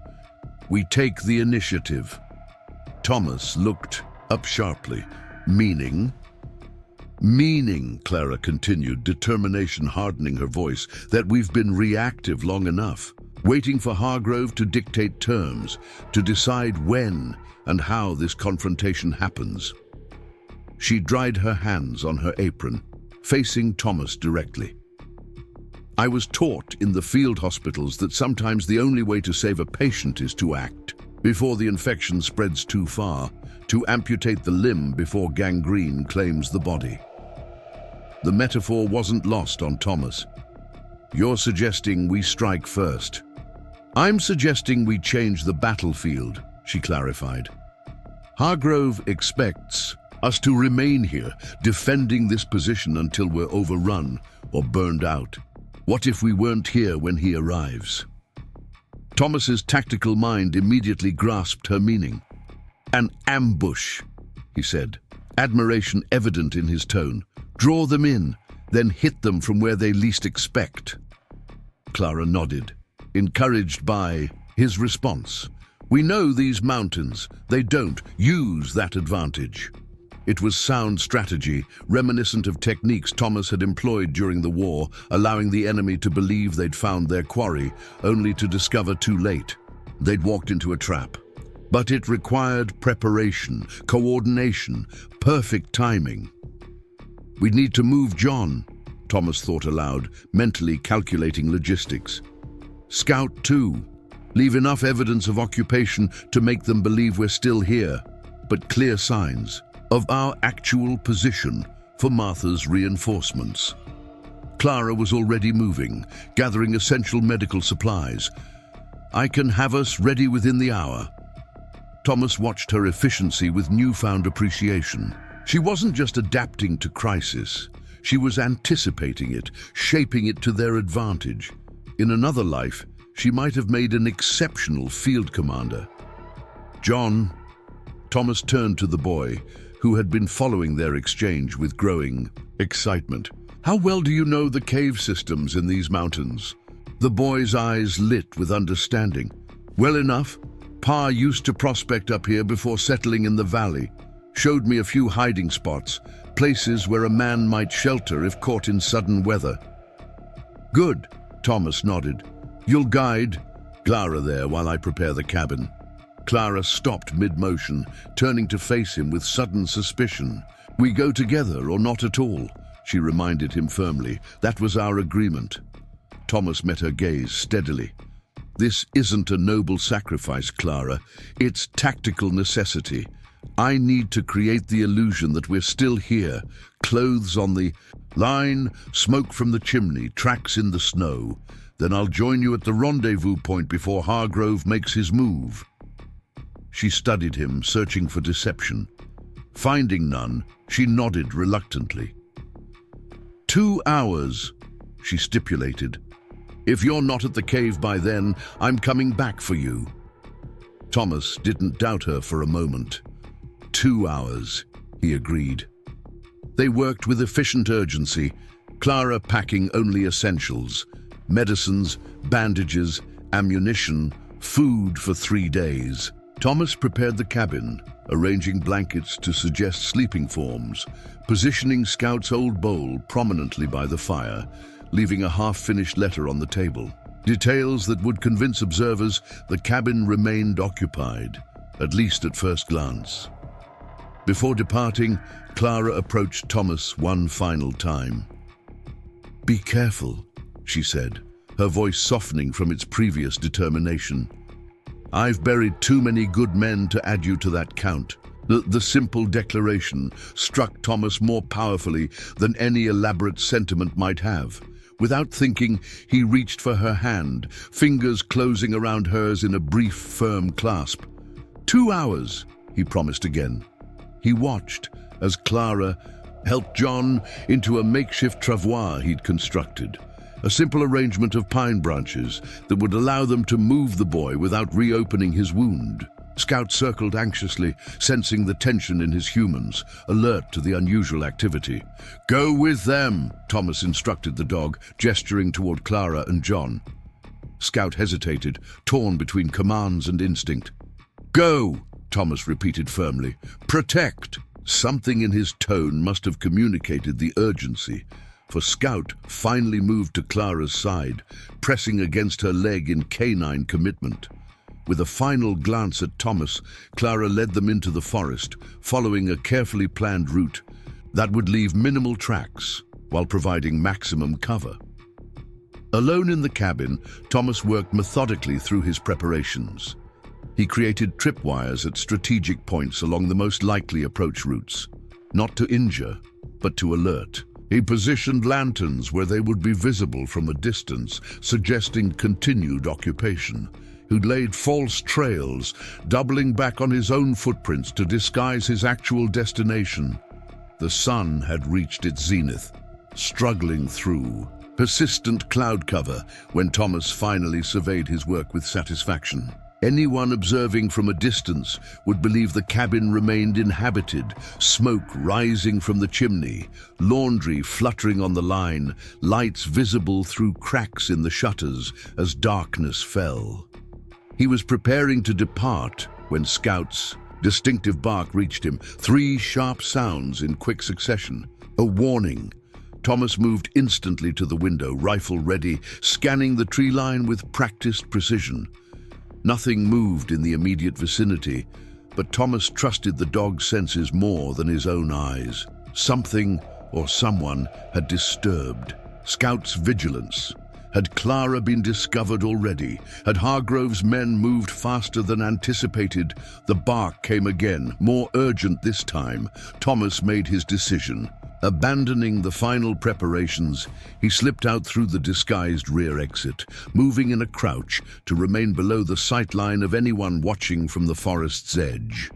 "We take the initiative." Thomas looked up sharply. "Meaning?" "Meaning," Clara continued, determination hardening her voice, "that we've been reactive long enough, waiting for Hargrove to dictate terms, to decide when and how this confrontation happens." She dried her hands on her apron, facing Thomas directly. "I was taught in the field hospitals that sometimes the only way to save a patient is to act, before the infection spreads too far, to amputate the limb before gangrene claims the body." The metaphor wasn't lost on Thomas. "You're suggesting we strike first." "I'm suggesting we change the battlefield," she clarified. "Hargrove expects us to remain here, defending this position until we're overrun or burned out. What if we weren't here when he arrives?" Thomas's tactical mind immediately grasped her meaning. "An ambush," he said, admiration evident in his tone. "Draw them in, then hit them from where they least expect." Clara nodded, encouraged by his response. "We know these mountains. They don't use that advantage." It was sound strategy, reminiscent of techniques Thomas had employed during the war, allowing the enemy to believe they'd found their quarry, only to discover too late they'd walked into a trap. But it required preparation, coordination, perfect timing. "We'd need to move John," Thomas thought aloud, mentally calculating logistics. "Scout too. Leave enough evidence of occupation to make them believe we're still here, but clear signs of our actual position for Martha's reinforcements." Clara was already moving, gathering essential medical supplies. "I can have us ready within the hour." Thomas watched her efficiency with newfound appreciation. She wasn't just adapting to crisis. She was anticipating it, shaping it to their advantage. In another life, she might have made an exceptional field commander. "John," Thomas turned to the boy, who had been following their exchange with growing excitement. "How well do you know the cave systems in these mountains?" The boy's eyes lit with understanding. "Well enough. Pa used to prospect up here before settling in the valley. Showed me a few hiding spots, places where a man might shelter if caught in sudden weather." "Good," Thomas nodded. "You'll guide Clara there while I prepare the cabin." Clara stopped mid-motion, turning to face him with sudden suspicion. "We go together or not at all," she reminded him firmly. "That was our agreement." Thomas met her gaze steadily. "This isn't a noble sacrifice, Clara. It's tactical necessity. I need to create the illusion that we're still here, clothes on the line, smoke from the chimney, tracks in the snow. Then I'll join you at the rendezvous point before Hargrove makes his move." She studied him, searching for deception. Finding none, she nodded reluctantly. 2 hours, she stipulated. If you're not at the cave by then, I'm coming back for you. Thomas didn't doubt her for a moment. 2 hours, he agreed. They worked with efficient urgency, Clara packing only essentials: medicines, bandages, ammunition, food for 3 days. Thomas prepared the cabin, arranging blankets to suggest sleeping forms, positioning Scout's old bowl prominently by the fire, leaving a half-finished letter on the table. Details that would convince observers the cabin remained occupied, at least at first glance. Before departing, Clara approached Thomas one final time. "Be careful," she said, her voice softening from its previous determination. "I've buried too many good men to add you to that count." The simple declaration struck Thomas more powerfully than any elaborate sentiment might have. Without thinking, he reached for her hand, fingers closing around hers in a brief, firm clasp. 2 hours, he promised again. He watched as Clara helped John into a makeshift travois he'd constructed, a simple arrangement of pine branches that would allow them to move the boy without reopening his wound. Scout circled anxiously, sensing the tension in his humans, alert to the unusual activity. "Go with them," Thomas instructed the dog, gesturing toward Clara and John. Scout hesitated, torn between commands and instinct. "Go," Thomas repeated firmly. "Protect." Something in his tone must have communicated the urgency, for Scout finally moved to Clara's side, pressing against her leg in canine commitment. With a final glance at Thomas, Clara led them into the forest, following a carefully planned route that would leave minimal tracks while providing maximum cover. Alone in the cabin, Thomas worked methodically through his preparations. He created tripwires at strategic points along the most likely approach routes, not to injure, but to alert. He positioned lanterns where they would be visible from a distance, suggesting continued occupation. Who'd laid false trails, doubling back on his own footprints to disguise his actual destination. The sun had reached its zenith, struggling through persistent cloud cover when Thomas finally surveyed his work with satisfaction. Anyone observing from a distance would believe the cabin remained inhabited, smoke rising from the chimney, laundry fluttering on the line, lights visible through cracks in the shutters as darkness fell. He was preparing to depart when Scout's distinctive bark reached him, 3 sharp sounds in quick succession. A warning. Thomas moved instantly to the window, rifle ready, scanning the tree line with practiced precision. Nothing moved in the immediate vicinity, but Thomas trusted the dog's senses more than his own eyes. Something or someone had disturbed Scout's vigilance. Had Clara been discovered already? Had Hargrove's men moved faster than anticipated? The bark came again, more urgent this time. Thomas made his decision. Abandoning the final preparations, he slipped out through the disguised rear exit, moving in a crouch to remain below the sight line of anyone watching from the forest's edge.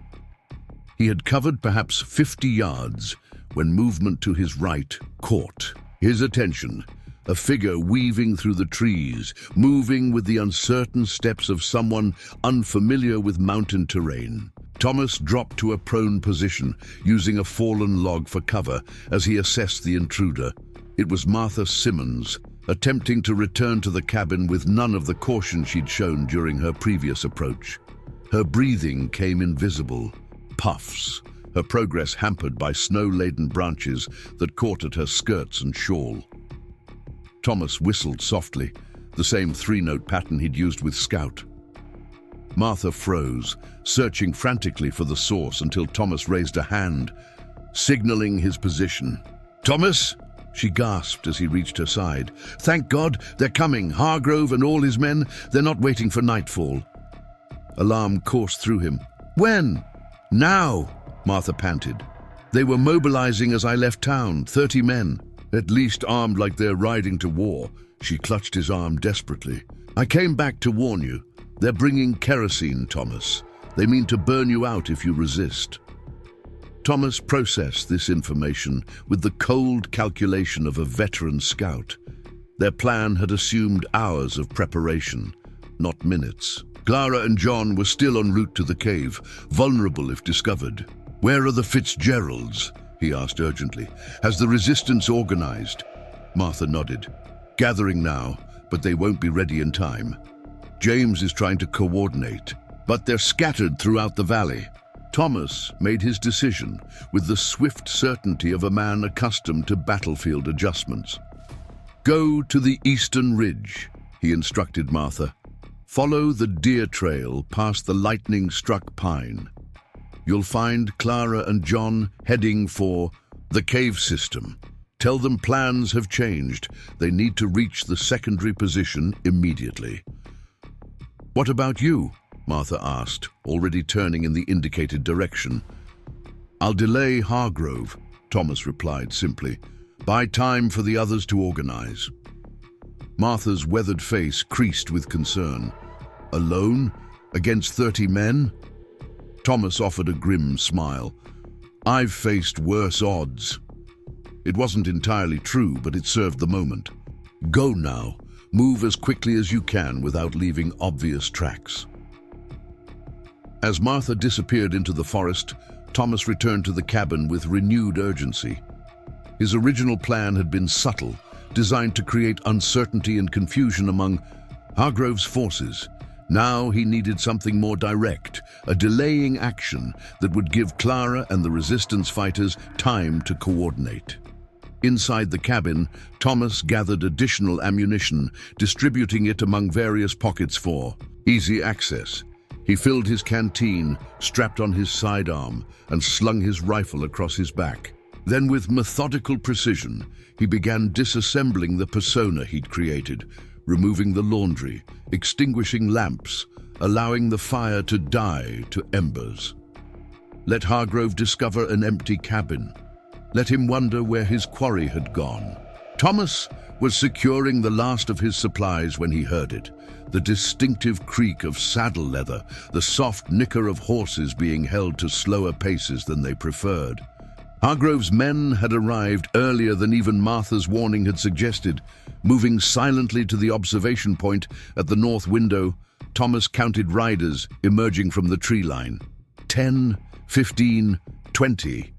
He had covered perhaps 50 yards when movement to his right caught his attention. A figure weaving through the trees, moving with the uncertain steps of someone unfamiliar with mountain terrain. Thomas dropped to a prone position, using a fallen log for cover as he assessed the intruder. It was Martha Simmons, attempting to return to the cabin with none of the caution she'd shown during her previous approach. Her breathing came invisible, puffs, her progress hampered by snow-laden branches that caught at her skirts and shawl. Thomas whistled softly, the same 3-note pattern he'd used with Scout. Martha froze, searching frantically for the source until Thomas raised a hand, signaling his position. "Thomas!" she gasped as he reached her side. "Thank God, they're coming. Hargrove and all his men, they're not waiting for nightfall." Alarm coursed through him. "When?" "Now," Martha panted. "They were mobilizing as I left town, 30 men. At least armed like they're riding to war." She clutched his arm desperately. "I came back to warn you. They're bringing kerosene, Thomas. They mean to burn you out if you resist. Thomas processed this information with the cold calculation of a veteran scout. Their plan had assumed hours of preparation, not minutes. Clara and John were still en route to the cave, vulnerable if discovered. "Where are the Fitzgeralds?" he asked urgently. "Has the resistance organized?" Martha nodded. "Gathering now, but they won't be ready in time. James is trying to coordinate, but they're scattered throughout the valley." Thomas made his decision with the swift certainty of a man accustomed to battlefield adjustments. "Go to the eastern ridge," he instructed Martha. "Follow the deer trail past the lightning-struck pine. You'll find Clara and John heading for the cave system. Tell them plans have changed. They need to reach the secondary position immediately." "What about you?" Martha asked, already turning in the indicated direction. "I'll delay Hargrove," Thomas replied simply. "Buy time for the others to organize." Martha's weathered face creased with concern. "Alone? Against 30 men?" Thomas offered a grim smile. "I've faced worse odds." It wasn't entirely true, but it served the moment. "Go now. Move as quickly as you can without leaving obvious tracks." As Martha disappeared into the forest, Thomas returned to the cabin with renewed urgency. His original plan had been subtle, designed to create uncertainty and confusion among Hargrove's forces. Now he needed something more direct, a delaying action that would give Clara and the resistance fighters time to coordinate. Inside the cabin, Thomas gathered additional ammunition, distributing it among various pockets for easy access. He filled his canteen, strapped on his sidearm, and slung his rifle across his back. Then, with methodical precision, he began disassembling the persona he'd created, removing the laundry, extinguishing lamps, allowing the fire to die to embers. Let Hargrove discover an empty cabin. Let him wonder where his quarry had gone. Thomas was securing the last of his supplies when he heard it. The distinctive creak of saddle leather, the soft nicker of horses being held to slower paces than they preferred. Hargrove's men had arrived earlier than even Martha's warning had suggested. Moving silently to the observation point at the north window, Thomas counted riders emerging from the tree line. 10, 15, 20.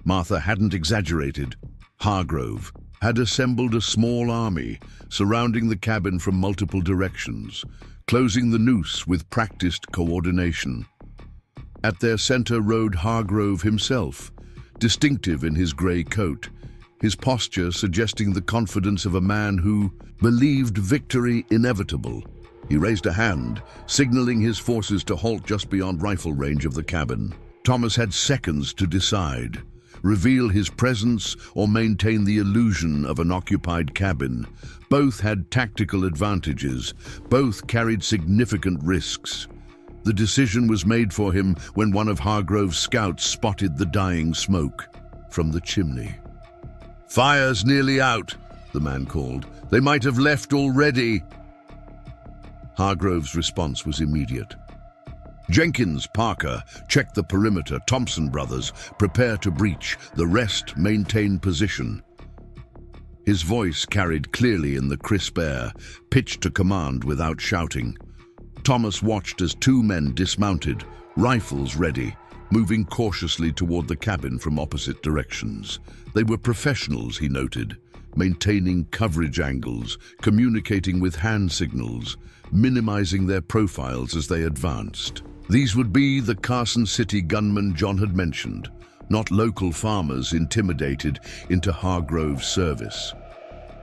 Martha hadn't exaggerated. Hargrove had assembled a small army surrounding the cabin from multiple directions, closing the noose with practiced coordination. At their center rode Hargrove himself, distinctive in his grey coat, his posture suggesting the confidence of a man who believed victory inevitable. He raised a hand, signaling his forces to halt just beyond rifle range of the cabin. Thomas had seconds to decide: reveal his presence or maintain the illusion of an occupied cabin. Both had tactical advantages. Both carried significant risks. The decision was made for him when one of Hargrove's scouts spotted the dying smoke from the chimney. "Fire's nearly out," the man called. "They might have left already." Hargrove's response was immediate. "Jenkins, Parker, check the perimeter. Thompson brothers, prepare to breach. The rest maintain position." His voice carried clearly in the crisp air, pitched to command without shouting. Thomas watched as two men dismounted, rifles ready, moving cautiously toward the cabin from opposite directions. They were professionals, he noted, maintaining coverage angles, communicating with hand signals, minimizing their profiles as they advanced. These would be the Carson City gunmen John had mentioned, not local farmers intimidated into Hargrove's service.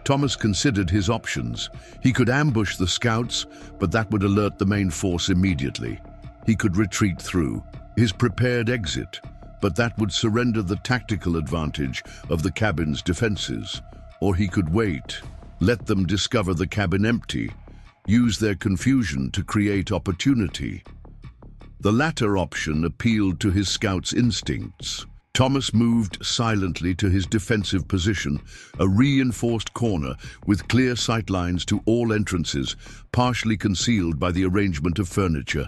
Thomas considered his options. He could ambush the scouts, but that would alert the main force immediately. He could retreat through his prepared exit, but that would surrender the tactical advantage of the cabin's defenses. Or he could wait, let them discover the cabin empty, use their confusion to create opportunity. The latter option appealed to his scout's instincts. Thomas moved silently to his defensive position, a reinforced corner with clear sightlines to all entrances, partially concealed by the arrangement of furniture.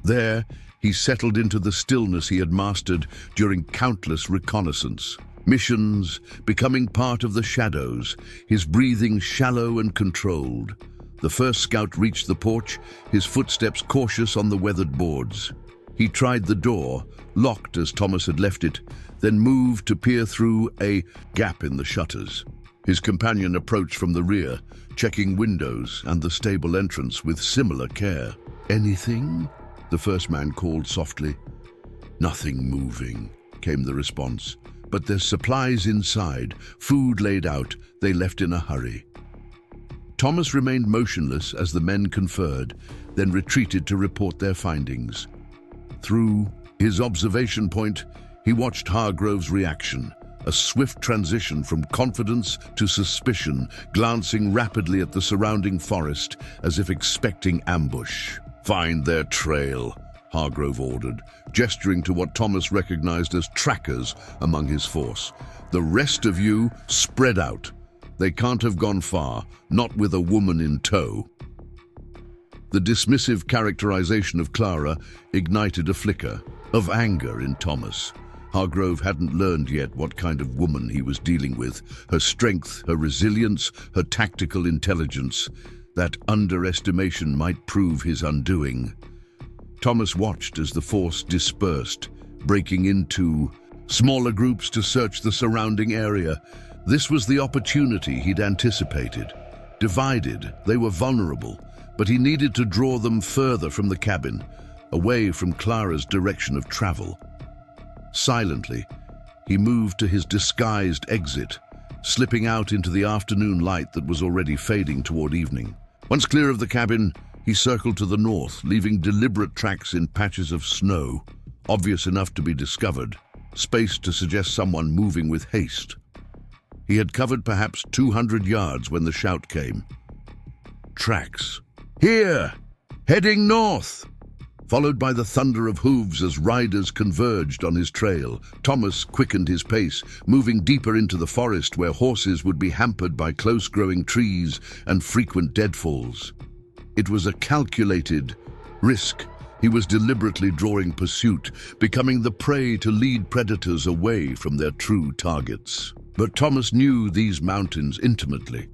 There, he settled into the stillness he had mastered during countless reconnaissance. Missions, becoming part of the shadows, his breathing shallow and controlled. The first scout reached the porch, his footsteps cautious on the weathered boards. He tried the door, locked as Thomas had left it, then moved to peer through a gap in the shutters. His companion approached from the rear, checking windows and the stable entrance with similar care. "Anything?" the first man called softly. "Nothing moving," came the response. "But there's supplies inside, food laid out, they left in a hurry." Thomas remained motionless as the men conferred, then retreated to report their findings. Through his observation point, he watched Hargrove's reaction, a swift transition from confidence to suspicion, glancing rapidly at the surrounding forest as if expecting ambush. "Find their trail," Hargrove ordered, gesturing to what Thomas recognized as trackers among his force. "The rest of you spread out. They can't have gone far, not with a woman in tow." The dismissive characterization of Clara ignited a flicker of anger in Thomas. Hargrove hadn't learned yet what kind of woman he was dealing with. Her strength, her resilience, her tactical intelligence. That underestimation might prove his undoing. Thomas watched as the force dispersed, breaking into smaller groups to search the surrounding area. This was the opportunity he'd anticipated. Divided, they were vulnerable, but he needed to draw them further from the cabin, away from Clara's direction of travel. Silently, he moved to his disguised exit, slipping out into the afternoon light that was already fading toward evening. Once clear of the cabin, he circled to the north, leaving deliberate tracks in patches of snow, obvious enough to be discovered, spaced to suggest someone moving with haste. He had covered perhaps 200 yards when the shout came. Tracks. "Here! Heading north!" Followed by the thunder of hooves as riders converged on his trail, Thomas quickened his pace, moving deeper into the forest where horses would be hampered by close-growing trees and frequent deadfalls. It was a calculated risk. He was deliberately drawing pursuit, becoming the prey to lead predators away from their true targets. But Thomas knew these mountains intimately.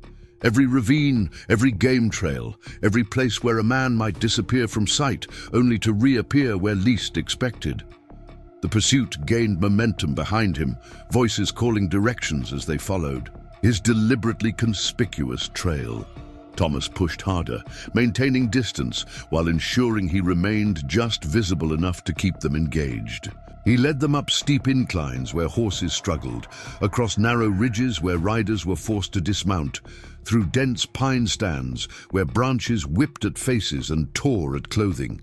Every ravine, every game trail, every place where a man might disappear from sight, only to reappear where least expected. The pursuit gained momentum behind him, voices calling directions as they followed. His deliberately conspicuous trail. Thomas pushed harder, maintaining distance while ensuring he remained just visible enough to keep them engaged. He led them up steep inclines where horses struggled, across narrow ridges where riders were forced to dismount, through dense pine stands where branches whipped at faces and tore at clothing.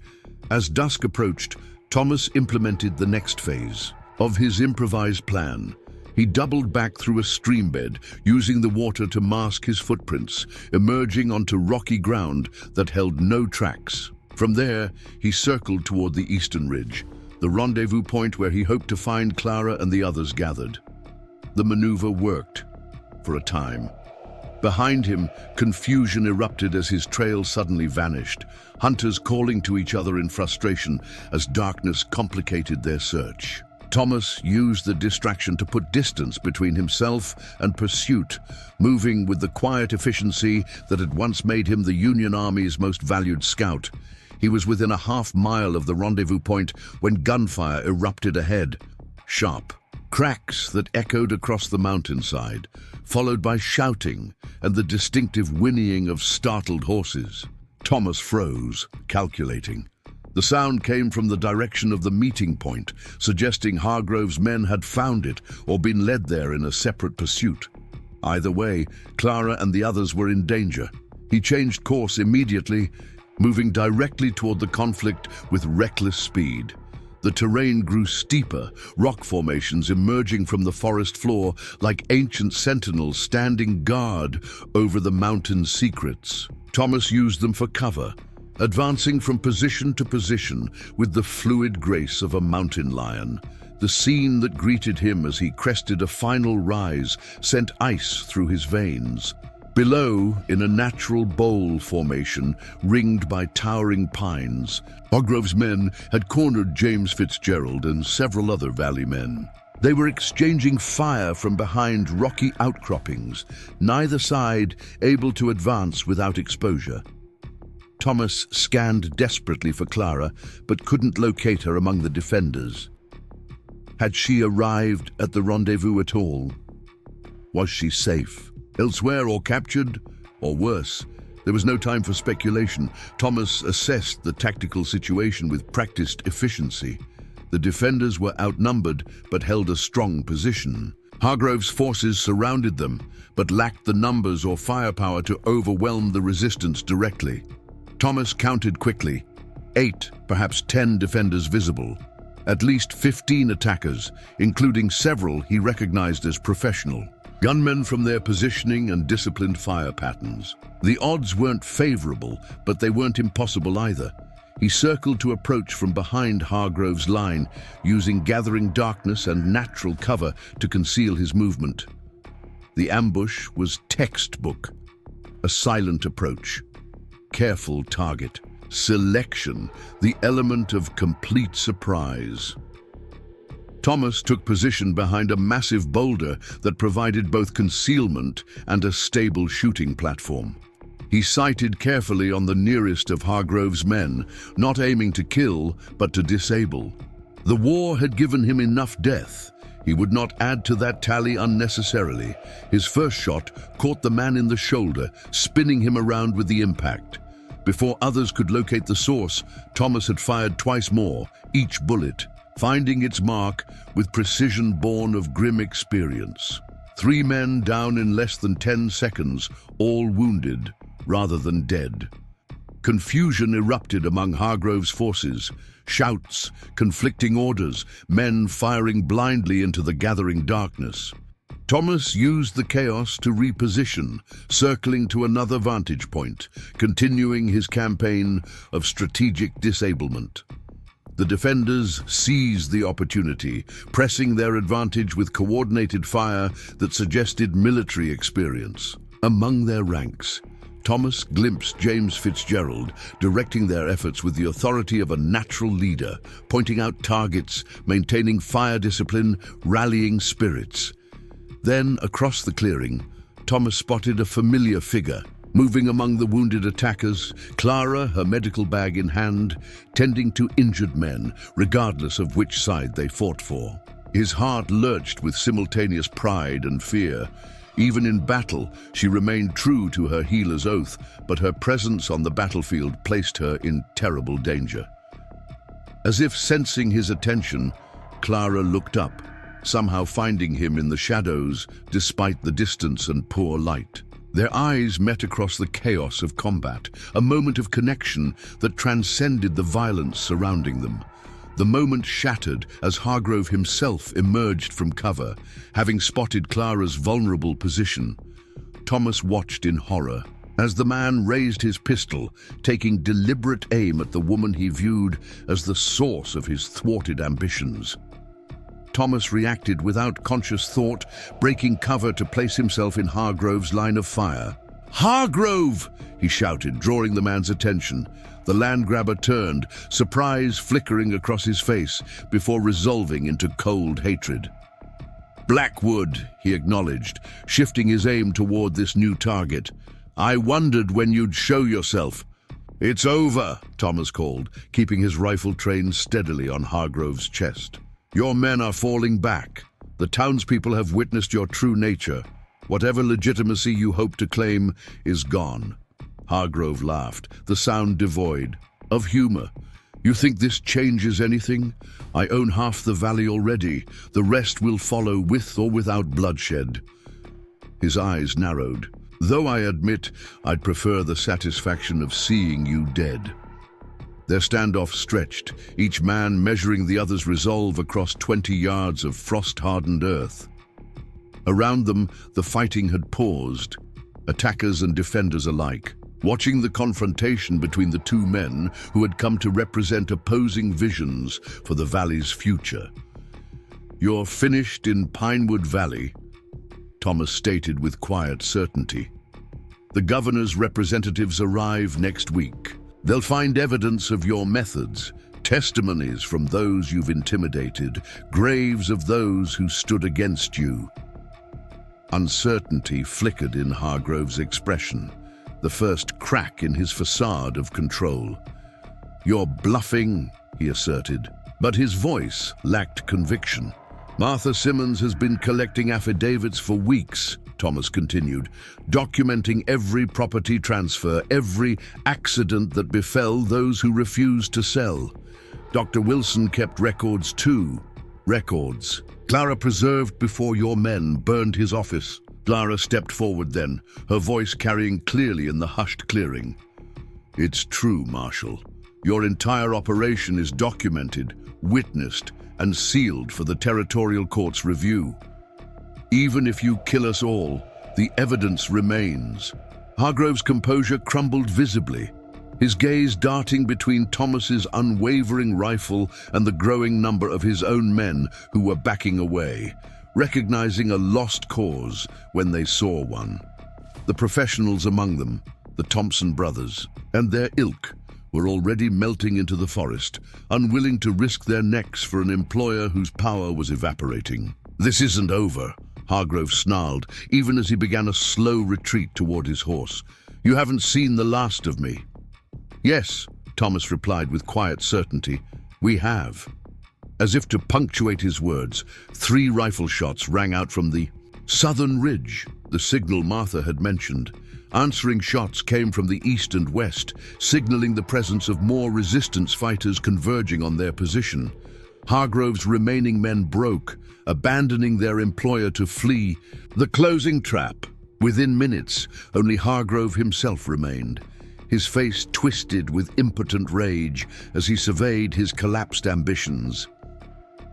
As dusk approached, Thomas implemented the next phase of his improvised plan. He doubled back through a stream bed, using the water to mask his footprints, emerging onto rocky ground that held no tracks. From there, he circled toward the eastern ridge, the rendezvous point where he hoped to find Clara and the others gathered. The maneuver worked, for a time. Behind him, confusion erupted as his trail suddenly vanished, hunters calling to each other in frustration as darkness complicated their search. Thomas used the distraction to put distance between himself and pursuit, moving with the quiet efficiency that had once made him the Union Army's most valued scout. He was within a half-mile of the rendezvous point when gunfire erupted ahead. Sharp cracks that echoed across the mountainside, followed by shouting and the distinctive whinnying of startled horses. Thomas froze, calculating. The sound came from the direction of the meeting point, suggesting Hargrove's men had found it or been led there in a separate pursuit. Either way, Clara and the others were in danger. He changed course immediately, moving directly toward the conflict with reckless speed. The terrain grew steeper, rock formations emerging from the forest floor like ancient sentinels standing guard over the mountain's secrets. Thomas used them for cover, advancing from position to position with the fluid grace of a mountain lion. The scene that greeted him as he crested a final rise sent ice through his veins. Below, in a natural bowl formation ringed by towering pines, Hargrove's men had cornered James Fitzgerald and several other valley men. They were exchanging fire from behind rocky outcroppings, neither side able to advance without exposure. Thomas scanned desperately for Clara, but couldn't locate her among the defenders. Had she arrived at the rendezvous at all? Was she safe? Elsewhere or captured? Or worse? There was no time for speculation. Thomas assessed the tactical situation with practiced efficiency. The defenders were outnumbered but held a strong position. Hargrove's forces surrounded them, but lacked the numbers or firepower to overwhelm the resistance directly. Thomas counted quickly. 8, perhaps 10 defenders visible. At least 15 attackers, including several he recognized as professional. Gunmen from their positioning and disciplined fire patterns. The odds weren't favorable, but they weren't impossible either. He circled to approach from behind Hargrove's line, using gathering darkness and natural cover to conceal his movement. The ambush was textbook. A silent approach. Careful target. Selection, the element of complete surprise. Thomas took position behind a massive boulder that provided both concealment and a stable shooting platform. He sighted carefully on the nearest of Hargrove's men, not aiming to kill, but to disable. The war had given him enough death. He would not add to that tally unnecessarily. His first shot caught the man in the shoulder, spinning him around with the impact. Before others could locate the source, Thomas had fired twice more, each bullet, finding its mark with precision born of grim experience. 3 men down in less than 10 seconds, all wounded rather than dead. Confusion erupted among Hargrove's forces. Shouts, conflicting orders, men firing blindly into the gathering darkness. Thomas used the chaos to reposition, circling to another vantage point, continuing his campaign of strategic disablement. The defenders seized the opportunity, pressing their advantage with coordinated fire that suggested military experience. Among their ranks, Thomas glimpsed James Fitzgerald, directing their efforts with the authority of a natural leader, pointing out targets, maintaining fire discipline, rallying spirits. Then, across the clearing, Thomas spotted a familiar figure, moving among the wounded attackers, Clara, her medical bag in hand, tending to injured men, regardless of which side they fought for. His heart lurched with simultaneous pride and fear. Even in battle, she remained true to her healer's oath, but her presence on the battlefield placed her in terrible danger. As if sensing his attention, Clara looked up, somehow finding him in the shadows despite the distance and poor light. Their eyes met across the chaos of combat, a moment of connection that transcended the violence surrounding them. The moment shattered as Hargrove himself emerged from cover, having spotted Clara's vulnerable position. Thomas watched in horror as the man raised his pistol, taking deliberate aim at the woman he viewed as the source of his thwarted ambitions. Thomas reacted without conscious thought, breaking cover to place himself in Hargrove's line of fire. "Hargrove!" he shouted, drawing the man's attention. The land grabber turned, surprise flickering across his face, before resolving into cold hatred. "Blackwood," he acknowledged, shifting his aim toward this new target. "I wondered when you'd show yourself." "It's over," Thomas called, keeping his rifle trained steadily on Hargrove's chest. "Your men are falling back. The townspeople have witnessed your true nature. Whatever legitimacy you hope to claim is gone." Hargrove laughed, the sound devoid of humor. "You think this changes anything? I own half the valley already. The rest will follow with or without bloodshed." His eyes narrowed. "Though I admit I'd prefer the satisfaction of seeing you dead." Their standoff stretched, each man measuring the other's resolve across 20 yards of frost-hardened earth. Around them, the fighting had paused, attackers and defenders alike, watching the confrontation between the two men who had come to represent opposing visions for the valley's future. "You're finished in Pinewood Valley," Thomas stated with quiet certainty. The governor's representatives arrive next week. They'll find evidence of your methods, testimonies from those you've intimidated, graves of those who stood against you." Uncertainty flickered in Hargrove's expression, the first crack in his facade of control. "You're bluffing," he asserted, but his voice lacked conviction. "Martha Simmons has been collecting affidavits for weeks," Thomas continued, "documenting every property transfer, every accident that befell those who refused to sell. Dr. Wilson kept records too. Records Clara preserved before your men burned his office." Clara stepped forward then, her voice carrying clearly in the hushed clearing. "It's true, Marshal. Your entire operation is documented, witnessed, and sealed for the territorial court's review. Even if you kill us all, the evidence remains." Hargrove's composure crumbled visibly, his gaze darting between Thomas's unwavering rifle and the growing number of his own men who were backing away, recognizing a lost cause when they saw one. The professionals among them, the Thompson brothers, and their ilk, were already melting into the forest, unwilling to risk their necks for an employer whose power was evaporating. "This isn't over," Hargrove snarled, even as he began a slow retreat toward his horse. "You haven't seen the last of me." "Yes," Thomas replied with quiet certainty, "we have." As if to punctuate his words, 3 rifle shots rang out from the southern ridge, the signal Martha had mentioned. Answering shots came from the east and west, signaling the presence of more resistance fighters converging on their position. Hargrove's remaining men broke, abandoning their employer to flee. The closing trap. Within minutes, only Hargrove himself remained, his face twisted with impotent rage as he surveyed his collapsed ambitions.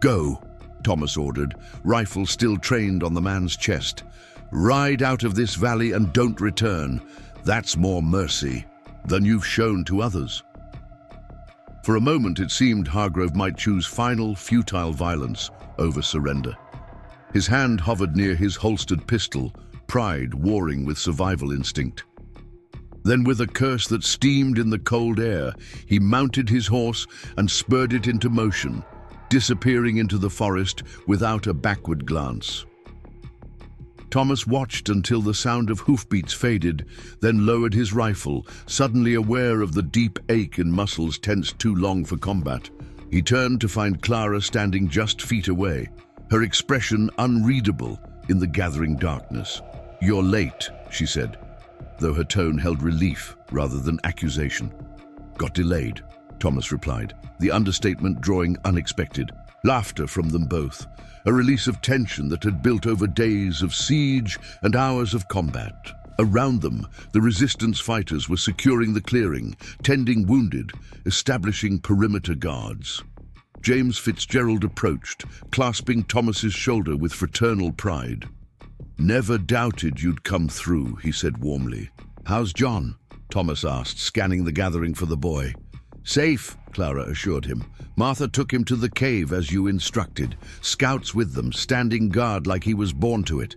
"Go," Thomas ordered, rifle still trained on the man's chest. "Ride out of this valley and don't return. That's more mercy than you've shown to others." For a moment it seemed Hargrove might choose final, futile violence over surrender. His hand hovered near his holstered pistol, pride warring with survival instinct. Then, with a curse that steamed in the cold air, he mounted his horse and spurred it into motion, disappearing into the forest without a backward glance. Thomas watched until the sound of hoofbeats faded, then lowered his rifle, suddenly aware of the deep ache in muscles tensed too long for combat. He turned to find Clara standing just feet away, her expression unreadable in the gathering darkness. "You're late," she said, though her tone held relief rather than accusation. "Got delayed," Thomas replied, the understatement drawing unexpected. Laughter from them both, a release of tension that had built over days of siege and hours of combat. Around them, the resistance fighters were securing the clearing, tending wounded, establishing perimeter guards. James Fitzgerald approached, clasping Thomas's shoulder with fraternal pride. "Never doubted you'd come through," he said warmly. "How's John?" Thomas asked, scanning the gathering for the boy. "Safe," Clara assured him. "Martha took him to the cave as you instructed, scouts with them, standing guard like he was born to it."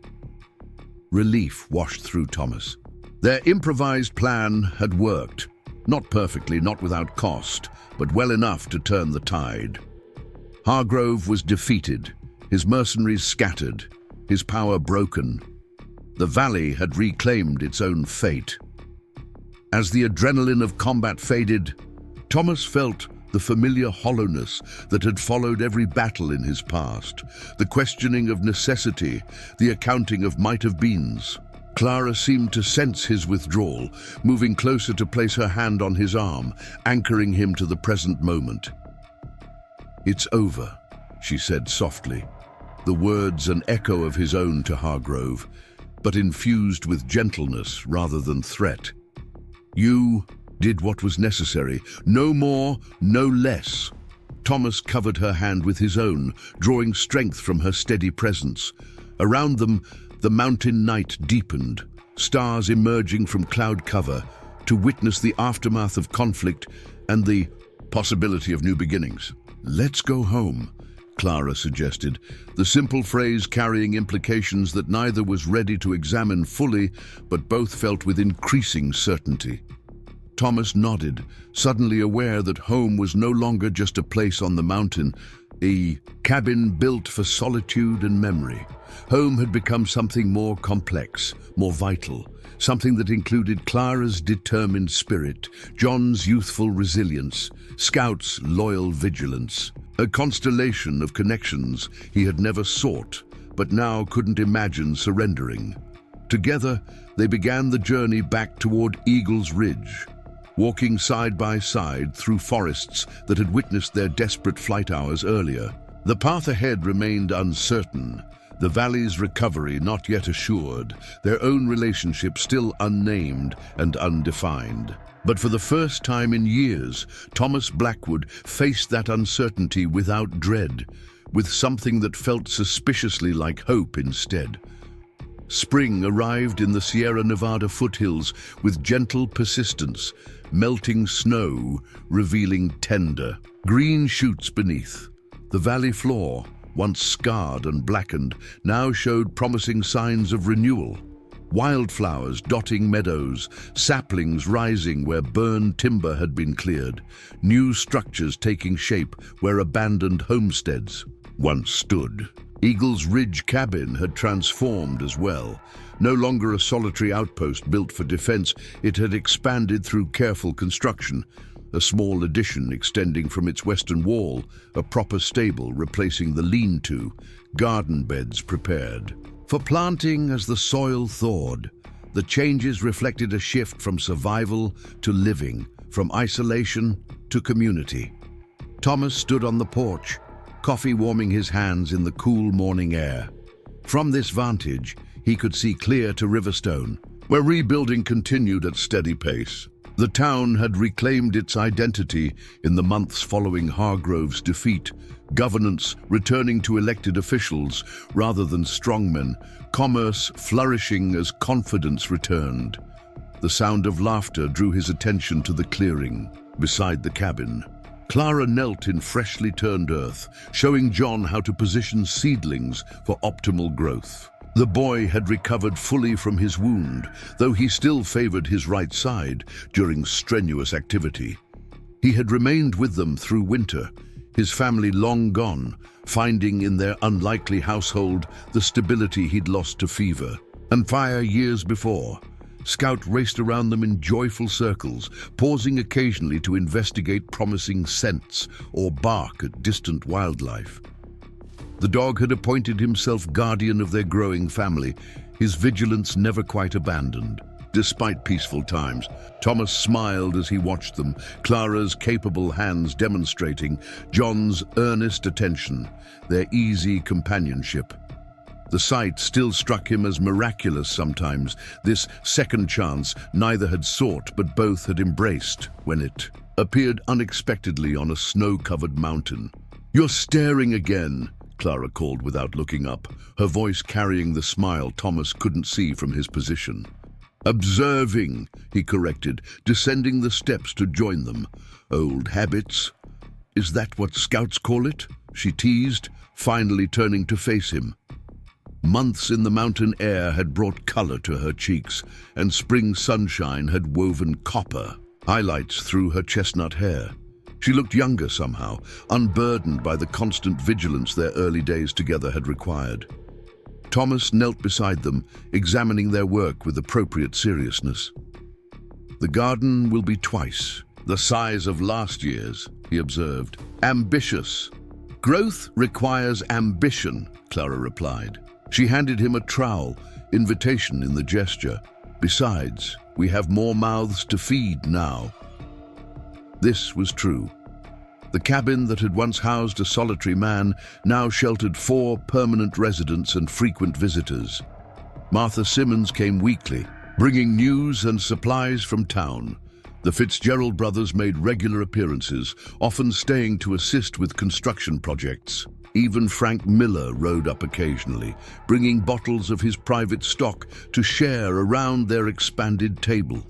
Relief washed through Thomas. Their improvised plan had worked. Not perfectly, not without cost, but well enough to turn the tide. Hargrove was defeated, his mercenaries scattered, his power broken. The valley had reclaimed its own fate. As the adrenaline of combat faded, Thomas felt the familiar hollowness that had followed every battle in his past, the questioning of necessity, the accounting of might-have-beens. Clara seemed to sense his withdrawal, moving closer to place her hand on his arm, anchoring him to the present moment. "It's over," she said softly, the words an echo of his own to Hargrove, but infused with gentleness rather than threat. "You did what was necessary, no more, no less." Thomas covered her hand with his own, drawing strength from her steady presence. Around them, the mountain night deepened, stars emerging from cloud cover to witness the aftermath of conflict and the possibility of new beginnings. "Let's go home," Clara suggested, the simple phrase carrying implications that neither was ready to examine fully, but both felt with increasing certainty. Thomas nodded, suddenly aware that home was no longer just a place on the mountain, a cabin built for solitude and memory. Home had become something more complex, more vital, something that included Clara's determined spirit, John's youthful resilience, Scout's loyal vigilance, a constellation of connections he had never sought, but now couldn't imagine surrendering. Together, they began the journey back toward Eagle's Ridge, walking side by side through forests that had witnessed their desperate flight hours earlier. The path ahead remained uncertain, the valley's recovery not yet assured, their own relationship still unnamed and undefined. But for the first time in years, Thomas Blackwood faced that uncertainty without dread, with something that felt suspiciously like hope instead. Spring arrived in the Sierra Nevada foothills with gentle persistence, melting snow revealing tender, green shoots beneath. The valley floor, once scarred and blackened, now showed promising signs of renewal. Wildflowers dotting meadows, saplings rising where burned timber had been cleared, new structures taking shape where abandoned homesteads once stood. Eagle's Ridge cabin had transformed as well. No longer a solitary outpost built for defense, it had expanded through careful construction. A small addition extending from its western wall, a proper stable replacing the lean-to, garden beds prepared. For planting as the soil thawed, the changes reflected a shift from survival to living, from isolation to community. Thomas stood on the porch, coffee warming his hands in the cool morning air. From this vantage, he could see clear to Riverstone, where rebuilding continued at steady pace. The town had reclaimed its identity in the months following Hargrove's defeat, governance returning to elected officials rather than strongmen, commerce flourishing as confidence returned. The sound of laughter drew his attention to the clearing beside the cabin. Clara knelt in freshly turned earth, showing John how to position seedlings for optimal growth. The boy had recovered fully from his wound, though he still favored his right side during strenuous activity. He had remained with them through winter, his family long gone, finding in their unlikely household the stability he'd lost to fever and fire years before. Scout raced around them in joyful circles, pausing occasionally to investigate promising scents or bark at distant wildlife. The dog had appointed himself guardian of their growing family, his vigilance never quite abandoned. Despite peaceful times, Thomas smiled as he watched them, Clara's capable hands demonstrating, John's earnest attention, their easy companionship. The sight still struck him as miraculous sometimes, this second chance neither had sought but both had embraced when it appeared unexpectedly on a snow-covered mountain. "You're staring again," Clara called without looking up, her voice carrying the smile Thomas couldn't see from his position. "Observing," he corrected, descending the steps to join them. "Old habits. Is that what Scouts call it?" she teased, finally turning to face him. Months in the mountain air had brought color to her cheeks, and spring sunshine had woven copper highlights through her chestnut hair. She looked younger somehow, unburdened by the constant vigilance their early days together had required. Thomas knelt beside them, examining their work with appropriate seriousness. "The garden will be twice the size of last year's," he observed. "Ambitious." "Growth requires ambition," Clara replied. She handed him a trowel, invitation in the gesture. "Besides, we have more mouths to feed now." This was true. The cabin that had once housed a solitary man now sheltered 4 permanent residents and frequent visitors. Martha Simmons came weekly, bringing news and supplies from town. The Fitzgerald brothers made regular appearances, often staying to assist with construction projects. Even Frank Miller rode up occasionally, bringing bottles of his private stock to share around their expanded table.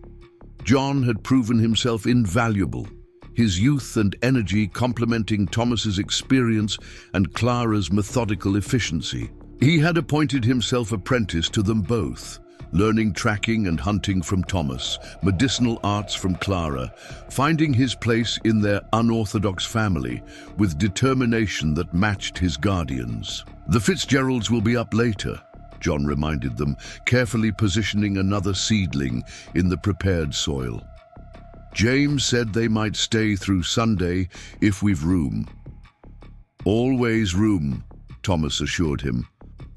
John had proven himself invaluable, his youth and energy complementing Thomas's experience and Clara's methodical efficiency. He had appointed himself apprentice to them both, learning tracking and hunting from Thomas, medicinal arts from Clara, finding his place in their unorthodox family with determination that matched his guardians. "The Fitzgeralds will be up later," John reminded them, carefully positioning another seedling in the prepared soil. "James said they might stay through Sunday if we've room." "Always room," Thomas assured him,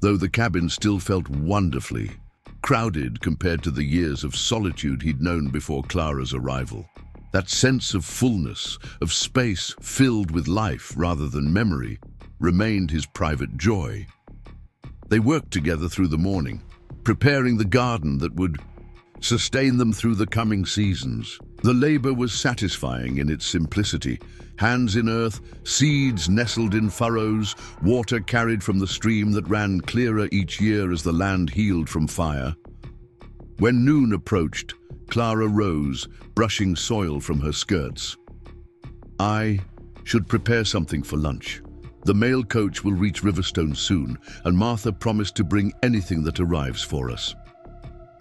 though the cabin still felt wonderfully crowded compared to the years of solitude he'd known before Clara's arrival. That sense of fullness, of space filled with life rather than memory, remained his private joy. They worked together through the morning, preparing the garden that would sustain them through the coming seasons. The labor was satisfying in its simplicity. Hands in earth, seeds nestled in furrows, water carried from the stream that ran clearer each year as the land healed from fire. When noon approached, Clara rose, brushing soil from her skirts. "I should prepare something for lunch. The mail coach will reach Riverstone soon, and Martha promised to bring anything that arrives for us."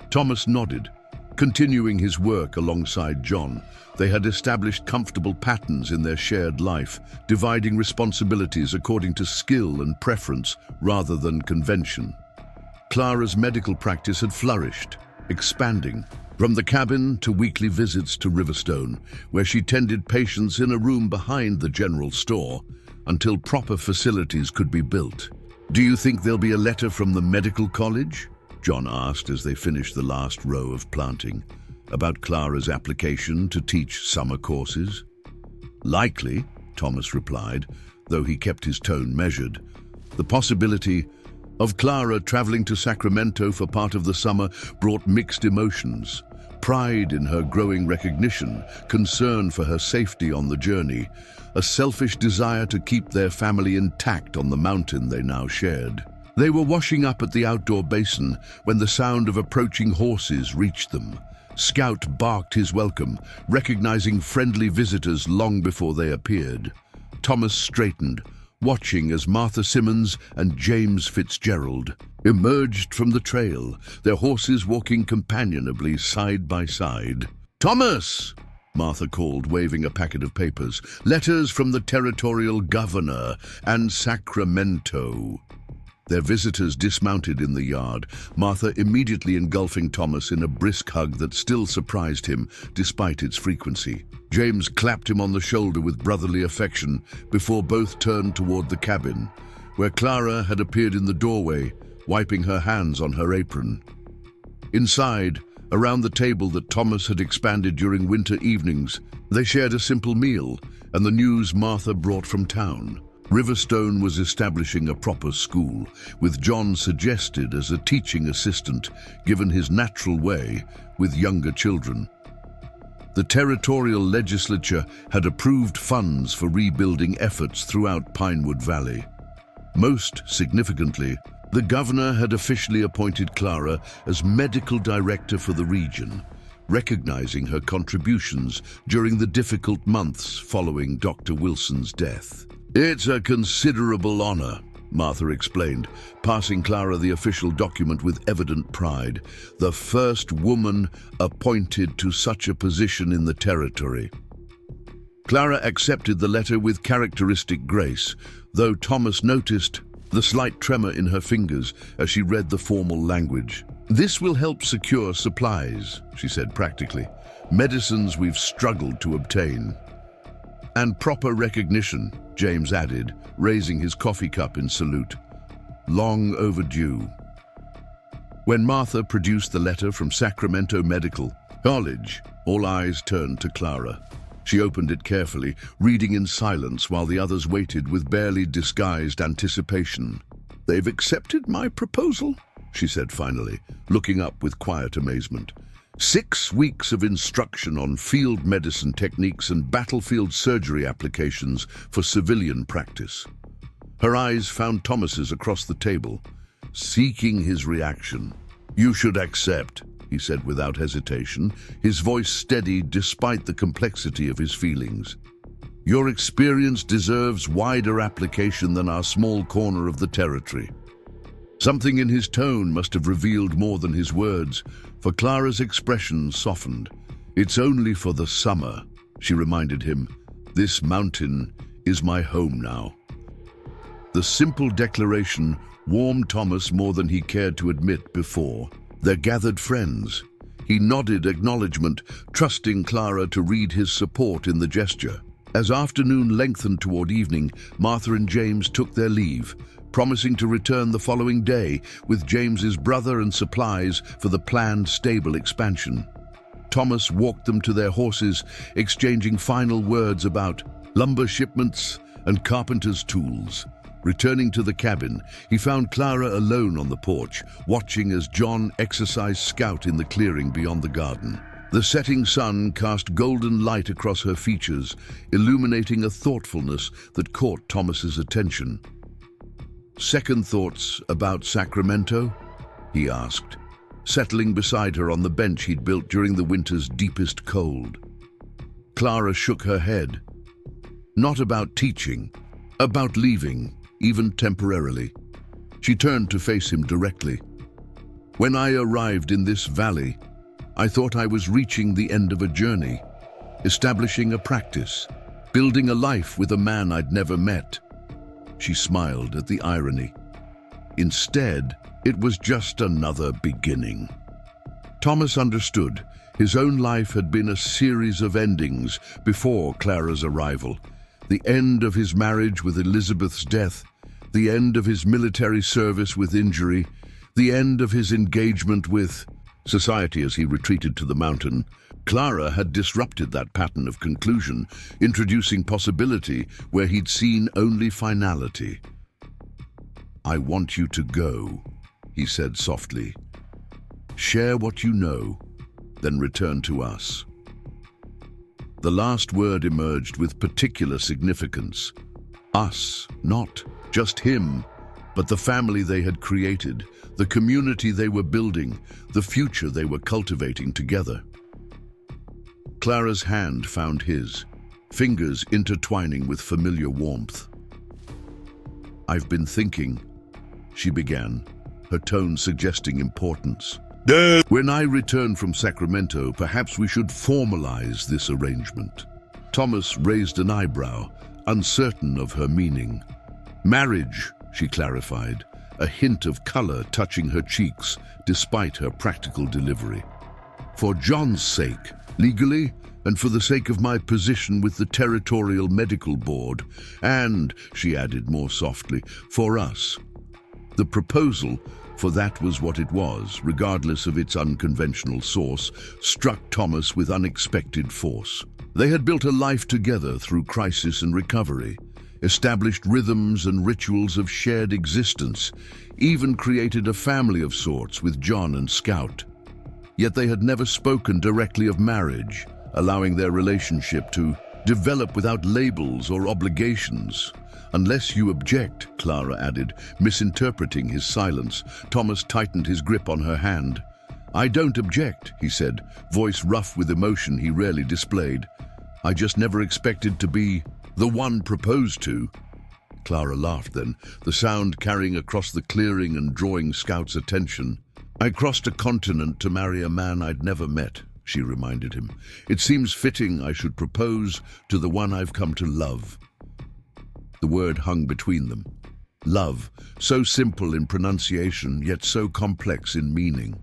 Thomas nodded, continuing his work alongside John. They had established comfortable patterns in their shared life, dividing responsibilities according to skill and preference rather than convention. Clara's medical practice had flourished, expanding from the cabin to weekly visits to Riverstone, where she tended patients in a room behind the general store until proper facilities could be built. "Do you think there'll be a letter from the medical college?" John asked as they finished the last row of planting, about Clara's application to teach summer courses. "Likely," Thomas replied, though he kept his tone measured. The possibility of Clara traveling to Sacramento for part of the summer brought mixed emotions. Pride in her growing recognition, concern for her safety on the journey, a selfish desire to keep their family intact on the mountain they now shared. They were washing up at the outdoor basin when the sound of approaching horses reached them. Scout barked his welcome, recognizing friendly visitors long before they appeared. Thomas straightened, watching as Martha Simmons and James Fitzgerald emerged from the trail, their horses walking companionably side by side. "Thomas!" Martha called, waving a packet of papers. "Letters from the territorial governor and Sacramento." Their visitors dismounted in the yard, Martha immediately engulfing Thomas in a brisk hug that still surprised him, despite its frequency. James clapped him on the shoulder with brotherly affection before both turned toward the cabin, where Clara had appeared in the doorway, wiping her hands on her apron. Inside, around the table that Thomas had expanded during winter evenings, they shared a simple meal and the news Martha brought from town. Riverstone was establishing a proper school, with John suggested as a teaching assistant, given his natural way with younger children. The territorial legislature had approved funds for rebuilding efforts throughout Pinewood Valley. Most significantly, the governor had officially appointed Clara as medical director for the region, recognizing her contributions during the difficult months following Dr. Wilson's death. "It's a considerable honor," Martha explained, passing Clara the official document with evident pride. "The first woman appointed to such a position in the territory." Clara accepted the letter with characteristic grace, though Thomas noticed the slight tremor in her fingers as she read the formal language. "This will help secure supplies," she said practically. "Medicines we've struggled to obtain." "And proper recognition," James added, raising his coffee cup in salute. "Long overdue." When Martha produced the letter from Sacramento Medical College, all eyes turned to Clara. She opened it carefully, reading in silence while the others waited with barely disguised anticipation. "They've accepted my proposal," she said finally, looking up with quiet amazement. 6 weeks of instruction on field medicine techniques and battlefield surgery applications for civilian practice. Her eyes found Thomas's across the table, seeking his reaction. "You should accept," he said without hesitation, his voice steady despite the complexity of his feelings. Your experience deserves wider application than our small corner of the territory. Something in his tone must have revealed more than his words, for Clara's expression softened. It's only for the summer, she reminded him. This mountain is my home now. The simple declaration warmed Thomas more than he cared to admit before. Their gathered friends. He nodded acknowledgement, trusting Clara to read his support in the gesture. As afternoon lengthened toward evening, Martha and James took their leave, promising to return the following day with James's brother and supplies for the planned stable expansion. Thomas walked them to their horses, exchanging final words about lumber shipments and carpenter's tools. Returning to the cabin, he found Clara alone on the porch, watching as John exercised scout in the clearing beyond the garden. The setting sun cast golden light across her features, illuminating a thoughtfulness that caught Thomas's attention. "Second thoughts about Sacramento?" he asked, settling beside her on the bench he'd built during the winter's deepest cold. Clara shook her head. "Not about teaching, about leaving, even temporarily." She turned to face him directly. "When I arrived in this valley, I thought I was reaching the end of a journey, establishing a practice, building a life with a man I'd never met." She smiled at the irony. Instead, it was just another beginning. Thomas understood. His own life had been a series of endings before Clara's arrival. The end of his marriage with Elizabeth's death, the end of his military service with injury, the end of his engagement with society as he retreated to the mountain. Clara had disrupted that pattern of conclusion, introducing possibility where he'd seen only finality. "I want you to go," he said softly. "Share what you know, then return to us." The last word emerged with particular significance. Us, not just him, but the family they had created, the community they were building, the future they were cultivating together. Clara's hand found his, fingers intertwining with familiar warmth. "I've been thinking," she began, her tone suggesting importance. "When I return from Sacramento, perhaps we should formalize this arrangement." Thomas raised an eyebrow, uncertain of her meaning. "Marriage," she clarified, a hint of color touching her cheeks despite her practical delivery. "For John's sake, legally, and for the sake of my position with the Territorial Medical Board, and," she added more softly, "for us." The proposal, for that was what it was, regardless of its unconventional source, struck Thomas with unexpected force. They had built a life together through crisis and recovery, established rhythms and rituals of shared existence, even created a family of sorts with John and Scout. Yet they had never spoken directly of marriage, allowing their relationship to develop without labels or obligations. "Unless you object," Clara added, misinterpreting his silence. Thomas tightened his grip on her hand. "I don't object," he said, voice rough with emotion he rarely displayed. "I just never expected to be the one proposed to." Clara laughed then, the sound carrying across the clearing and drawing Scout's attention. "I crossed a continent to marry a man I'd never met," she reminded him. "It seems fitting I should propose to the one I've come to love." The word hung between them. Love, so simple in pronunciation, yet so complex in meaning.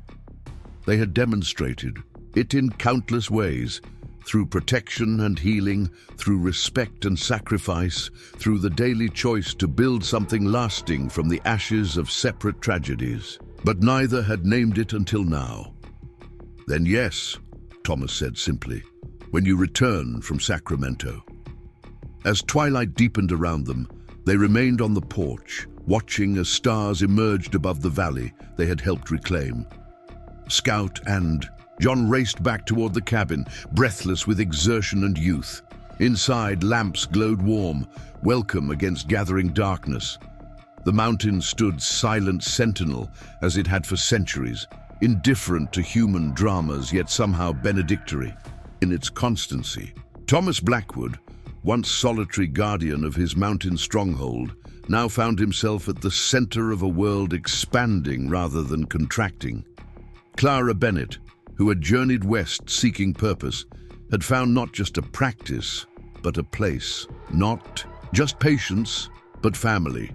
They had demonstrated it in countless ways, through protection and healing, through respect and sacrifice, through the daily choice to build something lasting from the ashes of separate tragedies. But neither had named it until now. "Then yes," Thomas said simply, "when you return from Sacramento." As twilight deepened around them, they remained on the porch, watching as stars emerged above the valley they had helped reclaim. Scout and John raced back toward the cabin, breathless with exertion and youth. Inside, lamps glowed warm, welcome against gathering darkness. The mountain stood silent sentinel as it had for centuries, indifferent to human dramas yet somehow benedictory in its constancy. Thomas Blackwood, once solitary guardian of his mountain stronghold, now found himself at the center of a world expanding rather than contracting. Clara Bennett, who had journeyed west seeking purpose, had found not just a practice, but a place. Not just patience, but family.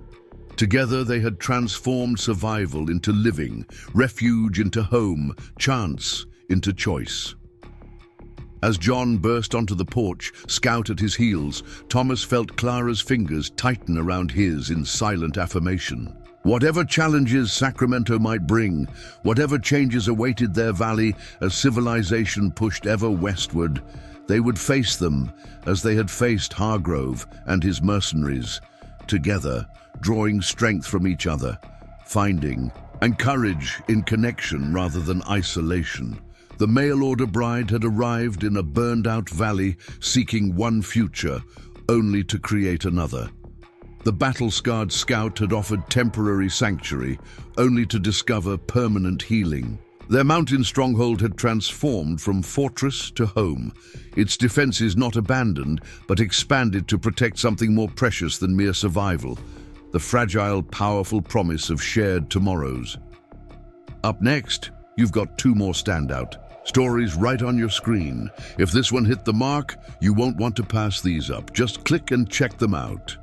Together they had transformed survival into living, refuge into home, chance into choice. As John burst onto the porch, Scout at his heels, Thomas felt Clara's fingers tighten around his in silent affirmation. Whatever challenges Sacramento might bring, whatever changes awaited their valley as civilization pushed ever westward, they would face them as they had faced Hargrove and his mercenaries, together, drawing strength from each other, finding and courage in connection rather than isolation. The mail-order bride had arrived in a burned-out valley, seeking one future, only to create another. The battle-scarred Scout had offered temporary sanctuary, only to discover permanent healing. Their mountain stronghold had transformed from fortress to home, its defenses not abandoned, but expanded to protect something more precious than mere survival, the fragile, powerful promise of shared tomorrows. Up next, you've got two more standout stories right on your screen. If this one hit the mark, you won't want to pass these up. Just click and check them out.